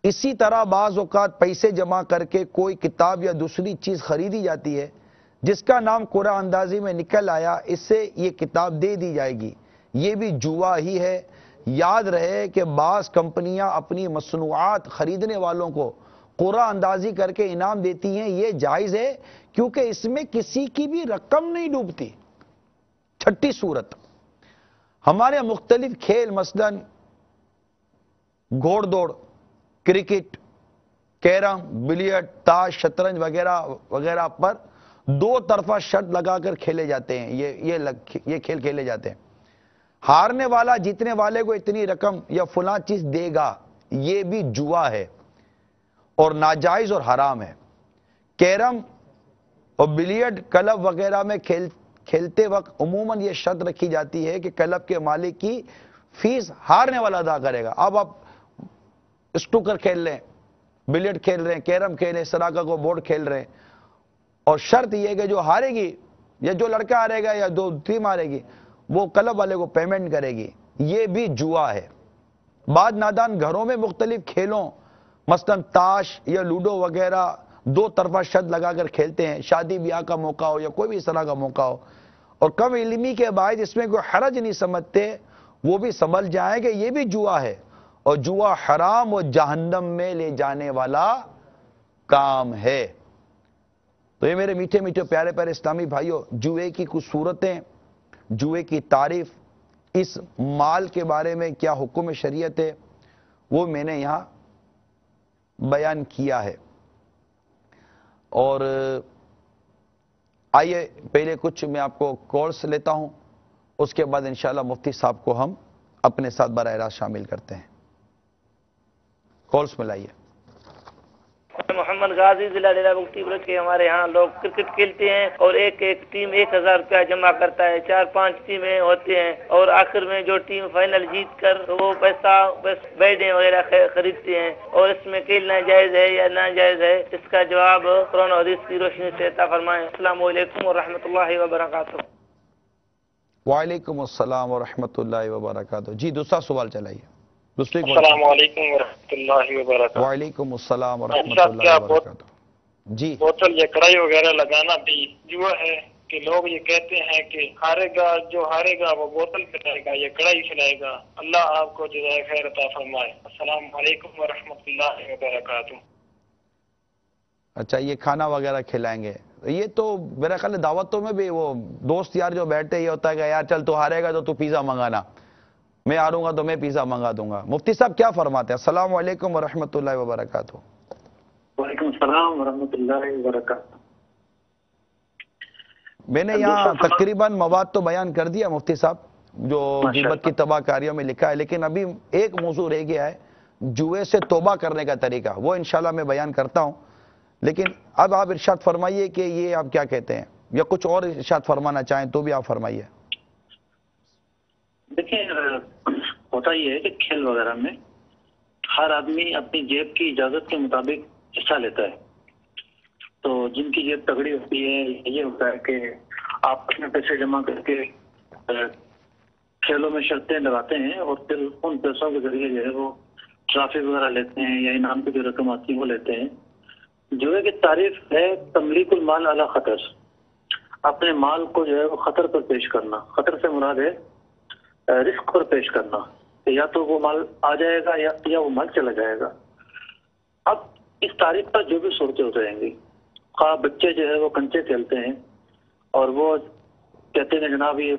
اسی طرح بعض اوقات پیسے جمع کر کے کوئی کتاب یا دوسری چیز خریدی جاتی ہے, جس کا نام قرعہ اندازی میں نکل آیا اس سے یہ کتاب دے دی جائے گی. یہ بھی جوا ہی ہے. یاد رہے کہ بعض کمپنیاں اپنی مصنوعات خریدنے والوں کو قرعہ اندازی کر کے انعام دیتی ہیں. یہ جائز ہے کیونکہ اس میں کسی کی بھی رقم نہیں ڈوبتی. 6ٹھی صورت, ہمارے مختلف کھیل مثلا گھوڑ دوڑ, کرکٹ, کیرم, بلیئرڈ, تاش, شطرنج وغیرہ وغیرہ پر 2 طرفہ شرط لگا کر کھیلے جاتے ہیں. یہ کھیل کھیلے جاتے ہیں. ہارنے والا جیتنے والے کو اتنی رقم یا فلاں چیز دے گا, یہ بھی جوا ہے اور ناجائز اور حرام ہے. کیرم اور بلیئرڈ کلب وغیرہ میں کھیلتے وقت عموماً یہ شرط رکھی جاتی ہے کہ کلب کے مالک کی فیس ہارنے والا ادا کرے گا. اب آپ اسٹوکر کھیل رہے ہیں, بلیئرڈ کھیل رہے ہیں, کیرم کھیل رہے ہیں, سراکا کو بورڈ کھیل رہے ہیں, اور شرط یہ ہے کہ جو ہارے گی یا جو لڑکا ہارے گا یا جو ٹیم ہارے گی وہ کلب والے کو پیمنٹ کرے گی. یہ بھی جوا ہے. بعض نادان گھروں میں مختلف کھیلوں مثلا تاش یا لوڈو وغیرہ 2 طرفہ شرط لگا کر کھیلتے ہیں. شادی بیاہ کا موقع ہو یا کوئی بھی اس طرح کا موقع ہو, اور کم علمی کے باعث اس میں کوئی حرج نہیں سمجھتے, وہ بھی سمجھ جائیں کہ یہ بھی جوا ہے, اور جوا حرام اور جہنم میں لے جانے والا کام ہے. تو یہ میرے میٹھے میٹھے پیارے پیارے اسلامی بھائیوں, جوئے کی کچھ صورتیں, جوئے کی تعریف, اس مال کے بارے میں کیا حکم شریعت ہے, وہ میں نے یہاں بیان کیا ہے. اور آئیے پہلے کچھ میں آپ کو کالس لیتا ہوں, اس کے بعد انشاءاللہ مفتی صاحب کو ہم اپنے ساتھ براہ راست شامل کرتے ہیں. کالس ملائیے. محمد غازی ضلع ڈیرہ بگٹی برج کے ہمارے یہاں لوگ کرکٹ کھیلتے ہیں اور ایک ایک ٹیم 1000 روپیہ جمع کرتا ہے. 4-5 ٹیمیں ہوتے ہیں اور آخر میں جو ٹیم فائنل جیت کر وہ پیسہ بیٹیں وغیرہ خریدتے ہیں. اور اس میں کھیلنا جائز ہے یا ناجائز ہے, اس کا جواب قرآن و حدیث کی روشنی سے عطا فرمائیں. السلام علیکم ورحمۃ اللہ وبرکاتہ. وعلیکم السلام ورحمۃ اللہ وبرکاتہ. جی دوسرا سوال چلائیے. السلام علیکم ورحمۃ اللہ وبرکاتہ. وعلیکم السلام ورحمۃ اللہ وبرکاتہ. جی بوتل یا کڑھائی وغیرہ لگانا بھی جوا ہے کہ لوگ یہ کہتے ہیں کہ جو ہارے گا وہ بوتل کھلائے گا یا کڑھائی کھلائے گا. اللہ آپ کو جزائے خیر عطا فرمائے. السلام علیکم ورحمۃ اللہ وبرکاتہ. اچھا, یہ کھانا وغیرہ کھلائیں گے, یہ تو میرا خیال ہے دعوتوں میں بھی وہ دوست یار جو بیٹھے یہ ہوتا ہے کہ یار چل تو ہارے گا تو پیزا منگانا, میں ہاروں گا تو میں پیزا منگا دوں گا. مفتی صاحب کیا فرماتے ہیں؟ السلام علیکم ورحمۃ اللہ وبرکاتہ. وعلیکم السلام ورحمۃ اللہ وبرکاتہ. میں نے یہاں تقریباً مواد تو بیان کر دیا مفتی صاحب جو غیبت کی تباہ کاریوں میں لکھا ہے, لیکن ابھی ایک موضوع رہ گیا ہے, جوئے سے توبہ کرنے کا طریقہ, وہ انشاءاللہ میں بیان کرتا ہوں. لیکن اب آپ ارشاد فرمائیے کہ یہ آپ کیا کہتے ہیں, یا کچھ اور ارشاد فرمانا چاہیں تو بھی آپ فرمائیے. دیکھیں, ہوتا یہ ہے کہ کھیل وغیرہ میں ہر آدمی اپنی جیب کی اجازت کے مطابق حصہ لیتا ہے. تو جن کی جیب تگڑی ہوتی ہے یہ ہوتا ہے کہ آپ اپنے پیسے جمع کر کے کھیلوں میں شرطیں لگاتے ہیں اور پھر ان پیسوں کے ذریعے جو ہے وہ ٹرافی وغیرہ لیتے ہیں یا انعام کی جو رقم آتی ہے وہ لیتے ہیں. جوئے کی تعریف ہے تملیک المال علی خطر, اپنے مال کو جو ہے وہ خطر پر پیش کرنا. خطر سے مراد ہے رسک پر پیش کرنا, کہ یا تو وہ مال آ جائے گا یا وہ مال چلا جائے گا. اب اس تعریف پر جو بھی صورتیں ہو جائیں گی, خواہ بچے جو ہے وہ کنچے کھیلتے ہیں اور وہ کہتے ہیں جناب یہ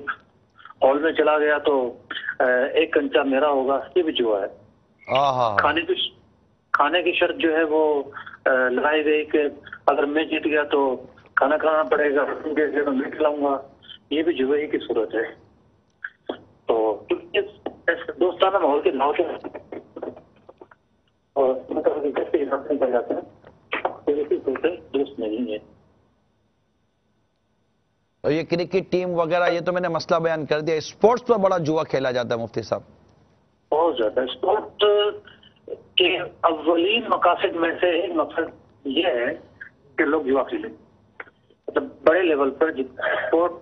ہال میں چلا گیا تو ایک کنچا میرا ہوگا, یہ بھی جوا ہے. کھانے کی شرط جو ہے وہ لگائی گئی کہ اگر میں جیت گیا تو کھانا کھانا پڑے گا, تو میں کھلاؤں گا, یہ بھی جوے ہی کی صورت ہے. تو دوستانہ ماحول کے ناؤ کے اور حساب سے پڑ جاتے ہیں, دوست نہیں ہے. اور یہ کرکٹ ٹیم وغیرہ یہ تو میں نے مسئلہ بیان کر دیا. اسپورٹس پر بڑا جوا کھیلا جاتا ہے مفتی صاحب, بہت زیادہ. اسپورٹ کے اولین مقاصد میں سے ایک مقصد یہ ہے کہ لوگ جوا کھیلیں. مطلب بڑے لیول پر اسپورٹ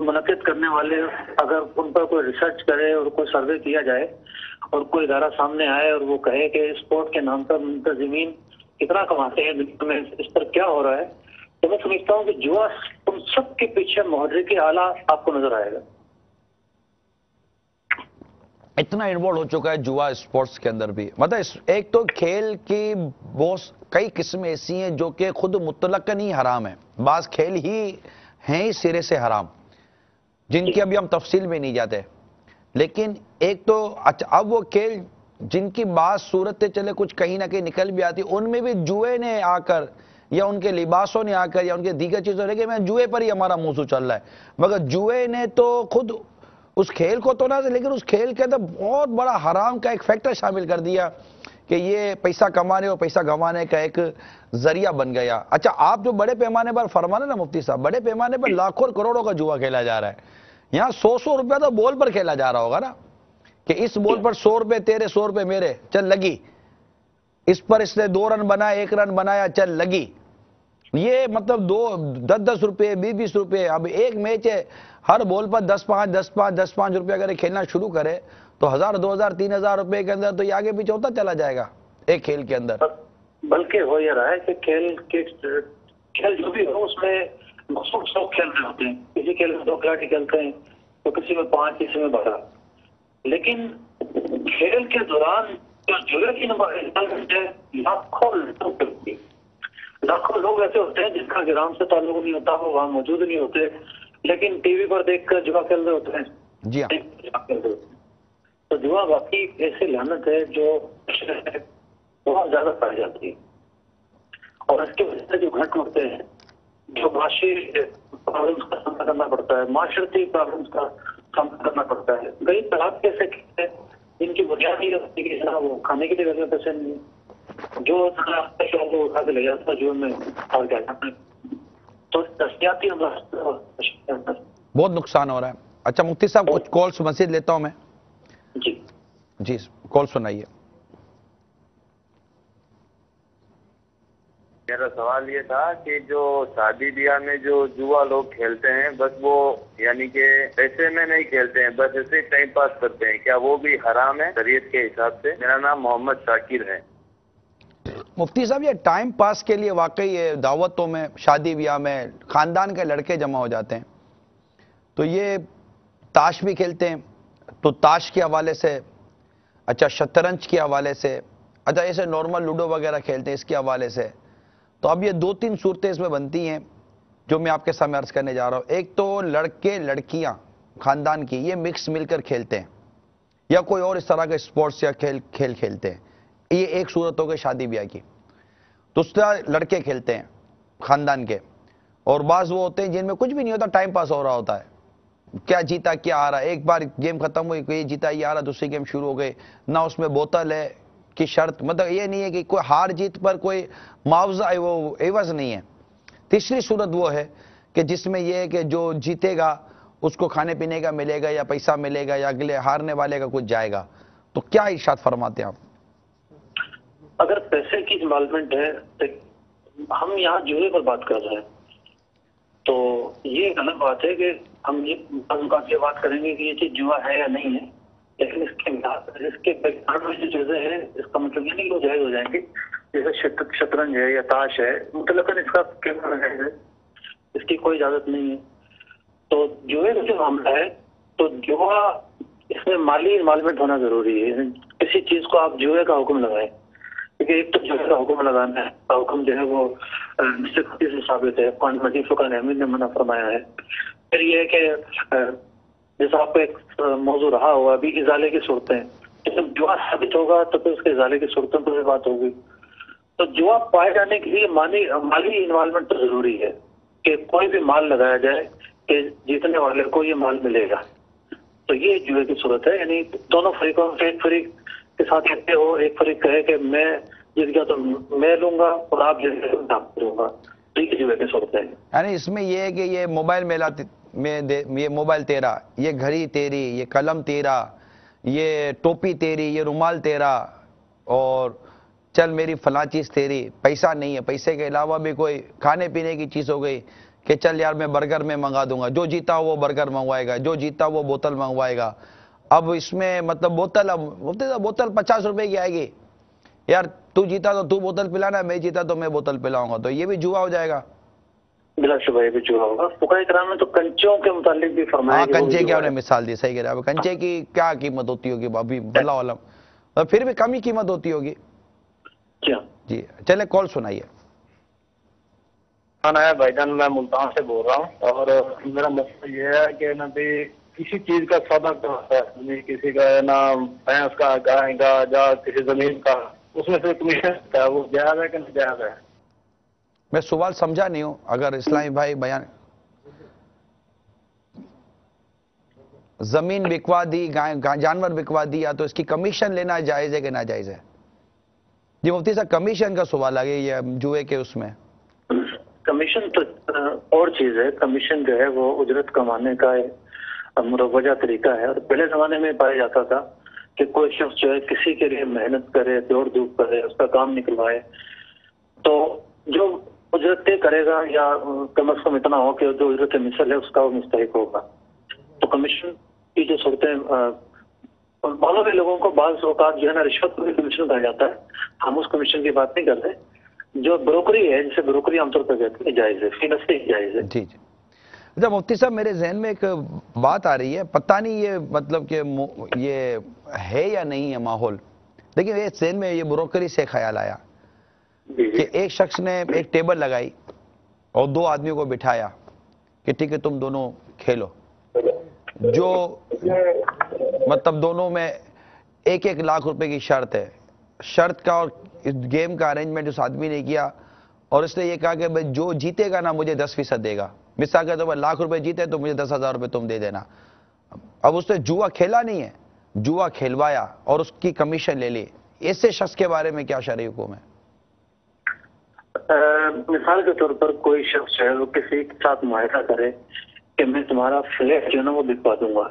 منعقد کرنے والے اگر ان پر کوئی ریسرچ کرے اور کوئی سروے کیا جائے اور کوئی ادارہ سامنے آئے اور وہ کہے کہ اسپورٹ کے نام پر منتظمین کتنا کماتے ہیں دنیا میں, اس پر کیا ہو رہا ہے, تو میں سمجھتا ہوں کہ جوا ان سب کے پیچھے محرک اعلیٰ آپ کو نظر آئے گا. اتنا انوالو ہو چکا ہے جوا اسپورٹس کے اندر بھی. مطلب ایک تو کھیل کی بہت کئی قسمیں ایسی ہیں جو کہ خود مطلقاً ہی حرام ہیں, بعض کھیل ہی ہیں ہی سرے سے حرام, جن کی ابھی ہم تفصیل میں نہیں جاتے. لیکن ایک تو اب وہ کھیل جن کی بعض صورتیں چلے کچھ کہیں نہ کہیں نکل بھی آتی, ان میں بھی جوئے نے آ کر یا ان کے لباسوں نے آ کر یا ان کے دیگر چیزوں نے کہ میں جوئے پر ہی ہمارا موضوع چل رہا ہے. مگر جوئے نے تو خود اس کھیل کو تو نہ, لیکن اس کھیل کے اندر بہت بڑا حرام کا ایک فیکٹر شامل کر دیا کہ یہ پیسہ کمانے اور پیسہ گنوانے کا ایک ذریعہ بن گیا. اچھا, آپ جو بڑے پیمانے پر فرمانا نا مفتی صاحب, بڑے پیمانے پر لاکھوں اور کروڑوں کا جوا کھیلا جا رہا ہے. یہاں 100 روپیہ تو بال پر کھیلا جا رہا ہوگا نا, کہ اس بال پر 100 روپے تیرے 100 روپے میرے, چل لگی. اس پر اس نے 2 رن بنایا 1 رن بنایا, چل لگی. یہ مطلب 10 روپے 20 روپے. اب ایک میچ ہے, ہر بال پر 10-5 روپے اگر کھیلنا شروع کرے تو 1000 2000 3000 روپے کے اندر تو یہ آگے پیچھے ہوتا چلا جائے گا ایک کھیل کے اندر. بلکہ ہو یہ رہا ہے کہ کھیل جو بھی ہو اس میں مخصوص لوگ کھیل رہے ہوتے ہیں. کسی کھیل میں 2 کھلاڑی کھیلتے ہیں تو کسی میں 5 کسی میں 12. لیکن کھیل کے دوران جو جوئے کی لاکھوں لوگ ایسے ہوتے ہیں جن کا گرام سے تعلق نہیں ہوتا, وہ وہاں موجود نہیں ہوتے, لیکن ٹی وی پر دیکھ کر جوا کھیل رہے ہوتے ہیں. جی ہاں, تو جوا واقعی ایسی لعنت ہے جو بہت زیادہ پائی جاتی ہے, اور اس کی وجہ سے جو گھٹ اٹھتے ہیں, جو معاشی پرابلمس کا سامنا کرنا پڑتا ہے, معاشرتی پرابلمس کا سامنا کرنا پڑتا ہے. کئی طرح ایسے ہیں جن کی بنیاد یہ ہوتی ہے کہ وہ کھانے کے لیے پیسے نہیں, جو شوق کو اٹھا کے لے جاتا جو میں ہار گیا تھا. تو نفسیاتی بہت نقصان ہو رہا ہے. اچھا مفتی صاحب کچھ کالس مزید لیتا ہوں میں. جی جی کال سنائیے. میرا سوال یہ تھا کہ جو شادی بیاہ میں جو جوا لوگ کھیلتے ہیں بس وہ یعنی کہ پیسے میں نہیں کھیلتے ہیں, بس ایسے ٹائم پاس کرتے ہیں, کیا وہ بھی حرام ہے شریعت کے حساب سے؟ میرا نام محمد شاکر ہے. مفتی صاحب یہ ٹائم پاس کے لیے واقعی یہ دعوتوں میں شادی بیاہ میں خاندان کے لڑکے جمع ہو جاتے ہیں تو یہ تاش بھی کھیلتے ہیں, تو تاش کے حوالے سے, اچھا شطرنج کے حوالے سے, اچھا ایسے نارمل لوڈو وغیرہ کھیلتے ہیں اس کے حوالے سے. تو اب یہ 2-3 صورتیں اس میں بنتی ہیں جو میں آپ کے سامنے عرض کرنے جا رہا ہوں. ایک تو لڑکے لڑکیاں خاندان کی یہ مکس مل کر کھیلتے ہیں یا کوئی اور اس طرح کے سپورٹس یا کھیل کھیلتے ہیں, یہ ایک صورت ہو گئی شادی بیاہ کی. دوسرا لڑکے کھیلتے ہیں خاندان کے, اور بعض وہ ہوتے ہیں جن میں کچھ بھی نہیں ہوتا, ٹائم پاس ہو رہا ہوتا ہے, کیا جیتا کیا آ رہا ہے, ایک بار گیم ختم ہوئی کوئی جیتا یہ آ رہا, دوسری گیم شروع ہو گئی, نہ اس میں بوتل ہے کی شرط, مطلب یہ نہیں ہے کہ کوئی ہار جیت پر کوئی معاوضہ وہ عوض نہیں ہے. تیسری صورت وہ ہے کہ جس میں یہ ہے کہ جو جیتے گا اس کو کھانے پینے کا ملے گا یا پیسہ ملے گا یا اگلے ہارنے والے کا کچھ جائے گا. تو کیا ارشاد فرماتے ہیں آپ؟ اگر پیسے کی انوالومنٹ ہے, ہم یہاں جوئے پر بات کر رہے ہیں تو یہ غلط بات ہے کہ ہم یہ بات کریں گے کہ یہ چیز جوا ہے یا نہیں ہے, لیکن اس کے بیک گراؤنڈ میں جو چیزیں ہیں اس کا مطلب یہ نہیں کہ وہ جائز ہو جائیں گے. جیسے شطرنج ہے یا تاش ہے, مطلق اس کا کیسا جائز ہے, اس کی کوئی اجازت نہیں ہے. تو جوئے کا جو معاملہ ہے تو جوا اس میں مالی انوالومنٹ ہونا ضروری ہے. کسی چیز کو آپ جوئے کا حکم لگائیں, کیونکہ ایک تو جوئے کا حکم لگانا ہے, کا حکم جو ہے وہ سے ثابت ہے, قرآن مجید فقہ احمد نے منع فرمایا ہے. پھر یہ ہے کہ جیسا آپ کا ایک موضوع رہا ہوا ابھی ازالے کی صورتیں, جب جوا ثابت ہوگا تو پھر اس کے ازالے کی صورتوں پر بھی بات ہوگی. تو جوا پائے جانے کے لیے مالی انوالومنٹ تو ضروری ہے کہ کوئی بھی مال لگایا جائے کہ جیتنے والے کو یہ مال ملے گا. تو یہ جوئے کی صورت ہے, یعنی دونوں فریقوں سے ایک فریق کے ساتھ کہتے ہو, ایک فریق کہے کہ میں جیت گیا تو میں لوں گا اور آپ جیت گئے تو آپ لوں گا. تو یہ جوئے کی صورت ہے. یعنی اس میں یہ ہے کہ یہ موبائل یہ موبائل تیرا, یہ گھڑی تیری, یہ قلم تیرا, یہ ٹوپی تیری, یہ رومال تیرا, اور چل میری فلاں چیز تیری. پیسہ نہیں ہے, پیسے کے علاوہ بھی کوئی کھانے پینے کی چیز ہو گئی کہ چل یار میں برگر میں منگا دوں گا, جو جیتا وہ برگر منگوائے گا, جو جیتا وہ بوتل منگوائے گا. اب اس میں مطلب بوتل 50 روپے کی آئے گی, یار تو جیتا تو تو بوتل پلانا, میں جیتا تو میں بوتل پلاؤں گا, تو یہ بھی جوا ہو جائے گا. بلا شبہ یہ بھی جوا ہوگا. فقہاء کرام نے تو کنچوں کے متعلق بھی فرمایا. کنچے کی انہوں نے مثال دی, صحیح کہہ رہا ہے. کنچے کی کیا قیمت ہوتی ہوگی ابھی واللہ علم, پھر بھی کم ہی قیمت ہوتی ہوگی. جی چلے کال سنائیے. بھائی جان میں ملتان سے بول رہا ہوں, اور میرا مسئلہ یہ ہے کہ نا بھی کسی چیز کا سودا کرتا ہے, کسی کا نا بھینس کا, گائے کا, یا کسی زمین کا, اس میں سے کمیشن ہے, وہ جائز ہے کہ نہیں جائز ہے؟ میں سوال سمجھا نہیں ہوں, اگر اسلامی بھائی بیان. زمین بکوا دی, جانور بکوا دیا, تو اس کی کمیشن لینا جائز ہے کہ ناجائز ہے؟ جی مفتی صاحب کمیشن کا سوال آ گیا یہ جوئے کے اس میں. کمیشن تو اور چیز ہے. کمیشن جو ہے وہ اجرت کمانے کا مروجہ طریقہ ہے, اور پہلے زمانے میں پایا جاتا تھا کہ کوئی شخص جو ہے کسی کے لیے محنت کرے, دوڑ دھوپ کرے, اس کا کام نکلوائے, تو جو اجرت طے کرے گا یا کم از کم اتنا ہو کہ جو اجرت مثل ہے اس کا وہ مستحق ہوگا. تو کمیشن کی جو صورتیں بعض لوگوں کو بعض اوقات جو ہے نا رشوت کو بھی کمیشن کہا جاتا ہے. ہم اس کمیشن کی بات نہیں کرتے. جو بروکری ہے, جسے بروکری عام طور پر کہتے ہیں, جائز ہے, فی نفسہ جائز ہے. جی جی. اچھا مفتی صاحب میرے ذہن میں ایک بات آ رہی ہے, پتہ نہیں یہ مطلب کہ یہ ہے یا نہیں ہے ماحول, لیکن یہ ذہن میں یہ بروکری سے خیال آیا کہ ایک شخص نے ایک ٹیبل لگائی اور 2 آدمیوں کو بٹھایا کہ ٹھیک ہے تم دونوں کھیلو, جو مطلب دونوں میں 1-1 لاکھ روپے کی شرط ہے. شرط کا اور اس گیم کا ارینجمنٹ اس آدمی نے کیا, اور اس نے یہ کہا کہ بھائی جو جیتے گا نا مجھے 10% دے گا. مثال کے طور پر 1 لاکھ روپے جیتے تو مجھے 10,000 روپے تم دے دینا. اب اس نے جوا کھیلا نہیں ہے, جوا کھیلوایا اور اس کی کمیشن لے لی. ایسے شخص کے بارے میں کیا شرعی حکم ہے؟ مثال کے طور پر کوئی شخص جو ہے وہ کسی کے ساتھ معاہدہ کرے کہ میں تمہارا فلیٹ جو ہے نا وہ بکوا دوں گا،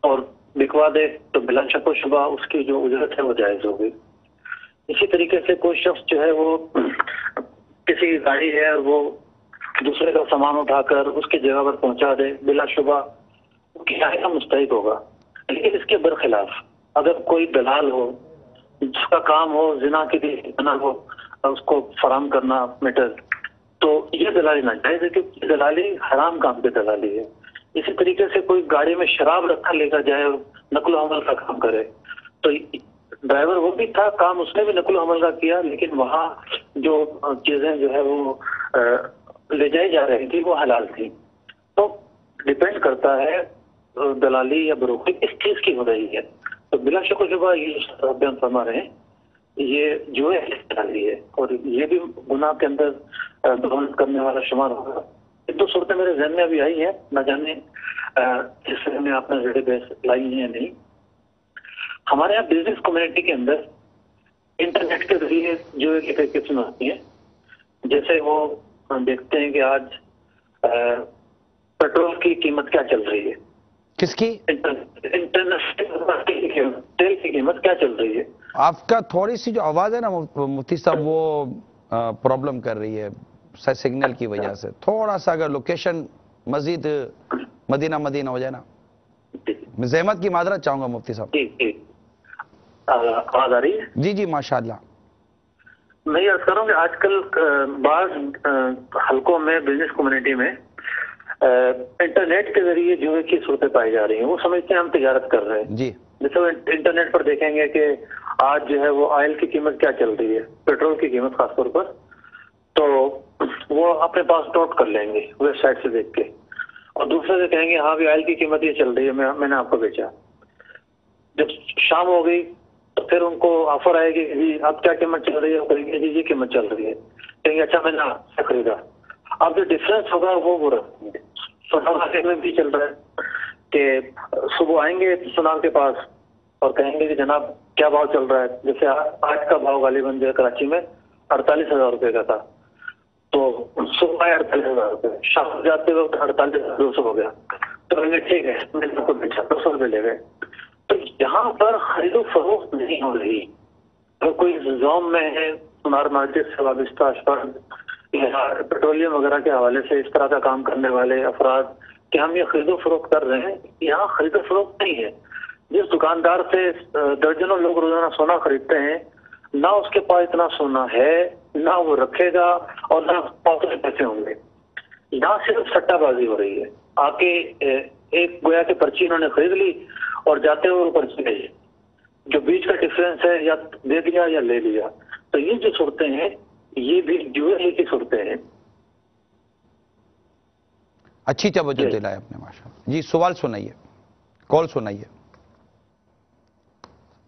اور بکوا دے تو بلا شک و شبہ اس کی جو اجرت ہے وہ جائز ہوگی۔ اسی طریقے سے کوئی شخص جو ہے وہ کسی گاڑی ہے اور وہ دوسرے کا سامان اٹھا کر اس کی جگہ پر پہنچا دے، بلا شبہ وہ کرایہ کا مستحق ہوگا۔ لیکن اس کے برخلاف اگر کوئی دلال ہو جس کا کام ہو زنا کے لیے وہ اس کو فراہم کرنا میٹر، تو یہ دلالی ناجائز ہے، کیونکہ دلالی حرام کام پہ دلالی ہے۔ اسی طریقے سے کوئی گاڑی میں شراب رکھا لے کر جائے، نقل و حمل کا کام کرے، تو ڈرائیور وہ بھی تھا، کام اس نے بھی نقل و حمل کا کیا، لیکن وہاں جو چیزیں جو ہے وہ لے جائی جا رہی تھی وہ حلال تھی۔ تو ڈپینڈ کرتا ہے دلالی یا بروکری کس چیز کی ہو رہی ہے۔ تو بلا شک و شبہ یہ بیان فرما رہے ہیں یہ جو ہے دلالی ہے، اور یہ بھی گناہ کے اندر دخالت کرنے والا شمار ہوگا۔ ایک دو صورتیں میرے ذہن میں ابھی آئی ہیں، نہ جانے اس میں آپ نے ریڈی بیس لائی ہیں یا نہیں۔ ہمارے یہاں بزنس کمیونٹی کے اندر انٹرنیٹ کے ذریعے جو ایک قسم ہوتی ہے، جیسے وہ دیکھتے ہیں کہ آج پیٹرول کی قیمت کیا چل رہی ہے، کس کی؟ انٹرنیٹ تیل کی قیمت کیا چل رہی ہے۔ آپ کا تھوڑی سی جو آواز ہے نا مفتی صاحب وہ پرابلم کر رہی ہے سگنل کی وجہ سے، تھوڑا سا اگر لوکیشن مزید مدینہ ہو جائے نا۔ میں زحمت کی معذرت چاہوں گا مفتی صاحب۔ جی جی آواز آ رہی ہے؟ جی ماشاءاللہ۔ میں یہ عرض کر رہا ہوں کہ آج کل بعض حلقوں میں بزنس کمیونٹی میں انٹرنیٹ کے ذریعے جو ہے کہ صورتیں پائی جا رہی ہیں، وہ سمجھتے ہیں ہم تجارت کر رہے ہیں۔ جی جیسے وہ انٹرنیٹ پر دیکھیں گے کہ آج جو ہے وہ آئل کی قیمت کیا چل رہی ہے، پیٹرول کی قیمت خاص طور پر، تو وہ اپنے پاس نوٹ کر لیں گے ویب سائٹ سے دیکھ کے، اور دوسرے سے کہیں گے ہاں بھی آئل کی قیمت یہ چل رہی ہے، میں نے آپ کو بیچا۔ جب شام ہو گئی تو پھر ان کو آفر آئے گی جی اب کیا قیمت چل رہی ہے، کہیں گے جی یہ قیمت چل رہی ہے، کہیں گے اچھا میں نے آپ سے خریدا۔ اب جو ڈفرینس ہوگا وہ رکھیں گے۔ سونا مارکیٹ میں بھی چل رہا ہے کہ صبح آئیں گے سونام کے پاس اور کہیں گے کہ جناب کیا بھاؤ چل رہا ہے، جیسے آج کا بھاؤ غالباً جو ہے کراچی میں 48,000 روپے کا تھا، تو صبح آئے 48,000 روپے، شام جاتے وقت 48,200 ہو گیا، تو کہیں گے ٹھیک ہے میں نے کو بیچا 200 روپے لے گئے۔ تو یہاں پر خرید و فروخت نہیں ہو رہی۔ اگر کوئی زوم میں ہے سونار مارکیٹ سے وابستہ افراد یا پیٹرولیم وغیرہ کے حوالے سے اس طرح کا کام کرنے والے افراد کہ ہم یہ خرید و فروخت کر رہے ہیں، یہاں خرید و فروخت نہیں ہے۔ جس دکاندار سے درجنوں لوگ روزانہ سونا خریدتے ہیں، نہ اس کے پاس اتنا سونا ہے، نہ وہ رکھے گا، اور نہ پاس پیسے ہوں گے۔ یہاں صرف سٹہ بازی ہو رہی ہے، آ کے ایک گویا کی پرچی انہوں نے خرید لی اور جاتے ہوئے وہ پرچی لے، جو بیچ کا ڈفرینس ہے یا دے دیا یا لے لیا۔ تو یہ جو صورتیں ہیں یہ بھی جوئے کی صورتیں ہیں۔ اچھی توجہ دلایا آپ نے ماشاءاللہ۔ جی سوال سنائیے، کال سنائیے۔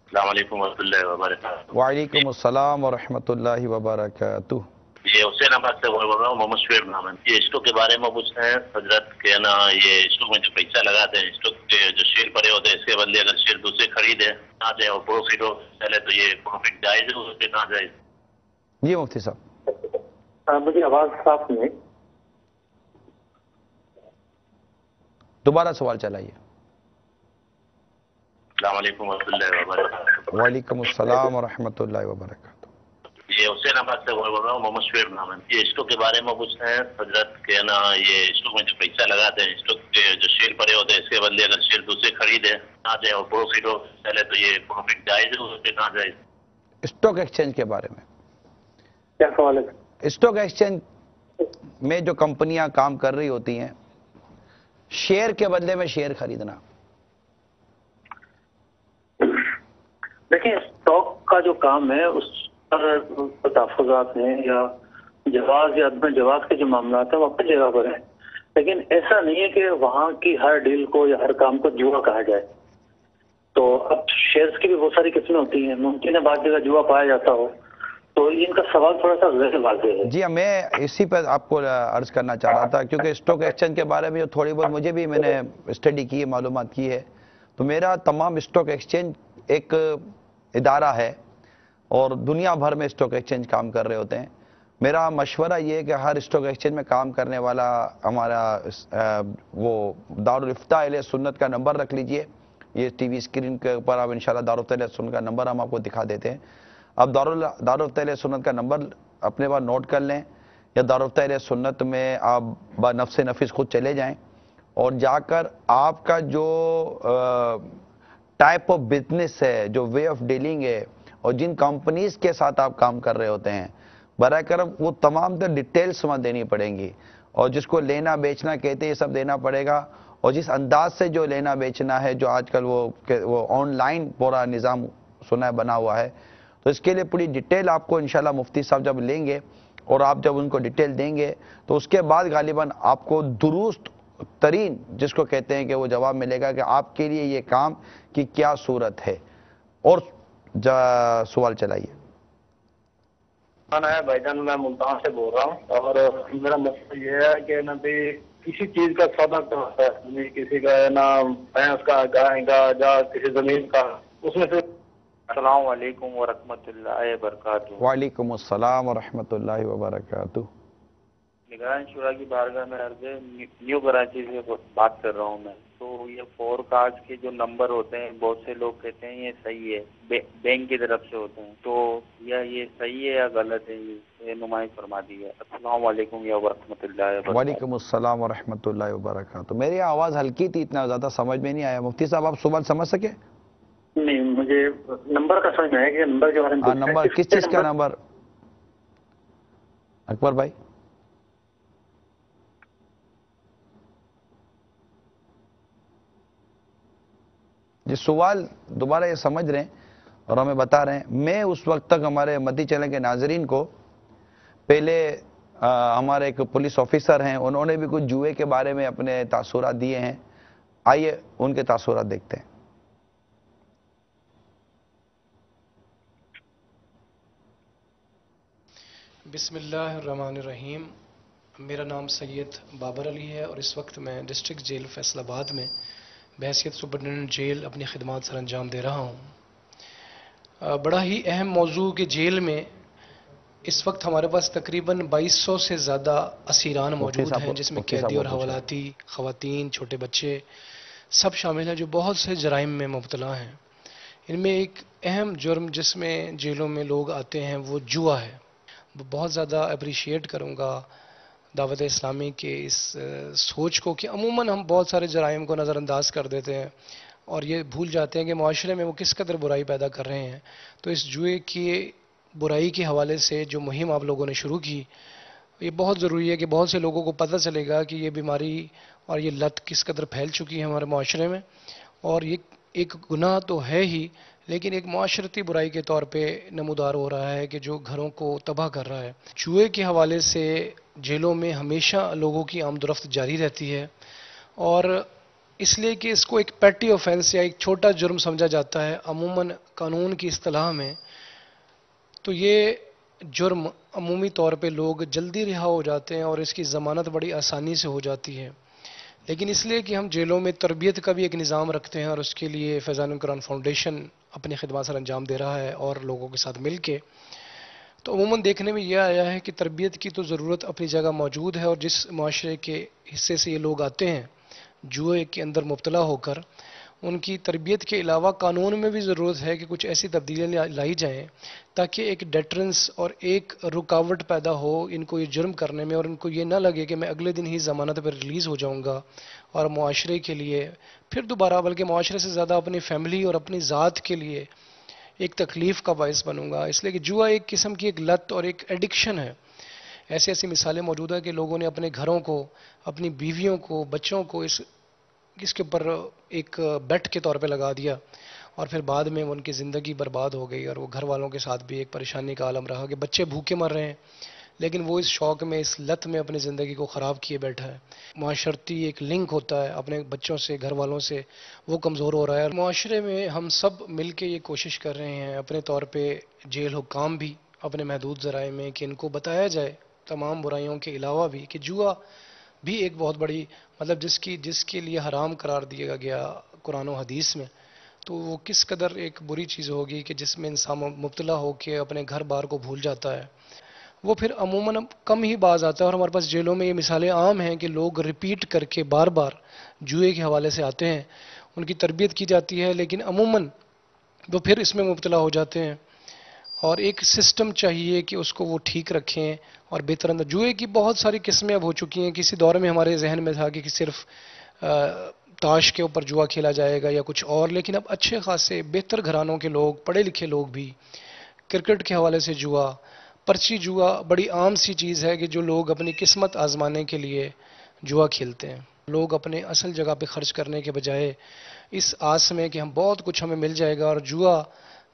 السلام علیکم ورحمۃ اللہ وبرکاتہ۔ وعلیکم السلام ورحمۃ اللہ وبرکاتہ۔ یہ حسین آباد سے بول رہا ہوں، محمد شعیب نام ہے۔ یہ اسٹوک کے بارے میں پوچھتے ہیں حضرت کہ نا یہ اسٹوک میں جو پیسہ لگاتے ہیں، اسٹوک کے جو شیئر پڑے ہوتے ہیں، اس کے بدلے اگر شیئر دوسرے خریدے نہ جائے اور پروفٹ ہو پہلے، تو یہ پروفٹ جائز ہے اس پہ نہ جائز؟ جی مفتی صاحب مجھے آواز صاف نہیں ہے، دوبارہ سوال چلائیے۔ السلام علیکم ورحمۃ اللہ وبرکاتہ۔ وعلیکم السلام ورحمۃ اللہ وبرکاتہ۔ یہ حسین آباد سے بول رہا ہوں، محمد شعیب نام ہے۔ یہ اسٹوک کے بارے میں پوچھتے ہیں حضرت کہ نا یہ اسٹوک میں جو پیسہ لگاتے ہیں، اسٹوک کے جو شیئر پڑے ہوتے ہیں، اس کے بدلے اگر شیئر دوسرے خریدے نہ جائے اور پروفٹ ہو پہلے، تو یہ پروفٹ جائز ہے اس پہ نہ جائز؟ اسٹاک ایکسچینج کے بارے میں کیا سوال ہے؟ اسٹاک ایکسچینج میں جو کمپنیاں کام کر رہی ہوتی ہیں، شیئر کے بدلے میں شیئر خریدنا۔ دیکھیں اسٹاک کا جو کام ہے اس پر تحفظات ہیں یا جواز یا عدم جواز کے جو معاملات ہیں وہ اپنی جگہ پر ہیں، لیکن ایسا نہیں ہے کہ وہاں کی ہر ڈیل کو یا ہر کام کو جوا کہا جائے۔ تو اب شیئرز کی بھی بہت ساری قسمیں ہوتی ہیں، ممکن ہے بعض جگہ جوا پایا جاتا ہو، تو ان کا سوال تھوڑا سا غیر واضح ہے۔ جی میں اسی پر آپ کو عرض کرنا چاہ رہا تھا، کیونکہ اسٹاک ایکسچینج کے بارے میں جو تھوڑی بہت مجھے بھی میں نے اسٹڈی کی ہے، معلومات کی ہے، تو میرا تمام اسٹاک ایکسچینج ایک ادارہ ہے اور دنیا بھر میں اسٹاک ایکسچینج کام کر رہے ہوتے ہیں. میرا مشورہ یہ ہے کہ ہر اسٹاک ایکسچینج میں کام کرنے والا ہمارا وہ دارالفتہ اہل سنت کا نمبر رکھ لیجئے. یہ ٹی وی اسکرین کے اوپر آپ انشاءاللہ دارالفتہ اہل سنت کا نمبر ہم آپ کو دکھا دیتے ہیں. اب دارالفتہ اہل سنت کا نمبر اپنے پاس نوٹ کر لیں، یا دارالفتہ اہل سنت میں آپ بنفس نفیس خود چلے جائیں اور جا کر آپ کا جو ٹائپ آف بزنس ہے، جو وے آف ڈیلنگ ہے، اور جن کمپنیز کے ساتھ آپ کام کر رہے ہوتے ہیں، برائے کرم وہ تمام تر ڈیٹیلز وہاں دینی پڑیں گی. اور جس کو لینا بیچنا کہتے ہیں یہ سب دینا پڑے گا. اور جس انداز سے جو لینا بیچنا ہے، جو آج کل وہ آن لائن پورا نظام سنا ہے بنا ہوا ہے، تو اس کے لیے پوری ڈیٹیل آپ کو انشاءاللہ مفتی صاحب جب لیں گے اور آپ جب ان کو ڈیٹیل دیں گے تو اس کے بعد غالباً آپ کو درست ترین جس کو کہتے ہیں کہ وہ جواب ملے گا کہ آپ کے لیے یہ کام کی کیا صورت ہے. اور سوال چلائیے. ہے بھائی جان، میں ملتان سے بول رہا ہوں، اور میرا مسئلہ یہ ہے کہ نا بھی کسی چیز کا سودا کرتا ہے، کسی کا ہے نا بھینس کا، گائے کا، یا کسی زمین کا، اس میں سے. السلام علیکم ورحمۃ اللہ وبرکاتہ. وعلیکم السلام ورحمۃ اللہ وبرکاتہ. نگران شورا کی بارگاہ میں عرض ہے، نیو کراچی سے بات کر رہا ہوں میں. تو یہ فور کارڈ کے جو نمبر ہوتے ہیں بہت سے لوگ کہتے ہیں یہ صحیح ہے، بینک کی طرف سے ہوتے ہیں، تو یہ صحیح ہے یا غلط ہے، یہ نمائش فرما دی ہے. السلام علیکم یا ورحمۃ اللہ وبرکاتہ. وعلیکم السلام ورحمۃ اللہ وبرکاتہ. میری آواز ہلکی تھی، اتنا زیادہ سمجھ میں نہیں آیا. مفتی صاحب آپ سوال سمجھ سکے؟ نہیں، مجھے نمبر کا سمجھ میں آیا کہ نمبر کے بارے میں. نمبر کس چیز کا نمبر اکبر بھائی؟ یہ سوال دوبارہ یہ سمجھ رہے ہیں اور ہمیں بتا رہے ہیں. میں اس وقت تک ہمارے مدی چینل کے ناظرین کو پہلے ہمارے ایک پولیس آفیسر ہیں، انہوں نے بھی کچھ جوئے کے بارے میں اپنے تاثرات دیے ہیں. آئیے ان کے تاثرات دیکھتے ہیں. بسم اللہ الرحمن الرحیم. میرا نام سید بابر علی ہے اور اس وقت میں ڈسٹرکٹ جیل فیصل آباد میں بحیثیت سپرنٹینڈنٹ جیل اپنی خدمات سر انجام دے رہا ہوں. بڑا ہی اہم موضوع کہ جیل میں اس وقت ہمارے پاس تقریباً 2200 سے زیادہ اسیران موجود ہیں، جس میں قیدی اور حوالاتی، خواتین، چھوٹے بچے سب شامل ہیں جو بہت سے جرائم میں مبتلا ہیں. ان میں ایک اہم جرم جس میں جیلوں میں لوگ آتے ہیں وہ جوا ہے. بہت زیادہ اپریشیٹ کروں گا دعوت اسلامی کے اس سوچ کو کہ عموماً ہم بہت سارے جرائم کو نظر انداز کر دیتے ہیں اور یہ بھول جاتے ہیں کہ معاشرے میں وہ کس قدر برائی پیدا کر رہے ہیں. تو اس جوئے کی برائی کے حوالے سے جو مہم آپ لوگوں نے شروع کی، یہ بہت ضروری ہے کہ بہت سے لوگوں کو پتہ چلے گا کہ یہ بیماری اور یہ لت کس قدر پھیل چکی ہے ہمارے معاشرے میں. اور یہ ایک گناہ تو ہے ہی، لیکن ایک معاشرتی برائی کے طور پہ نمودار ہو رہا ہے کہ جو گھروں کو تباہ کر رہا ہے. جوئے کے حوالے سے جیلوں میں ہمیشہ لوگوں کی آمد و رفت جاری رہتی ہے، اور اس لیے کہ اس کو ایک پیٹی آفینس یا ایک چھوٹا جرم سمجھا جاتا ہے عموماً قانون کی اصطلاح میں. تو یہ جرم عمومی طور پہ لوگ جلدی رہا ہو جاتے ہیں اور اس کی ضمانت بڑی آسانی سے ہو جاتی ہے. لیکن اس لیے کہ ہم جیلوں میں تربیت کا بھی ایک نظام رکھتے ہیں اور اس کے لیے فیضان القرآن فاؤنڈیشن اپنی خدمات سر انجام دے رہا ہے اور لوگوں کے ساتھ مل کے، تو عموماً دیکھنے میں یہ آیا ہے کہ تربیت کی تو ضرورت اپنی جگہ موجود ہے، اور جس معاشرے کے حصے سے یہ لوگ آتے ہیں جوئے کے اندر مبتلا ہو کر، ان کی تربیت کے علاوہ قانون میں بھی ضرورت ہے کہ کچھ ایسی تبدیلیاں لائی جائیں تاکہ ایک ڈیٹرنس اور ایک رکاوٹ پیدا ہو ان کو یہ جرم کرنے میں، اور ان کو یہ نہ لگے کہ میں اگلے دن ہی ضمانت پر ریلیز ہو جاؤں گا اور معاشرے کے لیے پھر دوبارہ، بلکہ معاشرے سے زیادہ اپنی فیملی اور اپنی ذات کے لیے ایک تکلیف کا باعث بنوں گا. اس لیے کہ جوا ایک قسم کی ایک لت اور ایک ایڈکشن ہے. ایسی مثالیں موجود ہیں کہ لوگوں نے اپنے گھروں کو، اپنی بیویوں کو، بچوں کو اس کے اوپر ایک بیٹ کے طور پہ لگا دیا، اور پھر بعد میں ان کی زندگی برباد ہو گئی، اور وہ گھر والوں کے ساتھ بھی ایک پریشانی کا عالم رہا کہ بچے بھوکے مر رہے ہیں، لیکن وہ اس شوق میں، اس لت میں اپنی زندگی کو خراب کیے بیٹھا ہے. معاشرتی ایک لنک ہوتا ہے اپنے بچوں سے، گھر والوں سے، وہ کمزور ہو رہا ہے. معاشرے میں ہم سب مل کے یہ کوشش کر رہے ہیں اپنے طور پہ، جیل حکام بھی اپنے محدود ذرائع میں، کہ ان کو بتایا جائے تمام برائیوں کے علاوہ بھی کہ جوا بھی ایک بہت بڑی، مطلب جس کے لیے حرام قرار دیا گیا قرآن و حدیث میں، تو وہ کس قدر ایک بری چیز ہوگی کہ جس میں انسان مبتلا ہو کے اپنے گھر بار کو بھول جاتا ہے. وہ پھر عموماً کم ہی باز آتا ہے، اور ہمارے پاس جیلوں میں یہ مثالیں عام ہیں کہ لوگ ریپیٹ کر کے بار بار جوئے کے حوالے سے آتے ہیں، ان کی تربیت کی جاتی ہے، لیکن عموماً وہ پھر اس میں مبتلا ہو جاتے ہیں. اور ایک سسٹم چاہیے کہ اس کو وہ ٹھیک رکھیں اور بہتر اندر. جوئے کی بہت ساری قسمیں اب ہو چکی ہیں. کسی دور میں ہمارے ذہن میں تھا کہ صرف تاش کے اوپر جوا کھیلا جائے گا یا کچھ اور، لیکن اب اچھے خاصے بہتر گھرانوں کے لوگ، پڑھے لکھے لوگ بھی کرکٹ کے حوالے سے جوا، پرچی جوا بڑی عام سی چیز ہے کہ جو لوگ اپنی قسمت آزمانے کے لیے جوا کھیلتے ہیں. لوگ اپنے اصل جگہ پہ خرچ کرنے کے بجائے اس آس میں کہ ہم بہت کچھ ہمیں مل جائے گا، اور جوا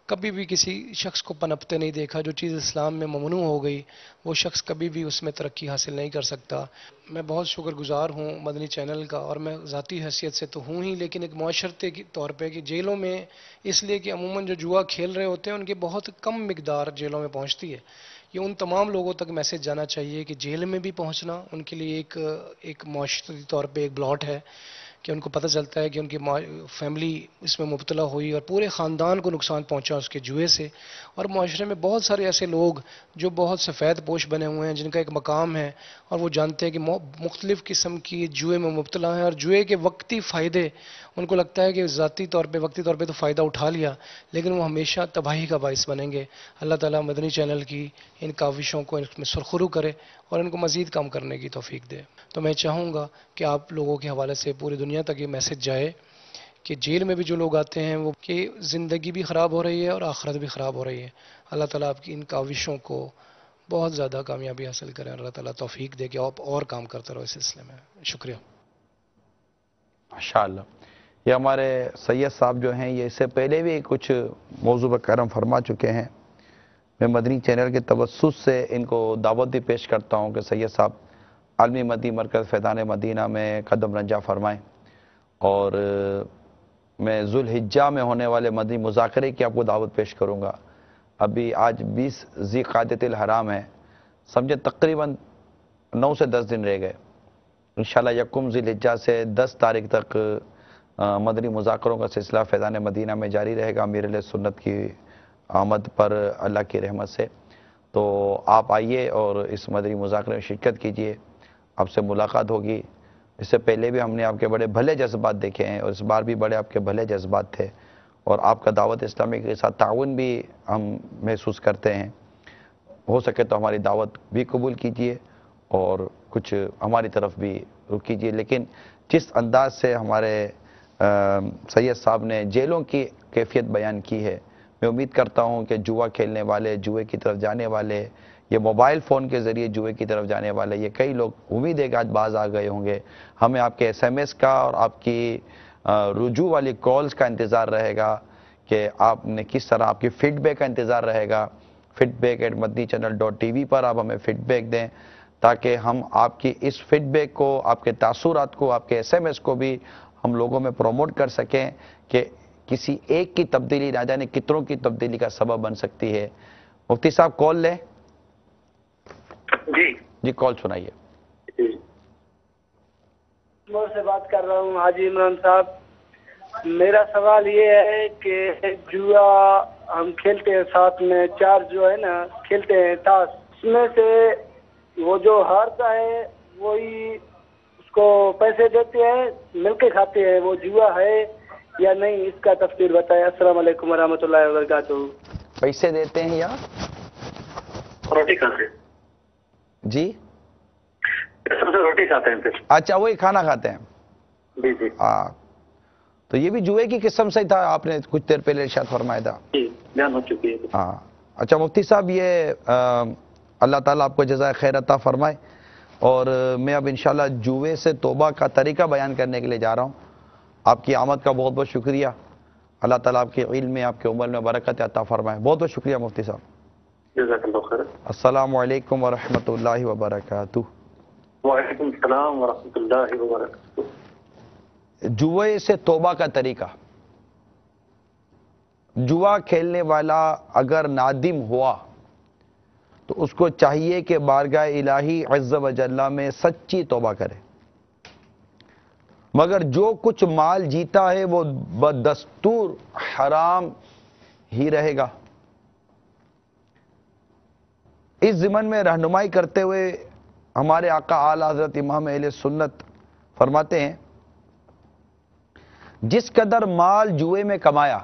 کبھی بھی کسی شخص کو پنپتے نہیں دیکھا. جو چیز اسلام میں ممنوع ہو گئی وہ شخص کبھی بھی اس میں ترقی حاصل نہیں کر سکتا. میں بہت شکر گزار ہوں مدنی چینل کا، اور میں ذاتی حیثیت سے تو ہوں ہی، لیکن ایک معاشرتے کے طور پہ کہ جیلوں میں اس لیے کہ عموماً جو جوا کھیل رہے ہوتے ہیں ان کی بہت کم مقدار جیلوں میں پہنچتی ہے. یہ ان تمام لوگوں تک میسج جانا چاہیے کہ جیل میں بھی پہنچنا ان کے لیے ایک معاشرتی طور پہ ایک بلاٹ ہے، کہ ان کو پتہ چلتا ہے کہ ان کی فیملی اس میں مبتلا ہوئی اور پورے خاندان کو نقصان پہنچا اس کے جوئے سے. اور معاشرے میں بہت سارے ایسے لوگ جو بہت سفید پوش بنے ہوئے ہیں، جن کا ایک مقام ہے اور وہ جانتے ہیں کہ مختلف قسم کی جوئے میں مبتلا ہیں، اور جوئے کے وقتی فائدے ان کو لگتا ہے کہ ذاتی طور پہ وقتی طور پہ تو فائدہ اٹھا لیا، لیکن وہ ہمیشہ تباہی کا باعث بنیں گے. اللہ تعالیٰ مدنی چینل کی ان کاوشوں کو ان میں سرخرو کرے اور ان کو مزید کام کرنے کی توفیق دے. تو میں چاہوں گا کہ آپ لوگوں کے حوالے سے پوری دنیا تک یہ میسج جائے کہ جیل میں بھی جو لوگ آتے ہیں وہ کہ زندگی بھی خراب ہو رہی ہے اور آخرت بھی خراب ہو رہی ہے. اللہ تعالیٰ آپ کی ان کاوشوں کو بہت زیادہ کامیابی حاصل کریں. اللہ تعالیٰ توفیق دے کہ آپ اور کام کرتے رہو اس سلسلے میں. شکریہ. ماشاءاللہ. یہ ہمارے سید صاحب جو ہیں یہ اس سے پہلے بھی کچھ موضوع پر کرم فرما چکے ہیں. میں مدنی چینل کے توسط سے ان کو دعوت بھی پیش کرتا ہوں کہ سید صاحب عالمی مدنی مرکز فیضان مدینہ میں قدم رنجہ فرمائیں، اور میں ذوالحجہ میں ہونے والے مدنی مذاکرے کی آپ کو دعوت پیش کروں گا. ابھی آج 20 ذی قعدۃ الحرام ہے، سمجھے تقریباً 9 سے 10 دن رہ گئے. انشاءاللہ 1 ذی الحجہ سے 10 تاریخ تک مدنی مذاکروں کا سلسلہ فیضان مدینہ میں جاری رہے گا امیر علیہ سنت کی آمد پر اللہ کی رحمت سے. تو آپ آئیے اور اس مدنی مذاکرے میں شرکت کیجئے، آپ سے ملاقات ہوگی. اس سے پہلے بھی ہم نے آپ کے بڑے بھلے جذبات دیکھے ہیں، اور اس بار بھی بڑے آپ کے بھلے جذبات تھے، اور آپ کا دعوت اسلامی کے ساتھ تعاون بھی ہم محسوس کرتے ہیں. ہو سکے تو ہماری دعوت بھی قبول کیجئے اور کچھ ہماری طرف بھی رخ کیجئے. لیکن جس انداز سے ہمارے سید صاحب نے جیلوں کی کیفیت بیان کی ہے، میں امید کرتا ہوں کہ جوا کھیلنے والے، جوئے کی طرف جانے والے، یہ موبائل فون کے ذریعے جوئے کی طرف جانے والے، یہ کئی لوگ امید ہے کہ آج باز آ گئے ہوں گے. ہمیں آپ کے SMS کا اور آپ کی رجوع والی کالز کا انتظار رہے گا کہ آپ نے کس طرح، آپ کی فیڈ بیک کا انتظار رہے گا. feedback@madnichannel.tv پر آپ ہمیں فیڈ بیک دیں، تاکہ ہم آپ کی اس فیڈ بیک کو، آپ کے تاثرات کو، آپ کے SMS کو بھی ہم لوگوں میں پروموٹ کر سکیں کہ کسی ایک کی تبدیلی نہ جانے کتنوں کی تبدیلی کا سبب بن سکتی ہے. مفتی صاحب کال لیں. جی کال سنائیے. سے بات کر رہا ہوں حاجی عمران صاحب. میرا سوال یہ ہے کہ جوا ہم کھیلتے ہیں ساتھ میں، 4 جو ہے نا کھیلتے ہیں تاش، اس میں سے وہ جو ہارتا ہے وہی اس کو پیسے دیتے ہیں، مل کے کھاتے ہیں، وہ جوا ہے یا نہیں، اس کا تفصیل بتائیں. السلام علیکم ورحمۃ اللہ وبرکاتہ. پیسے دیتے ہیں یا روٹی کھاتے ہیں؟ جی سب سے روٹی کھاتے ہیں پھر. اچھا وہی کھانا کھاتے ہیں. جی جی ہاں، تو یہ بھی جوئے کی قسم سے تھا، آپ نے کچھ دیر پہلے ارشاد فرمایا تھا. جی بیان ہو چکی ہے. ہاں اچھا مفتی صاحب، یہ اللہ تعالیٰ آپ کو جزائے خیر عطا فرمائے. اور میں اب انشاءاللہ جوئے سے توبہ کا طریقہ بیان کرنے کے لیے جا رہا ہوں. آپ کی آمد کا بہت بہت شکریہ. اللہ تعالیٰ آپ کے علم میں، آپ کے عمر میں برکت عطا فرمائے. بہت بہت شکریہ مفتی صاحب. جزاک اللہ خیر. السلام علیکم ورحمۃ اللہ وبرکاتہ. وعلیکم السلام ورحمۃ اللہ وبرکاتہ. جوئے سے توبہ کا طریقہ. جوا کھیلنے والا اگر نادم ہوا تو اس کو چاہیے کہ بارگاہ الہی عز و جل میں سچی توبہ کرے. مگر جو کچھ مال جیتا ہے وہ بدستور حرام ہی رہے گا۔ اس ضمن میں رہنمائی کرتے ہوئے ہمارے آقا اعلی حضرت امام اہل سنت فرماتے ہیں جس قدر مال جوئے میں کمایا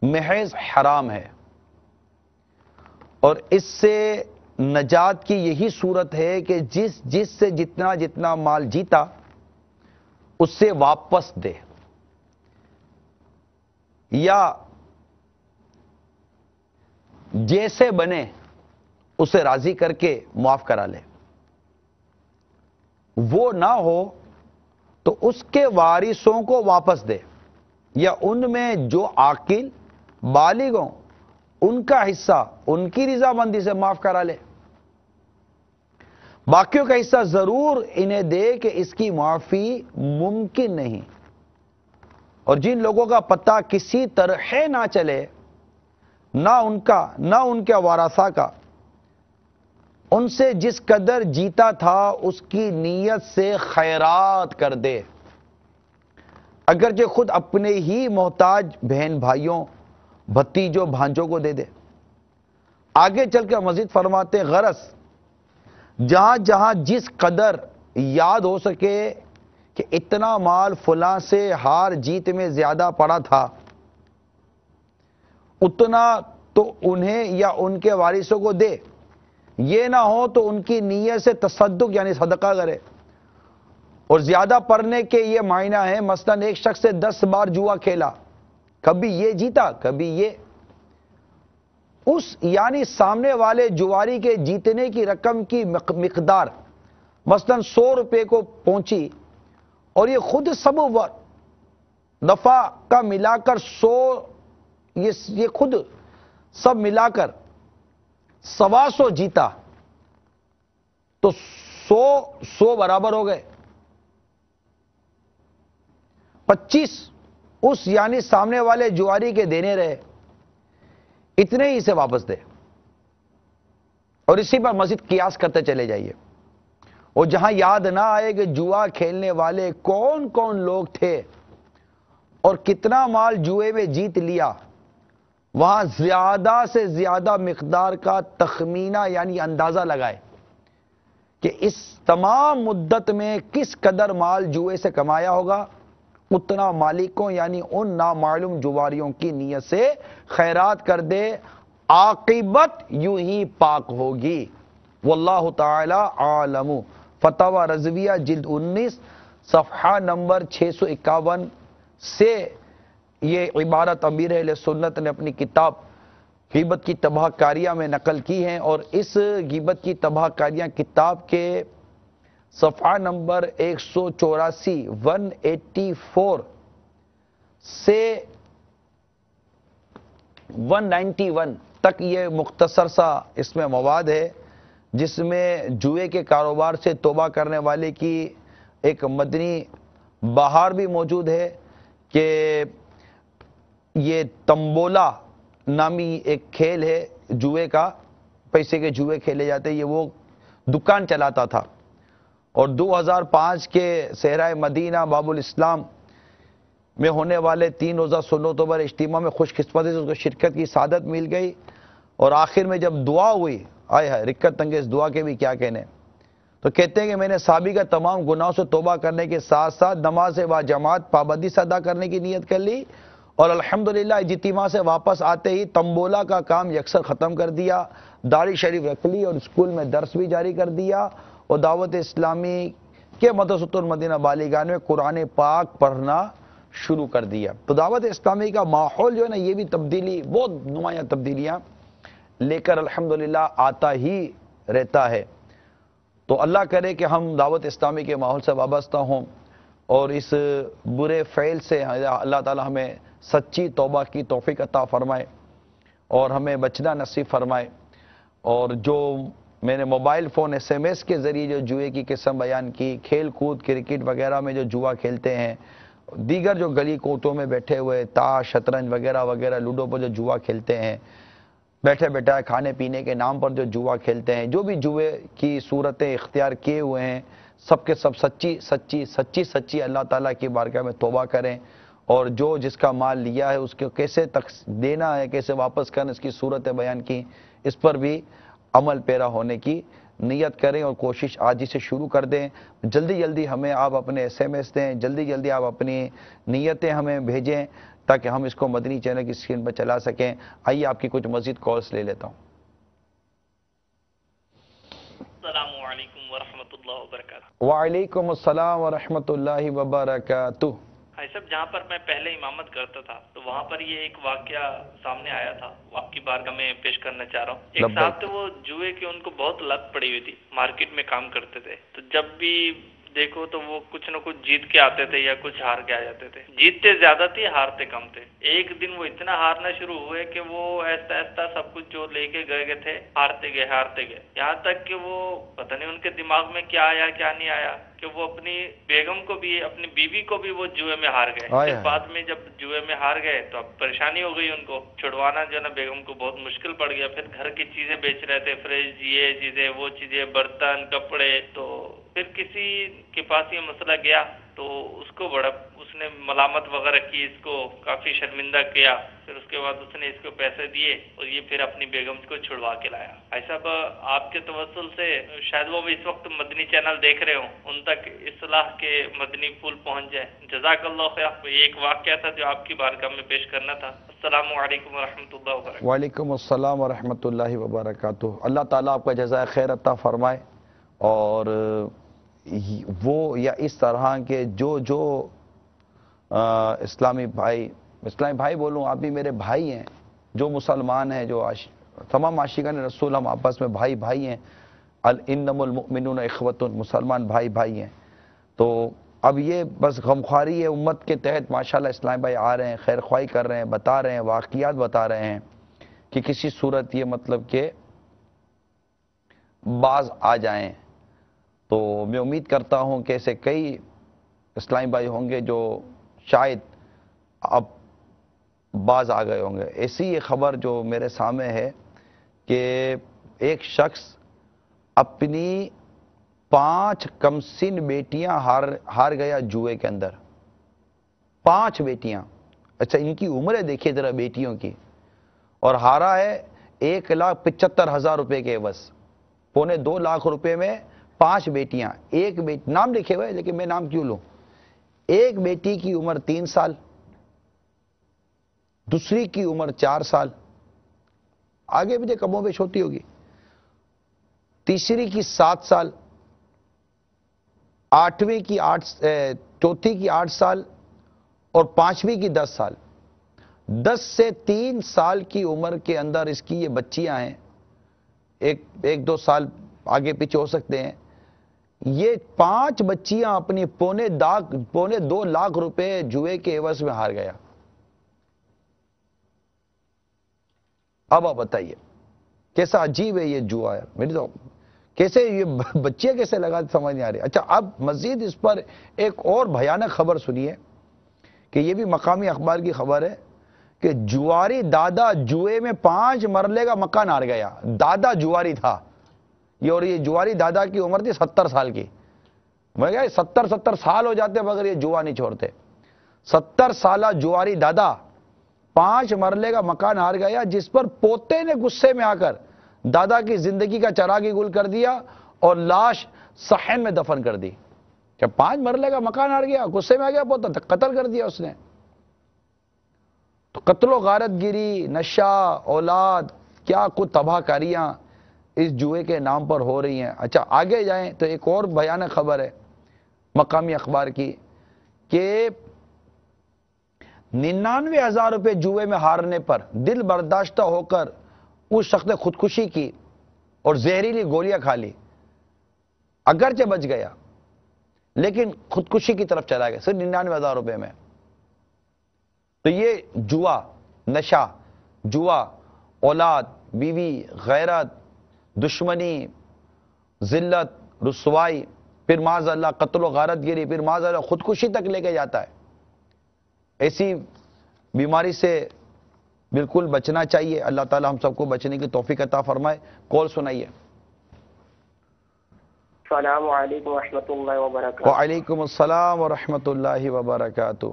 محض حرام ہے، اور اس سے نجات کی یہی صورت ہے کہ جس سے جتنا مال جیتا اس سے واپس دے، یا جیسے بنے اسے راضی کر کے معاف کرا لے۔ وہ نہ ہو تو اس کے وارثوں کو واپس دے، یا ان میں جو عاقل بالغ ہوں ان کا حصہ ان کی رضامندی سے معاف کرا لے، باقیوں کا حصہ ضرور انہیں دے کہ اس کی معافی ممکن نہیں۔ اور جن لوگوں کا پتہ کسی طرح نہ چلے، نہ ان کا نہ ان کے وارثہ کا، ان سے جس قدر جیتا تھا اس کی نیت سے خیرات کر دے، اگرچہ خود اپنے ہی محتاج بہن بھائیوں بھتیجوں بھانجوں کو دے دے۔ آگے چل کے مزید فرماتے غرض جہاں جہاں جس قدر یاد ہو سکے کہ اتنا مال فلاں سے ہار جیت میں زیادہ پڑا تھا، اتنا تو انہیں یا ان کے وارثوں کو دے، یہ نہ ہو تو ان کی نیت سے تصدق یعنی صدقہ کرے۔ اور زیادہ پڑھنے کے یہ معنی ہے، مثلا ایک شخص سے 10 بار جوا کھیلا، کبھی یہ جیتا کبھی یہ، اس یعنی سامنے والے جواری کے جیتنے کی رقم کی مقدار مثلا 100 روپے کو پہنچی، اور یہ خود سب دفعہ کا ملا کر 100، یہ خود سب ملا کر 125 جیتا، تو 100 برابر ہو گئے، 25 اس یعنی سامنے والے جواری کے دینے رہے، اتنے ہی سے واپس دے، اور اسی پر مزید قیاس کرتے چلے جائیے۔ اور جہاں یاد نہ آئے کہ جوا کھیلنے والے کون کون لوگ تھے اور کتنا مال جوئے میں جیت لیا، وہاں زیادہ سے زیادہ مقدار کا تخمینہ یعنی اندازہ لگائے کہ اس تمام مدت میں کس قدر مال جوئے سے کمایا ہوگا، اتنا مالکوں یعنی ان نامعلوم جواریوں کی نیت سے خیرات کر دے، عاقبت یوں ہی پاک ہوگی۔ واللہ تعالی عالم۔ فتاوی رضویہ جلد 19 صفحہ نمبر 651 سے یہ عبارت امیر اہل سنت نے اپنی کتاب غیبت کی تباہ کاریاں میں نقل کی ہیں، اور اس غیبت کی تباہ کاریاں کتاب کے صفحہ نمبر 184 184 سے 191 تک یہ مختصر سا اس میں مواد ہے، جس میں جوئے کے کاروبار سے توبہ کرنے والے کی ایک مدنی بہار بھی موجود ہے کہ یہ تمبولا نامی ایک کھیل ہے جوئے کا، پیسے کے جوئے کھیلے جاتے، یہ وہ دکان چلاتا تھا، اور 2005 کے صحرائے مدینہ باب الاسلام میں ہونے والے 3 روزہ سنتوں پر اجتماع میں خوش قسمتی سے اس کو شرکت کی سعادت مل گئی، اور آخر میں جب دعا ہوئی، آئے ہے رکت انگیز دعا کے بھی کیا کہنے، تو کہتے ہیں کہ میں نے سابقہ تمام گناہوں سے توبہ کرنے کے ساتھ ساتھ نماز با جماعت پابندی سے ادا کرنے کی نیت کر لی، اور الحمدللہ اجتماع سے واپس آتے ہی تمبولا کا کام یکسر ختم کر دیا، داڑھی شریف رکھ لی، اور اسکول میں درس بھی جاری کر دیا، اور دعوت اسلامی کے مدرسۃ المدینہ بالیگان میں قرآن پاک پڑھنا شروع کر دیا۔ تو دعوت اسلامی کا ماحول جو ہے نا، یہ بھی تبدیلی، بہت نمایاں تبدیلیاں لے کر الحمدللہ آتا ہی رہتا ہے۔ تو اللہ کرے کہ ہم دعوت اسلامی کے ماحول سے وابستہ ہوں، اور اس برے فعل سے اللہ تعالی ہمیں سچی توبہ کی توفیق عطا فرمائے، اور ہمیں بچنا نصیب فرمائے۔ اور جو میں نے موبائل فون SMS کے ذریعے جو جوئے کی قسم بیان کی، کھیل کود کرکٹ وغیرہ میں جو جوا کھیلتے ہیں، دیگر جو گلی کوٹوں میں بیٹھے ہوئے تاش شطرنج وغیرہ وغیرہ لوڈو پر جو جوا کھیلتے ہیں، بیٹھے بیٹھے کھانے پینے کے نام پر جو جوا کھیلتے ہیں، جو بھی جوئے کی صورتیں اختیار کیے ہوئے ہیں، سب کے سب سچی اللہ تعالیٰ کی بارگاہ میں توبہ کریں، اور جو جس کا مال لیا ہے اس کو کیسے دینا ہے، کیسے واپس کرنا، اس کی صورت بیان کی، اس پر بھی عمل پیرا ہونے کی نیت کریں اور کوشش آج ہی سے شروع کر دیں۔ جلدی ہمیں آپ اپنے SMS دیں، جلدی آپ اپنی نیتیں ہمیں بھیجیں تاکہ ہم اس کو مدنی چینل کی اسکرین پر چلا سکیں۔ آئیے آپ کی کچھ مزید کالز لے لیتا ہوں۔ السلام علیکم ورحمۃ اللہ وبرکاتہ۔ وعلیکم السلام ورحمۃ اللہ وبرکاتہ۔ بھائی صاحب، جہاں پر میں پہلے امامت کرتا تھا تو وہاں پر یہ ایک واقعہ سامنے آیا تھا، وہ آپ کی بارگاہ میں پیش کرنا چاہ رہا ہوں۔ ایک صاحب تھے، وہ جوئے کی ان کو بہت لت پڑی ہوئی تھی، مارکیٹ میں کام کرتے تھے، تو جب بھی دیکھو تو وہ کچھ نہ کچھ جیت کے آتے تھے یا کچھ ہار کے آ جاتے تھے۔ جیتتے زیادہ تھے، ہارتے کم تھے۔ ایک دن وہ اتنا ہارنا شروع ہوئے کہ وہ ایسا سب کچھ جو لے کے گئے تھے ہارتے گئے، یہاں تک کہ وہ پتہ نہیں ان کے دماغ میں کیا آیا کیا نہیں آیا کہ وہ اپنی بیگم کو بھی، اپنی بیوی کو بھی وہ جوئے میں ہار گئے۔ پھر بعد میں جب جوئے میں ہار گئے تو اب پریشانی ہو گئی، ان کو چھڑوانا جو ہے نا بیگم کو بہت مشکل پڑ گیا۔ پھر گھر کی چیزیں بیچ رہے تھے، فریج، یہ چیزیں وہ چیزیں، برتن، کپڑے۔ تو پھر کسی کے پاس یہ مسئلہ گیا تو اس کو بڑا اس نے ملامت وغیرہ کی، اس کو کافی شرمندہ کیا۔ پھر اس کے بعد اس نے اس کو پیسے دیے اور یہ پھر اپنی بیگم کو چھڑوا کے لایا۔ ایسا آپ کے توسل سے شاید وہ اس وقت مدنی چینل دیکھ رہے ہوں، ان تک اصلاح کے مدنی پھول پہنچ جائے۔ جزاک اللہ خیر۔ یہ ایک واقعہ تھا جو آپ کی بارگاہ میں پیش کرنا تھا۔ السلام علیکم ورحمۃ اللہ وبرکاتہ۔ وعلیکم السلام ورحمۃ اللہ وبرکاتہ۔ اللہ تعالیٰ آپ کا جزائے خیر عطا فرمائے، اور وہ یا اس طرح کے جو اسلامی بھائی بولوں، آپ بھی میرے بھائی ہیں، جو مسلمان ہیں، جو تمام عاشقان رسول ہم آپس میں بھائی ہیں۔ انما المؤمنون اخوۃ، مسلمان بھائی ہیں۔ تو اب یہ بس غمخواری ہے امت کے تحت، ماشاءاللہ اسلام بھائی آ رہے ہیں، خیر خواہی کر رہے ہیں، بتا رہے ہیں، واقعات بتا رہے ہیں کہ کسی صورت یہ مطلب کہ باز آ جائیں۔ تو میں امید کرتا ہوں کہ ایسے کئی اسلامی بھائی ہوں گے جو شاید اب باز آ گئے ہوں گے۔ ایسی یہ خبر جو میرے سامنے ہے کہ ایک شخص اپنی 5 کمسن بیٹیاں ہار گیا جوئے کے اندر۔ 5 بیٹیاں، اچھا ان کی عمریں دیکھیے ذرا بیٹیوں کی، اور ہارا ہے 1,75,000 روپے کے عوض، 1.25 لاکھ روپے میں 5 بیٹیاں۔ ایک بیٹی نام لکھے ہوئے لیکن میں نام کیوں لوں؟ ایک بیٹی کی عمر 3 سال، دوسری کی عمر 4 سال، آگے بھی کم و بیش ہوتی ہوگی، تیسری کی 7 سال، چوتھی کی 8 سال، اور 5ویں کی 10 سال۔ 10 سے 3 سال کی عمر کے اندر اس کی یہ بچیاں ہیں، ایک 2 سال آگے پیچھے ہو سکتے ہیں۔ یہ 5 بچیاں اپنی 1.25 لاکھ روپے جوئے کے عوض میں ہار گیا۔ اب آپ بتائیے کیسا عجیب ہے یہ جوا ہے، میری تو کیسے یہ بچیاں کیسے لگا سمجھ نہیں آ رہی۔ اچھا اب مزید اس پر ایک اور بھیانک خبر سنیے کہ یہ بھی مقامی اخبار کی خبر ہے کہ جواری دادا جوئے میں 5 مرلے کا مکان ہار گیا۔ دادا جواری تھا یہ، اور یہ جواری دادا کی عمر تھی 70 سال کی۔ میں کہا 70 سال ہو جاتے مگر یہ جوا نہیں چھوڑتے۔ 70 سالہ جواری دادا 5 مرلے کا مکان ہار گیا، جس پر پوتے نے غصے میں آ کر دادا کی زندگی کا چراغی گل کر دیا اور لاش صحن میں دفن کر دی۔ جب 5 مرلے کا مکان ہار گیا، غصے میں آ گیا پوتا، قتل کر دیا اس نے۔ تو قتل و غارت گیری، نشہ، اولاد، کیا کچھ تباہ کاریاں اس جوئے کے نام پر ہو رہی ہیں۔ اچھا آگے جائیں تو ایک اور بھیانک خبر ہے مقامی اخبار کی کہ 99,000 روپے جوئے میں ہارنے پر دل برداشتہ ہو کر اس شخص نے خودکشی کی اور زہریلی گولیاں کھا لی۔ اگرچہ بچ گیا لیکن خودکشی کی طرف چلا گیا، صرف 99,000 روپے میں۔ تو یہ جوا، نشہ، جوا، اولاد، بیوی، غیرت، دشمنی، ذلت، رسوائی، پھر معاذ اللہ قتل و غارت گیری، پھر معاذ اللہ خودکشی تک لے کے جاتا ہے۔ ایسی بیماری سے بالکل بچنا چاہیے۔ اللہ تعالی ہم سب کو بچنے کی توفیق عطا فرمائے۔ کال سنائیے۔ السلام علیکم ورحمۃ اللہ وبرکاتہ. وعلیکم السلام ورحمۃ اللہ وبرکاتہ.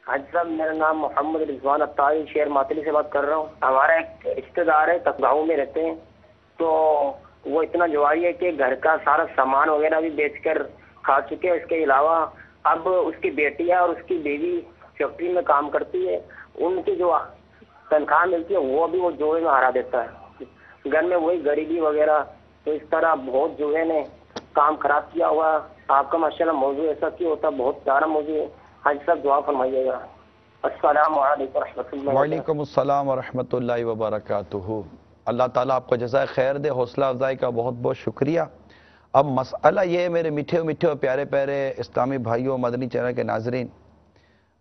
حاجی صاحب میرا نام محمد رضوان اطاری شہر ماتلی سے بات کر رہا ہوں. ہمارا ایک رشتے دار ہے تکگاؤں میں رہتے ہیں, تو وہ اتنا جواری ہے کہ گھر کا سارا سامان وغیرہ بھی بیچ کر کھا چکے ہیں. اس کے علاوہ اب اس کی بیٹی ہے اور اس کی بیوی فیکٹری میں کام کرتی ہے, ان کی جو تنخواہ ملتی ہے وہ بھی وہ جوئے میں ہرا دیتا ہے. گھر میں وہی غریبی وغیرہ, تو اس طرح بہت جوئے نے کام خراب کیا ہوا. آپ کا ماشاءاللہ موضوع ایسا کیوں ہوتا, بہت پیارا موضوع ہے. حاجی صاحب دعا فرمائیے گا. السلام علیکم ورحمۃ اللہ. وعلیکم السلام ورحمۃ اللہ وبرکاتہ. اللہ تعالیٰ آپ کو جزائے خیر دے. حوصلہ افزائی کا بہت بہت شکریہ. اب مسئلہ یہ ہے میرے میٹھے میٹھے اور پیارے پیارے اسلامی بھائیوں, مدنی چینل کے ناظرین,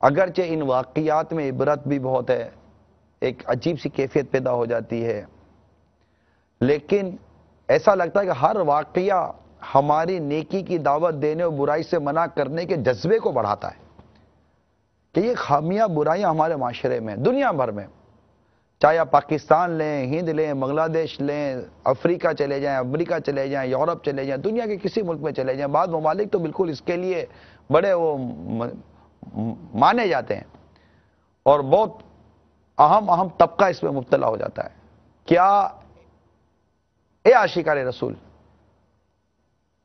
اگرچہ ان واقعات میں عبرت بھی بہت ہے, ایک عجیب سی کیفیت پیدا ہو جاتی ہے, لیکن ایسا لگتا ہے کہ ہر واقعہ ہماری نیکی کی دعوت دینے اور برائی سے منع کرنے کے جذبے کو بڑھاتا ہے کہ یہ خامیاں برائیاں ہمارے معاشرے میں دنیا بھر میں, چاہے آپ پاکستان لیں, ہند لیں, بنگلہ دیش لیں, افریقہ چلے جائیں, امریکہ چلے جائیں, یورپ چلے جائیں, دنیا کے کسی ملک میں چلے جائیں, بعض ممالک تو بالکل اس کے لیے بڑے وہ مانے جاتے ہیں اور بہت اہم طبقہ اس میں مبتلا ہو جاتا ہے. کیا اے عاشقان رسول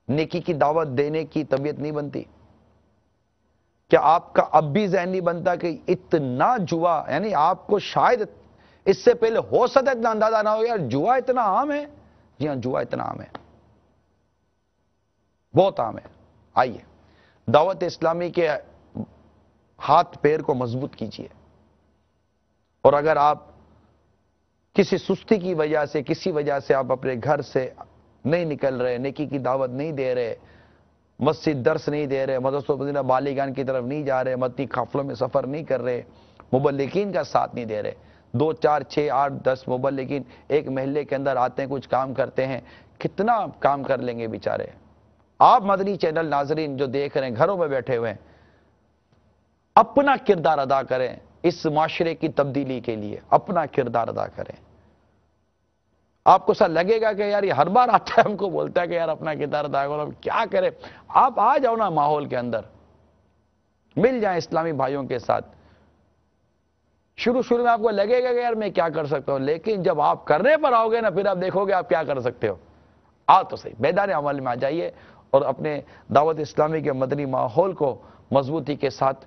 نیکی کی دعوت دینے کی طبیعت نہیں بنتی؟ کیا آپ کا اب بھی ذہن نہیں بنتا کہ اتنا جوا, یعنی آپ کو شاید اس سے پہلے ہو سکتا اتنا اندازہ نہ ہو, یار جوا اتنا عام ہے. جی ہاں, جوا اتنا عام ہے, بہت عام ہے. آئیے دعوت اسلامی کے ہاتھ پیر کو مضبوط کیجئے, اور اگر آپ کسی سستی کی وجہ سے, کسی وجہ سے آپ اپنے گھر سے نہیں نکل رہے, نیکی کی دعوت نہیں دے رہے, مسجد درس نہیں دے رہے, مدرسوں مدینہ بالیگان کی طرف نہیں جا رہے, مدنی قافلوں میں سفر نہیں کر رہے, مبلغین کا ساتھ نہیں دے رہے, 2 4 6 8 10 مبلغین ایک محلے کے اندر آتے ہیں, کچھ کام کرتے ہیں, کتنا کام کر لیں گے بیچارے. آپ مدنی چینل ناظرین جو دیکھ رہے ہیں, گھروں میں بیٹھے ہوئے ہیں, اپنا کردار ادا کریں اس معاشرے کی تبدیلی کے لیے, اپنا کردار ادا کریں. آپ کو سا لگے گا کہ یار یہ ہر بار آتا ہے ہم کو بولتا ہے کہ یار اپنا کردار ادا کرو, کیا کرے. آپ آ جاؤ نا ماحول کے اندر, مل جائیں اسلامی بھائیوں کے ساتھ. شروع میں آپ کو لگے گا کہ یار میں کیا کر سکتا ہوں, لیکن جب آپ کرنے پر آؤ گے نا, پھر آپ دیکھو گے آپ کیا کر سکتے ہو. آ تو صحیح, میدان عمل میں آ جائیے اور اپنے دعوت اسلامی کے مدنی ماحول کو مضبوطی کے ساتھ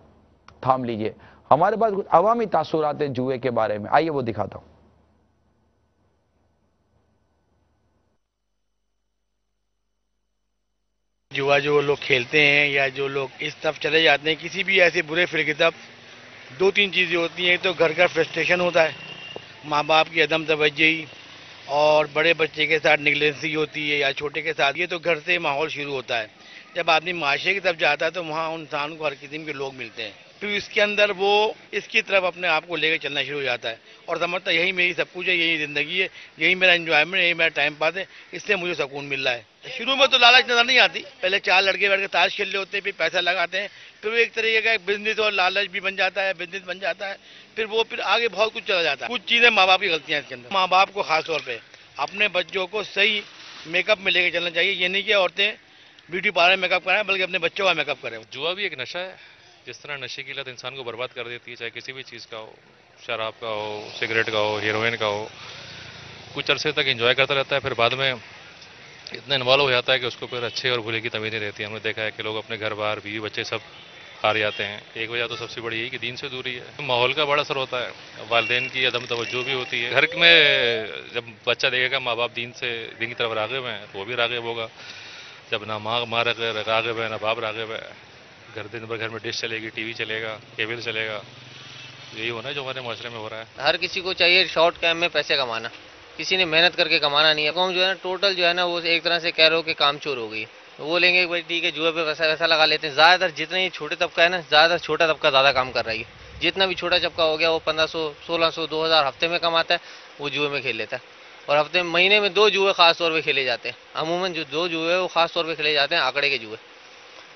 تھام لیجئے. ہمارے پاس کچھ عوامی تاثرات ہیں جوئے کے بارے میں, آئیے وہ دکھاتا ہوں. جوا جو لوگ کھیلتے ہیں یا جو لوگ اس طرف چلے جاتے ہیں, کسی بھی ایسے برے فرقے کی طرف, 2-3 چیزیں ہوتی ہیں. ایک تو گھر کا فرسٹریشن ہوتا ہے, ماں باپ کی عدم توجہی, اور بڑے بچے کے ساتھ نیگلیجنسی ہوتی ہے یا چھوٹے کے ساتھ. یہ تو گھر سے ماحول شروع ہوتا ہے. جب آدمی معاشرے کی طرف جاتا ہے تو وہاں انسان کو ہر قسم کے لوگ ملتے ہیں, پھر اس کے اندر وہ اس کی طرف اپنے آپ کو لے کے چلنا شروع ہو جاتا ہے اور سمجھتا ہے یہی میری سب کچھ ہے, یہی زندگی ہے, یہی میرا انجوائمنٹ, یہی میرا ٹائم پاس ہے, اس سے مجھے سکون مل رہا ہے. شروع میں تو لالچ نظر نہیں آتی, پہلے 4 لڑکے بیٹھ کے تاش کھیل رہے ہوتے ہیں, پھر پیسہ لگاتے ہیں, پھر وہ ایک طریقے کا ایک بزنس اور لالچ بھی بن جاتا ہے, بزنس بن جاتا ہے, پھر آگے بہت کچھ چلا جاتا ہے. کچھ چیزیں ماں باپ کی غلطیاں اس کے اندر. ماں باپ کو خاص طور پہ اپنے بچوں کو صحیح میک اپ میں لے کے چلنا چاہیے. یہ نہیں کہ عورتیں بیوٹی پارلر میں میک اپ کرائیں, بلکہ اپنے بچوں کا میک اپ کریں. جوا بھی ایک نشہ ہے, جس طرح نشے کی لت انسان کو برباد کر دیتی ہے, چاہے کسی بھی چیز کا ہو, شراب کا ہو, سگریٹ کا ہو, ہیروئن کا ہو. کچھ عرصے تک انجوائے کرتا رہتا ہے, پھر بعد میں اتنا انوالو ہو جاتا ہے کہ اس کو پھر اچھے اور برے کی تمیز نہیں رہتی. ہم نے دیکھا ہے کہ لوگ اپنے گھر بار, بیوی بچے سب ہار جاتے ہیں. ایک وجہ تو سب سے بڑی ہے کہ دین سے دوری ہے. ماحول کا بڑا اثر ہوتا ہے, والدین کی عدم توجہ بھی ہوتی ہے. گھر میں جب بچہ دیکھے گا ماں باپ دین کی طرف راغب ہیں, تو وہ بھی راغب ہوگا. جب نہ ماں راغب ہے, نہ باپ راغب ہے, دن بھر گھر میں ڈش چلے گی, ٹی وی چلے گا, کیبل چلے گا. یہی ہونا ہے جو ہمارے معاشرے میں ہو رہا ہے. ہر کسی کو چاہیے شارٹ ٹائم میں پیسے کمانا, کسی نے محنت کر کے کمانا نہیں ہے. قوم جو ہے نا ٹوٹل جو ہے نا وہ ایک طرح سے کہہ رہے ہو کہ کام چور ہو گئی. وہ لیں گے کہ ٹھیک ہے جوئے پہ ویسا لگا لیتے ہیں. زیادہ تر جتنا یہ چھوٹے طبقہ ہے نا, زیادہ تر چھوٹا طبقہ زیادہ کام کر رہا ہے. جتنا بھی چھوٹا طبقہ ہو گیا وہ 1500 1600 2000 ہفتے میں کماتا ہے, وہ جوئے میں کھیل لیتا ہے. اور مہینے میں 2 جوئے خاص طور پہ کھیلے جاتے ہیں. عموماً جو 2 جوئے وہ خاص طور پہ کھیلے جاتے ہیں آنکڑے کے جوئے,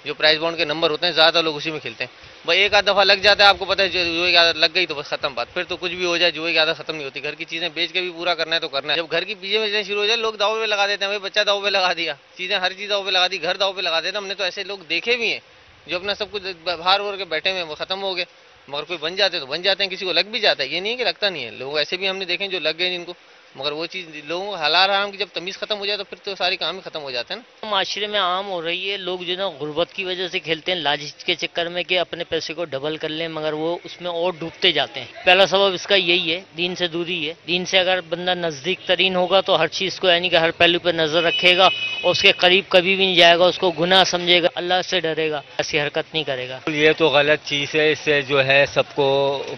جو پرائز بانڈ کے نمبر ہوتے ہیں, زیادہ لوگ اسی میں کھیلتے ہیں. بھائی ایک آدھ دفعہ لگ جاتا ہے، آپ کو پتہ ہے جوئے کی عادت لگ گئی تو بس ختم بات، پھر تو کچھ بھی ہو جائے جوئے کی عادت ختم نہیں ہوتی. گھر کی چیزیں بیچ کے بھی پورا کرنا ہے تو کرنا ہے. جب گھر کی چیزیں بیچنا شروع ہو جائے لوگ داؤ پہ لگا دیتے ہیں، بھائی بچہ داؤ پہ لگا دیا، چیزیں ہر چیز داؤ پہ لگا دی، گھر داؤ پہ لگا دیتا. ہم نے تو ایسے لوگ دیکھے بھی ہیں جو اپنا سب کچھ باہر ہو کے بیٹھے ہوئے وہ ختم ہو گئے، مگر کوئی بن جاتے تو بن جاتے ہیں، کسی کو لگ بھی جاتا ہے، یہ نہیں کہ لگتا نہیں ہے. لوگ ایسے بھی ہم نے دیکھے جو لگ گئے جن کو، مگر وہ چیز لوگوں کو حلال حرام کی جب تمیز ختم ہو جائے تو پھر تو ساری کام ہی ختم ہو جاتے ہیں نا. معاشرے میں عام ہو رہی ہے، لوگ جو ہے نا غربت کی وجہ سے کھیلتے ہیں، لالچ کے چکر میں کہ اپنے پیسے کو ڈبل کر لیں، مگر وہ اس میں اور ڈوبتے جاتے ہیں. پہلا سبب اس کا یہی ہے، دین سے دوری ہے. دین سے اگر بندہ نزدیک ترین ہوگا تو ہر چیز کو یعنی کہ ہر پہلو پہ نظر رکھے گا اور اس کے قریب کبھی بھی نہیں جائے گا، اس کو گناہ سمجھے گا، اللہ سے ڈرے گا، ایسی حرکت نہیں کرے گا. یہ تو غلط چیز ہے، اس سے جو ہے سب کو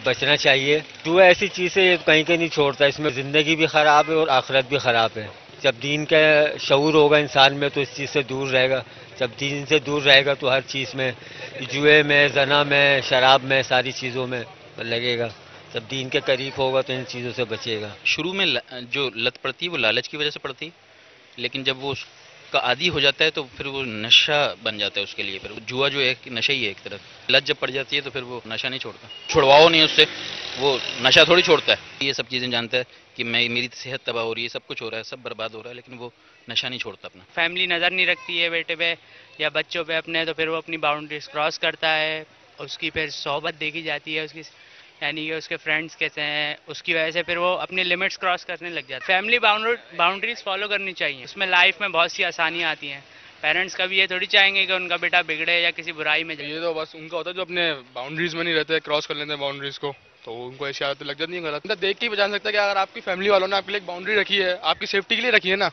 بچنا چاہیے. جو ایسی چیز ہے یہ کہیں کے نہیں چھوڑتا، اس میں زندگی بھی خراب ہے اور آخرت بھی خراب ہے. جب دین کا شعور ہوگا انسان میں تو اس چیز سے دور رہے گا، جب دین سے دور رہے گا تو ہر چیز میں، جوئے میں، زنا میں، شراب میں، ساری چیزوں میں لگے گا. جب دین کے قریب ہوگا تو ان چیزوں سے بچے گا. شروع میں جو لت پڑتی ہے وہ لالچ کی وجہ سے پڑتی، لیکن جب وہ اس کا عادی ہو جاتا ہے تو پھر وہ نشہ بن جاتا ہے اس کے لیے. پھر جوا جو ہے نشہ ہی ہے ایک طرف. لت جب پڑ جاتی ہے تو پھر وہ نشہ نہیں چھوڑتا، چھڑواؤ نہیں اس سے، وہ نشہ تھوڑی چھوڑتا ہے. یہ سب چیزیں جانتا ہے کہ میری صحت تباہ ہو رہی ہے، سب کچھ ہو رہا ہے، سب برباد ہو رہا ہے، لیکن وہ نشہ نہیں چھوڑتا اپنا. فیملی نظر نہیں رکھتی ہے بیٹے پہ یا بچوں پہ اپنے، تو پھر وہ اپنی باؤنڈریز کراس کرتا ہے. اس کی پھر صحبت دیکھی جاتی ہے، اس کی یعنی کہ اس کے فرینڈس کیسے ہیں، اس کی وجہ سے پھر وہ اپنی لمٹس کراس کرنے لگ جاتا ہے. فیملی باؤنڈریز فالو کرنی چاہیے، اس میں لائف میں بہت سی آسانیاں آتی ہیں. پیرنٹس کبھی یہ تھوڑی چاہیں گے کہ ان کا بیٹا بگڑے یا کسی برائی میں جائے. یہ تو بس ان کا ہوتا ہے جو اپنے باؤنڈریز میں نہیں رہتے، کراس کر لیتے ہیں باؤنڈریز کو، تو ان کو ایسی عادت لگ جاتی ہے غلط. دیکھ کے ہی بجان سکتا ہے کہ اگر آپ کی فیملی والوں نے آپ کے لیے ایک باؤنڈری رکھی ہے، آپ کی سیفٹی کے لیے رکھی ہے نا،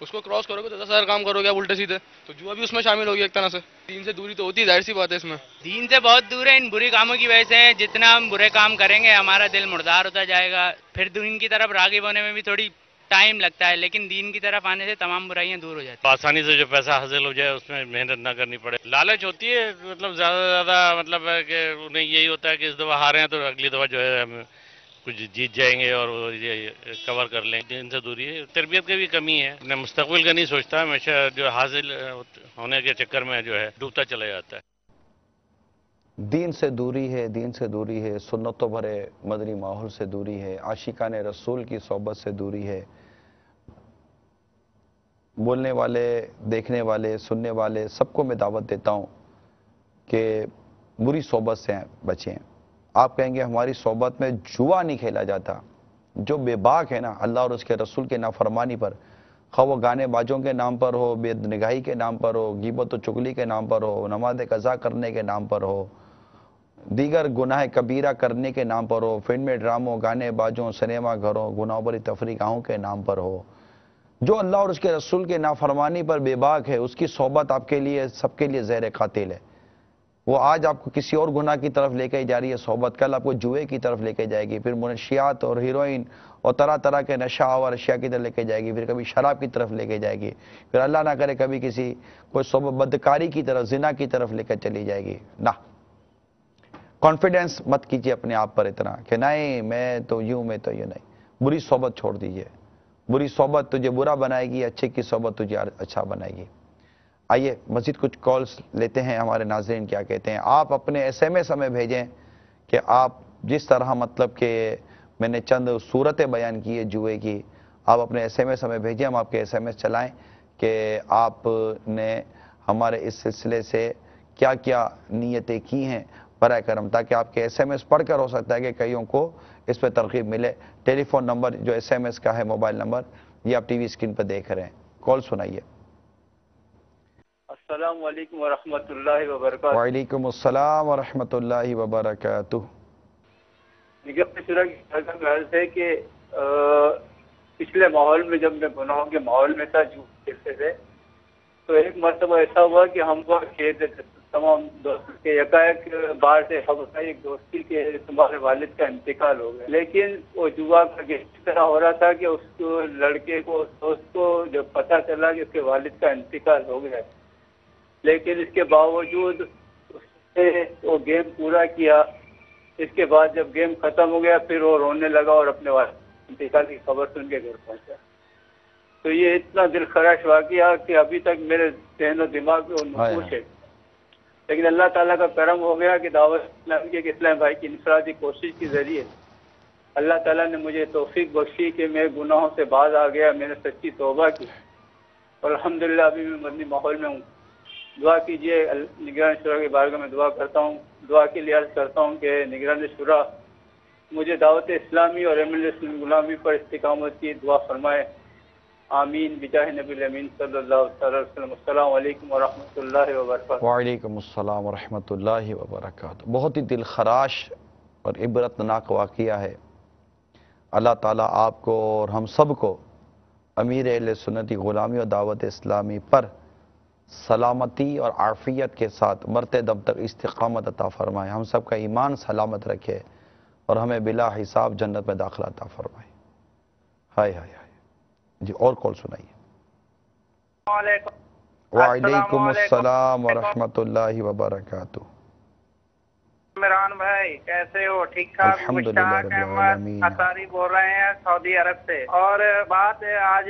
اس کو کراس کرو گے تو 10,000 کام کرو گے آپ الٹے سیدھے، تو جوا بھی اس میں شامل ہوگی ایک طرح سے. دین سے دوری تو ہوتی ہے، ظاہر سی بات ہے. اس میں دین سے بہت دور ہے، ان برے کاموں کی وجہ سے. جتنا ہم برے کام کریں گے ہمارا دل مردار ہوتا جائے گا، پھر دین کی طرف راغب ہونے میں بھی تھوڑی ٹائم لگتا ہے، لیکن دین کی طرف آنے سے تمام برائیاں دور ہو جاتی ہیں. آسانی سے جو پیسہ حاصل ہو جائے اس میں محنت نہ کرنی پڑے. لالچ ہوتی ہے، مطلب زیادہ سے زیادہ مطلب ہے کہ انہیں یہی ہوتا ہے کہ اس دفعہ ہارے ہیں تو اگلی دفعہ جو ہے ہم کچھ جیت جائیں گے اور یہ کور کر لیں. دین سے دوری ہے، تربیت کی بھی کمی ہے، اپنے مستقبل کا نہیں سوچتا، ہمیشہ جو حاصل ہونے کے چکر میں جو ہے ڈوبتا چلا جاتا ہے. دین سے دوری ہے، دین سے دوری ہے، سنتوں بھرے مدنی ماحول سے دوری ہے، عاشقان رسول کی صحبت سے دوری ہے. بولنے والے، دیکھنے والے، سننے والے سب کو میں دعوت دیتا ہوں کہ بری صحبت سے بچیں. آپ کہیں گے ہماری صحبت میں جوا نہیں کھیلا جاتا. جو بے باک ہے نا اللہ اور اس کے رسول کے نافرمانی پر، خواہ وہ گانے باجوں کے نام پر ہو، بے نگاہی کے نام پر ہو، غیبت و چغلی کے نام پر ہو، نماز قضا کرنے کے نام پر ہو، دیگر گناہ کبیرہ کرنے کے نام پر ہو، فلمیں، ڈراموں، گانے باجوں، سنیما گھروں، گناہ بری تفریح گاہوں کے نام پر ہو، جو اللہ اور اس کے رسول کے نافرمانی پر بے باک ہے، اس کی صحبت آپ کے لیے، سب کے لیے زہر قاتل ہے. وہ آج آپ کو کسی اور گناہ کی طرف لے کے جا رہی ہے صحبت، کل آپ کو جوئے کی طرف لے کے جائے گی، پھر منشیات اور ہیروئن اور طرح طرح کے نشہ اور اشیاء کی طرف لے کے جائے گی، پھر کبھی شراب کی طرف لے کے جائے گی، پھر اللہ نہ کرے کبھی کسی کوئی صحبت بدکاری کی طرف، زنا کی طرف لے کر چلی جائے گی. نہ، کانفیڈنس مت کیجیے اپنے آپ پر اتنا کہ نہیں میں تو یوں، میں تو یہ نہیں. بری صحبت چھوڑ دیجیے. بری صحبت تجھے برا بنائے گی، اچھے کی صحبت تجھے اچھا بنائے گی. آئیے مزید کچھ کالز لیتے ہیں. ہمارے ناظرین کیا کہتے ہیں. آپ اپنے ایس ایم ایس ہمیں بھیجیں کہ آپ جس طرح مطلب کہ میں نے چند صورتیں بیان کی ہے جوئے کی، آپ اپنے ایس ایم ایس ہمیں بھیجیں، ہم آپ کے ایس ایم ایس چلائیں کہ آپ نے ہمارے اس سلسلے سے کیا کیا نیتیں کی ہیں برائے کرم، تاکہ آپ کے ایس ایم ایس پڑھ کر ہو سکتا ہے کہ کئیوں کو اس پہ ترغیب ملے. ٹیلی فون نمبر جو ایس ایم ایس کا ہے، موبائل نمبر یہ آپ ٹی وی اسکرین پہ دیکھ رہے ہیں. کال سنائیے. السلام علیکم ورحمۃ اللہ وبرکاتہ. وعلیکم السلام ورحمۃ اللہ وبرکاتہ. غرض ہے کہ پچھلے ماحول میں جب میں گناہوں کے ماحول میں تھا، جو کھیلتے تھے، تو ایک مرتبہ ایسا ہوا کہ ہم کو کھیلتے تھے تمام دوستوں کے، یکایک باہر سے خبر آئی ایک دوستی کے تمہارے والد کا انتقال ہو گیا. لیکن وہ جوا کا اس طرح ہو رہا تھا کہ اس کو لڑکے کو، دوست کو جب پتہ چلا کہ اس کے والد کا انتقال ہو گیا، لیکن اس کے باوجود اس نے وہ گیم پورا کیا. اس کے بعد جب گیم ختم ہو گیا پھر وہ رونے لگا اور اپنے والد انتقال کی خبر سن کے گھر پہنچا. تو یہ اتنا دل خراش واقعہ کہ ابھی تک میرے ذہن و دماغ میں نقوش ہے. لیکن اللہ تعالیٰ کا کرم ہو گیا کہ دعوت اسلام کے اسلام بھائی کی انفرادی کوشش کے ذریعے اللہ تعالیٰ نے مجھے توفیق بخشی کہ میں گناہوں سے باز آ گیا، میں نے سچی توبہ کی اور الحمدللہ ابھی میں مدنی ماحول میں ہوں۔ دعا کیجیے، نگران شورا کی بارگاہ میں دعا کرتا ہوں، دعا کے لیے عرض کرتا ہوں کہ نگران شورا مجھے دعوت اسلامی اور MLA غلامی پر استقامت کی دعا فرمائے، آمین بجاہ نبی الامین صلی اللہ علیہ وسلم۔ السلام علیکم ورحمۃ اللہ وبرکاتہ۔ وعلیکم السلام ورحمۃ اللہ وبرکاتہ۔ بہت ہی دل خراش اور عبرتناک واقعہ ہے۔ اللہ تعالیٰ آپ کو اور ہم سب کو امیر اہل سنتی غلامی اور دعوت اسلامی پر سلامتی اور عافیت کے ساتھ مرتے دم تک استقامت عطا فرمائے، ہم سب کا ایمان سلامت رکھے اور ہمیں بلا حساب جنت میں داخلہ عطا فرمائے۔ ہائے ہائے ہائے جی، اور کال سنائیے۔ وعلیکم السلام ورحمۃ اللہ وبرکاتہ۔ عمران بھائی کیسے ہو؟ ٹھیک ٹھاک؟ مشتاق احمد اطاری بول رہے ہیں سعودی عرب سے، اور بات آج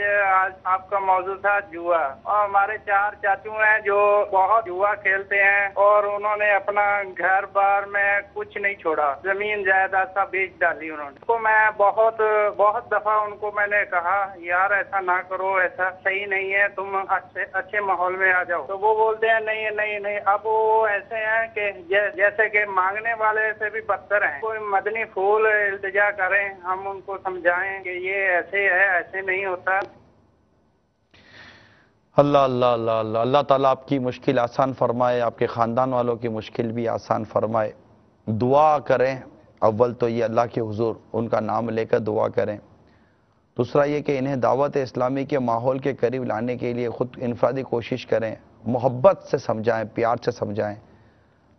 آپ کا موضوع تھا جوا، اور ہمارے 4 چاچو ہیں جو بہت جوا کھیلتے ہیں اور انہوں نے اپنا گھر بار میں کچھ نہیں چھوڑا، زمین جائیداد سب بیچ ڈالی انہوں نے۔ تو میں بہت دفعہ ان کو میں نے کہا یار ایسا نہ کرو، ایسا صحیح نہیں ہے، تم اچھے ماحول میں آ جاؤ، تو وہ بولتے ہیں نہیں۔ اب وہ ایسے ہیں کہ جیسے کہ مانگنے والے سے بھی بدتر ہیں۔ کوئی مدنی پھول التجا کریں، ہم ان کو سمجھائیں کہ یہ ایسے ہے، ایسے نہیں ہوتا۔ اللہ اللہ اللہ اللہ اللہ تعالیٰ آپ کی مشکل آسان فرمائے، آپ کے خاندان والوں کی مشکل بھی آسان فرمائے۔ دعا کریں، اول تو یہ اللہ کے حضور ان کا نام لے کر دعا کریں، دوسرا یہ کہ انہیں دعوت اسلامی کے ماحول کے قریب لانے کے لیے خود انفرادی کوشش کریں، محبت سے سمجھائیں، پیار سے سمجھائیں۔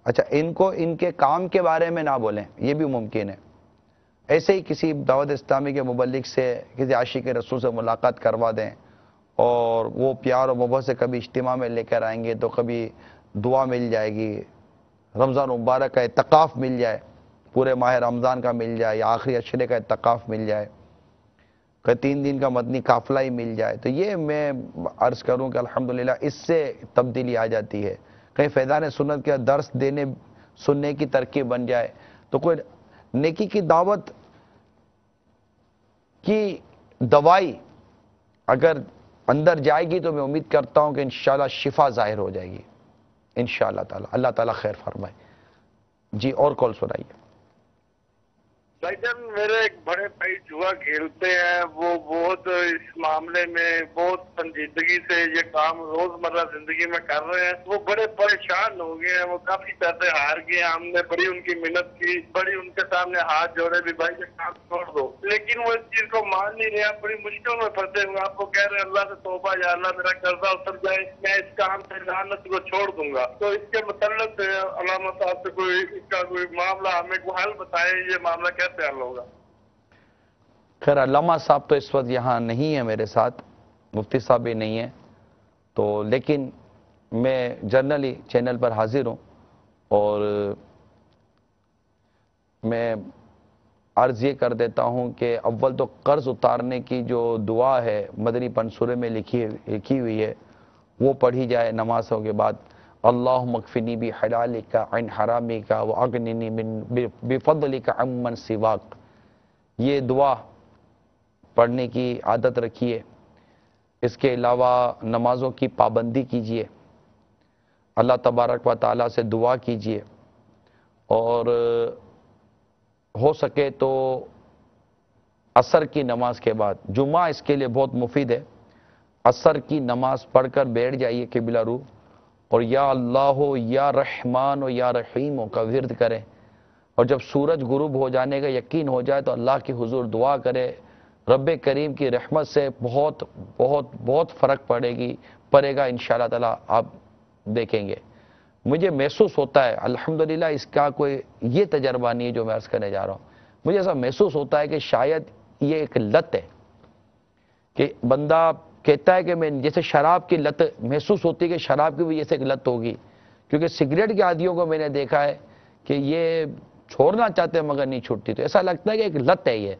اچھا، ان کو ان کے کام کے بارے میں نہ بولیں، یہ بھی ممکن ہے۔ ایسے ہی کسی دعوت اسلامی کے مبلغ سے، کسی عاشق رسول سے ملاقات کروا دیں، اور وہ پیار و محبت سے کبھی اجتماع میں لے کر آئیں گے تو کبھی دعا مل جائے گی، رمضان مبارک کا اعتکاف مل جائے، پورے ماہ رمضان کا مل جائے، یا آخری عشرے کا اعتکاف مل جائے، کہ 3 دن کا مدنی قافلہ ہی مل جائے، تو یہ میں عرض کروں کہ الحمدللہ اس سے تبدیلی آ جاتی ہے۔ کہیں فیضان سنت کا درس دینے سننے کی ترکیب بن جائے، تو کوئی نیکی کی دعوت کی دوائی اگر اندر جائے گی تو میں امید کرتا ہوں کہ انشاءاللہ شفا ظاہر ہو جائے گی انشاءاللہ تعالی۔ اللہ تعالیٰ خیر فرمائے۔ جی، اور کال سنائیے۔ بھائی جان، میرے ایک بڑے بھائی جوا کھیلتے ہیں، وہ بہت اس معاملے میں بہت سنجیدگی سے یہ کام روزمرہ زندگی میں کر رہے ہیں، وہ بڑے پریشان ہو گئے ہیں، وہ کافی پیسے ہار گئے ہیں، ہم نے بڑی ان کی محنت کی، بڑی ان کے سامنے ہاتھ جوڑے بھی بھائی یہ کام چھوڑ دو، لیکن وہ اس چیز کو مان نہیں رہے، بڑی مشکل میں پھنسے ہوئے، آپ کو کہہ رہے ہیں اللہ سے توبہ، یا اللہ میرا قرضہ اتر جائے، میں اس کام سے لعنت کو چھوڑ دوں گا۔ تو اس کے متعلق علامہ صاحب سے اس کا کوئی معاملہ ہمیں کو حل بتائے، یہ معاملہ کیسے حل ہوگا؟ خیر، علامہ صاحب تو اس وقت یہاں نہیں ہے میرے ساتھ، مفتی صاحب بھی نہیں ہے، تو لیکن میں جنرلی چینل پر حاضر ہوں، اور میں عرض یہ کر دیتا ہوں کہ اول تو قرض اتارنے کی جو دعا ہے مدنی پنسورے میں لکھی ہوئی ہے وہ پڑھی جائے نمازوں کے بعد۔ اللہم اکفنی بحلالک عن حرامک واغننی بفضلک عمن سواک، یہ دعا پڑھنے کی عادت رکھیے۔ اس کے علاوہ نمازوں کی پابندی کیجیے، اللہ تبارک و تعالیٰ سے دعا کیجیے، اور ہو سکے تو عصر کی نماز کے بعد، جمعہ اس کے لیے بہت مفید ہے، عصر کی نماز پڑھ کر بیٹھ جائیے قبلہ رو، اور یا اللہ ہو یا رحمان ہو یا رحیم ہو کا ورد کریں، اور جب سورج غروب ہو جانے کا یقین ہو جائے تو اللہ کی حضور دعا کرے، رب کریم کی رحمت سے بہت بہت بہت فرق پڑے گا انشاءاللہ تعالی، آپ دیکھیں گے۔ مجھے محسوس ہوتا ہے الحمدللہ، اس کا کوئی یہ تجربہ نہیں ہے جو میں عرض کرنے جا رہا ہوں، مجھے ایسا محسوس ہوتا ہے کہ شاید یہ ایک لت ہے، کہ بندہ کہتا ہے کہ میں جیسے شراب کی لت محسوس ہوتی ہے کہ شراب کی بھی جیسے ایک لت ہوگی، کیونکہ سگریٹ کے عادیوں کو میں نے دیکھا ہے کہ یہ چھوڑنا چاہتے ہیں مگر نہیں چھوٹتی، تو ایسا لگتا ہے کہ ایک لت ہے، یہ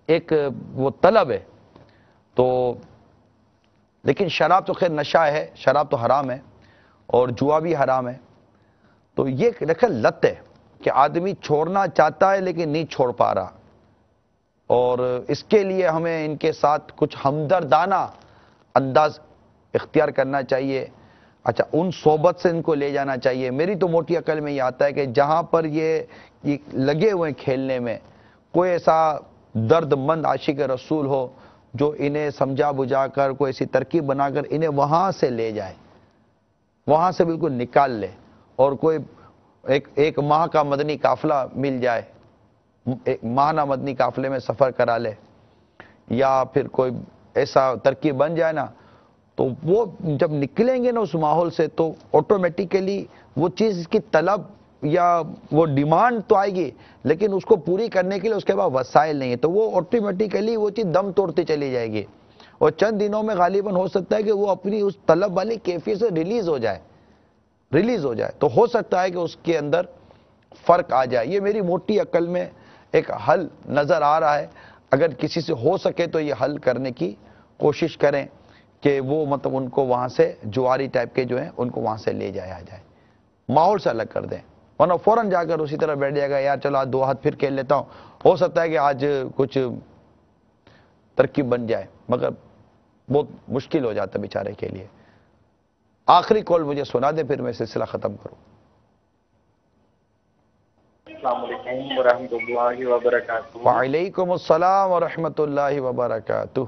ایک وہ طلب ہے۔ تو لیکن شراب تو خیر نشہ ہے، شراب تو حرام ہے، اور جوا بھی حرام ہے، تو یہ دیکھیں لت ہے کہ آدمی چھوڑنا چاہتا ہے لیکن نہیں چھوڑ پا رہا، اور اس کے لیے ہمیں ان کے ساتھ کچھ ہمدردانہ انداز اختیار کرنا چاہیے. اچھا، ان صحبت سے ان کو لے جانا چاہیے. میری تو موٹی عقل میں یہ آتا ہے کہ جہاں پر یہ لگے ہوئے کھیلنے میں کوئی ایسا درد مند عاشق رسول ہو جو انہیں سمجھا بجھا کر کوئی ایسی ترکیب بنا کر انہیں وہاں سے لے جائے، وہاں سے بالکل نکال لے، اور کوئی ایک ماہ کا مدنی قافلہ مل جائے، ایک ماہانہ مدنی قافلے میں سفر کرا لے، یا پھر کوئی ایسا ترکیب بن جائے نا، تو وہ جب نکلیں گے نا اس ماحول سے تو آٹومیٹیکلی وہ چیز کی طلب یا وہ ڈیمانڈ تو آئے گی، لیکن اس کو پوری کرنے کے لیے اس کے بعد وسائل نہیں ہے، تو وہ آٹومیٹیکلی وہ چیز دم توڑتی چلی جائے گی، اور چند دنوں میں غالباً ہو سکتا ہے کہ وہ اپنی اس طلب والی کیفیت سے ریلیز ہو جائے. تو ہو سکتا ہے کہ اس کے اندر فرق آ جائے. یہ میری موٹی عقل میں ایک حل نظر آ رہا ہے. اگر کسی سے ہو سکے تو یہ حل کرنے کی کوشش کریں کہ وہ مطلب ان کو وہاں سے جواری ٹائپ کے جو ہیں ان کو وہاں سے لے جایا جائے، ماحول سے الگ کر دیں، ورنہ فوراً جا کر اسی طرح بیٹھ جائے گا، یار چلو آج 2 ہاتھ پھر کھیل لیتا ہوں، ہو سکتا ہے کہ آج کچھ ترکیب بن جائے، مگر بہت مشکل ہو جاتا ہے بیچارے کے لیے. آخری کال مجھے سنا دیں پھر میں سلسلہ ختم کروں. السلام علیکم ورحمۃ اللہ وبرکاتہ. وعلیکم السلام ورحمۃ اللہ وبرکاتہ.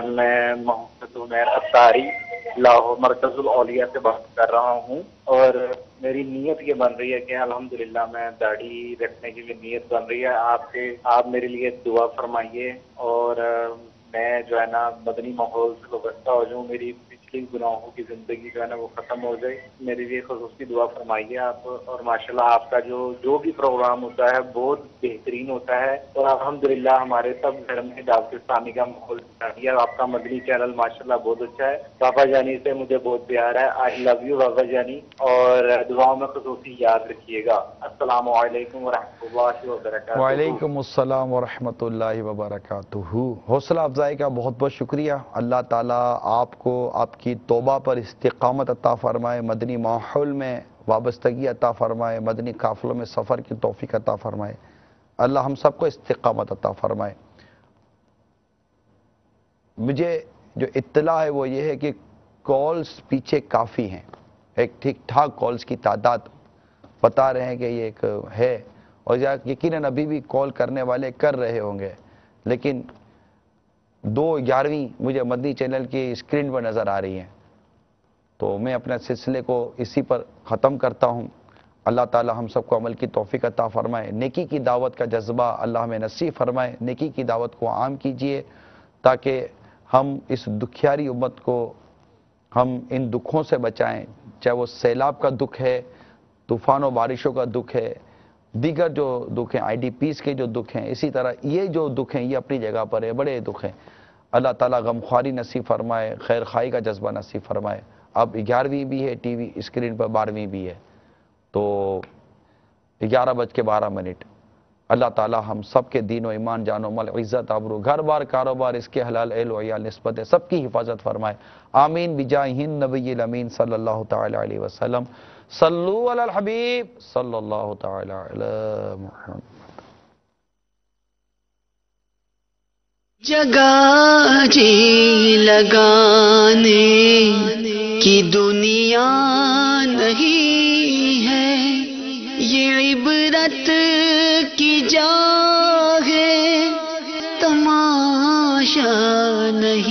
میں محمد عمیر اتاری لاہور مرکز الاولیاء سے بات کر رہا ہوں، اور میری نیت یہ بن رہی ہے کہ الحمدللہ میں داڑھی رکھنے کی بھی نیت بن رہی ہے. آپ میرے لیے دعا فرمائیے، اور میں جو ہے نا مدنی ماحول سے وابستہ ہو جاؤں، میری پچھلی گناہوں کی زندگی جو ہے نا وہ ختم ہو جائے. میرے لیے خصوصی دعا فرمائیے آپ. اور ماشاءاللہ آپ کا جو بھی پروگرام ہوتا ہے بہت بہترین ہوتا ہے، اور الحمدللہ ہمارے سب گھر میں دعوت اسلامی کا ماحول ہے. آپ کا مدنی چینل ماشاءاللہ بہت اچھا ہے. بابا جانی سے مجھے بہت پیار ہے. آئی لو یو بابا جانی، اور دعاؤں میں خصوصی یاد رکھیے گا. السلام علیکم ورحمۃ اللہ وبرکاتہ. وعلیکم السلام ورحمۃ اللہ وبرکاتہ. حوصلہ افزائی کا بہت بہت شکریہ. اللہ تعالیٰ آپ کو آپ کی توبہ پر استقامت عطا فرمائے، مدنی ماحول میں وابستگی عطا فرمائے، مدنی قافلوں میں سفر کی توفیق عطا فرمائے. اللہ ہم سب کو استقامت عطا فرمائے. مجھے جو اطلاع ہے وہ یہ ہے کہ کالز پیچھے کافی ہیں، ایک ٹھیک ٹھاک کالز کی تعداد بتا رہے ہیں کہ یہ ایک ہے، اور یقیناً ابھی بھی کال کرنے والے کر رہے ہوں گے، لیکن 2/11 مجھے مدنی چینل کی اسکرین پر نظر آ رہی ہیں. تو میں اپنے سلسلے کو اسی پر ختم کرتا ہوں. اللہ تعالی ہم سب کو عمل کی توفیق عطا فرمائے. نیکی کی دعوت کا جذبہ اللہ ہمیں نصیب فرمائے. نیکی کی دعوت کو عام کیجئے تاکہ ہم اس دکھیاری امت کو ہم ان دکھوں سے بچائیں، چاہے وہ سیلاب کا دکھ ہے، طوفان و بارشوں کا دکھ ہے، دیگر جو دکھ ہیں، IDPs کے جو دکھ ہیں، اسی طرح یہ جو دکھ ہیں یہ اپنی جگہ پر ہے، بڑے دکھ ہیں. اللہ تعالیٰ غمخواری نصیب فرمائے، خیر خواہی کا جذبہ نصیب فرمائے. اب 11ویں بھی ہے ٹی وی اسکرین پر، 12ویں بھی ہے، تو 11:12. اللہ تعالیٰ ہم سب کے دین و ایمان، جان و مال، عزت آبرو، گھر بار، کاروبار، اس کے حلال اہل و عیال نسبت ہے، سب کی حفاظت فرمائے. آمین بجاہ النبی الامین صلی اللہ تعالی علیہ وسلم. صلو علی الحبیب صلی اللہ تعالی علی محمد. جگہ جی لگانے کی دنیا نہیں ہے، یہ عبرت کی جا ہے، تماشا نہیں.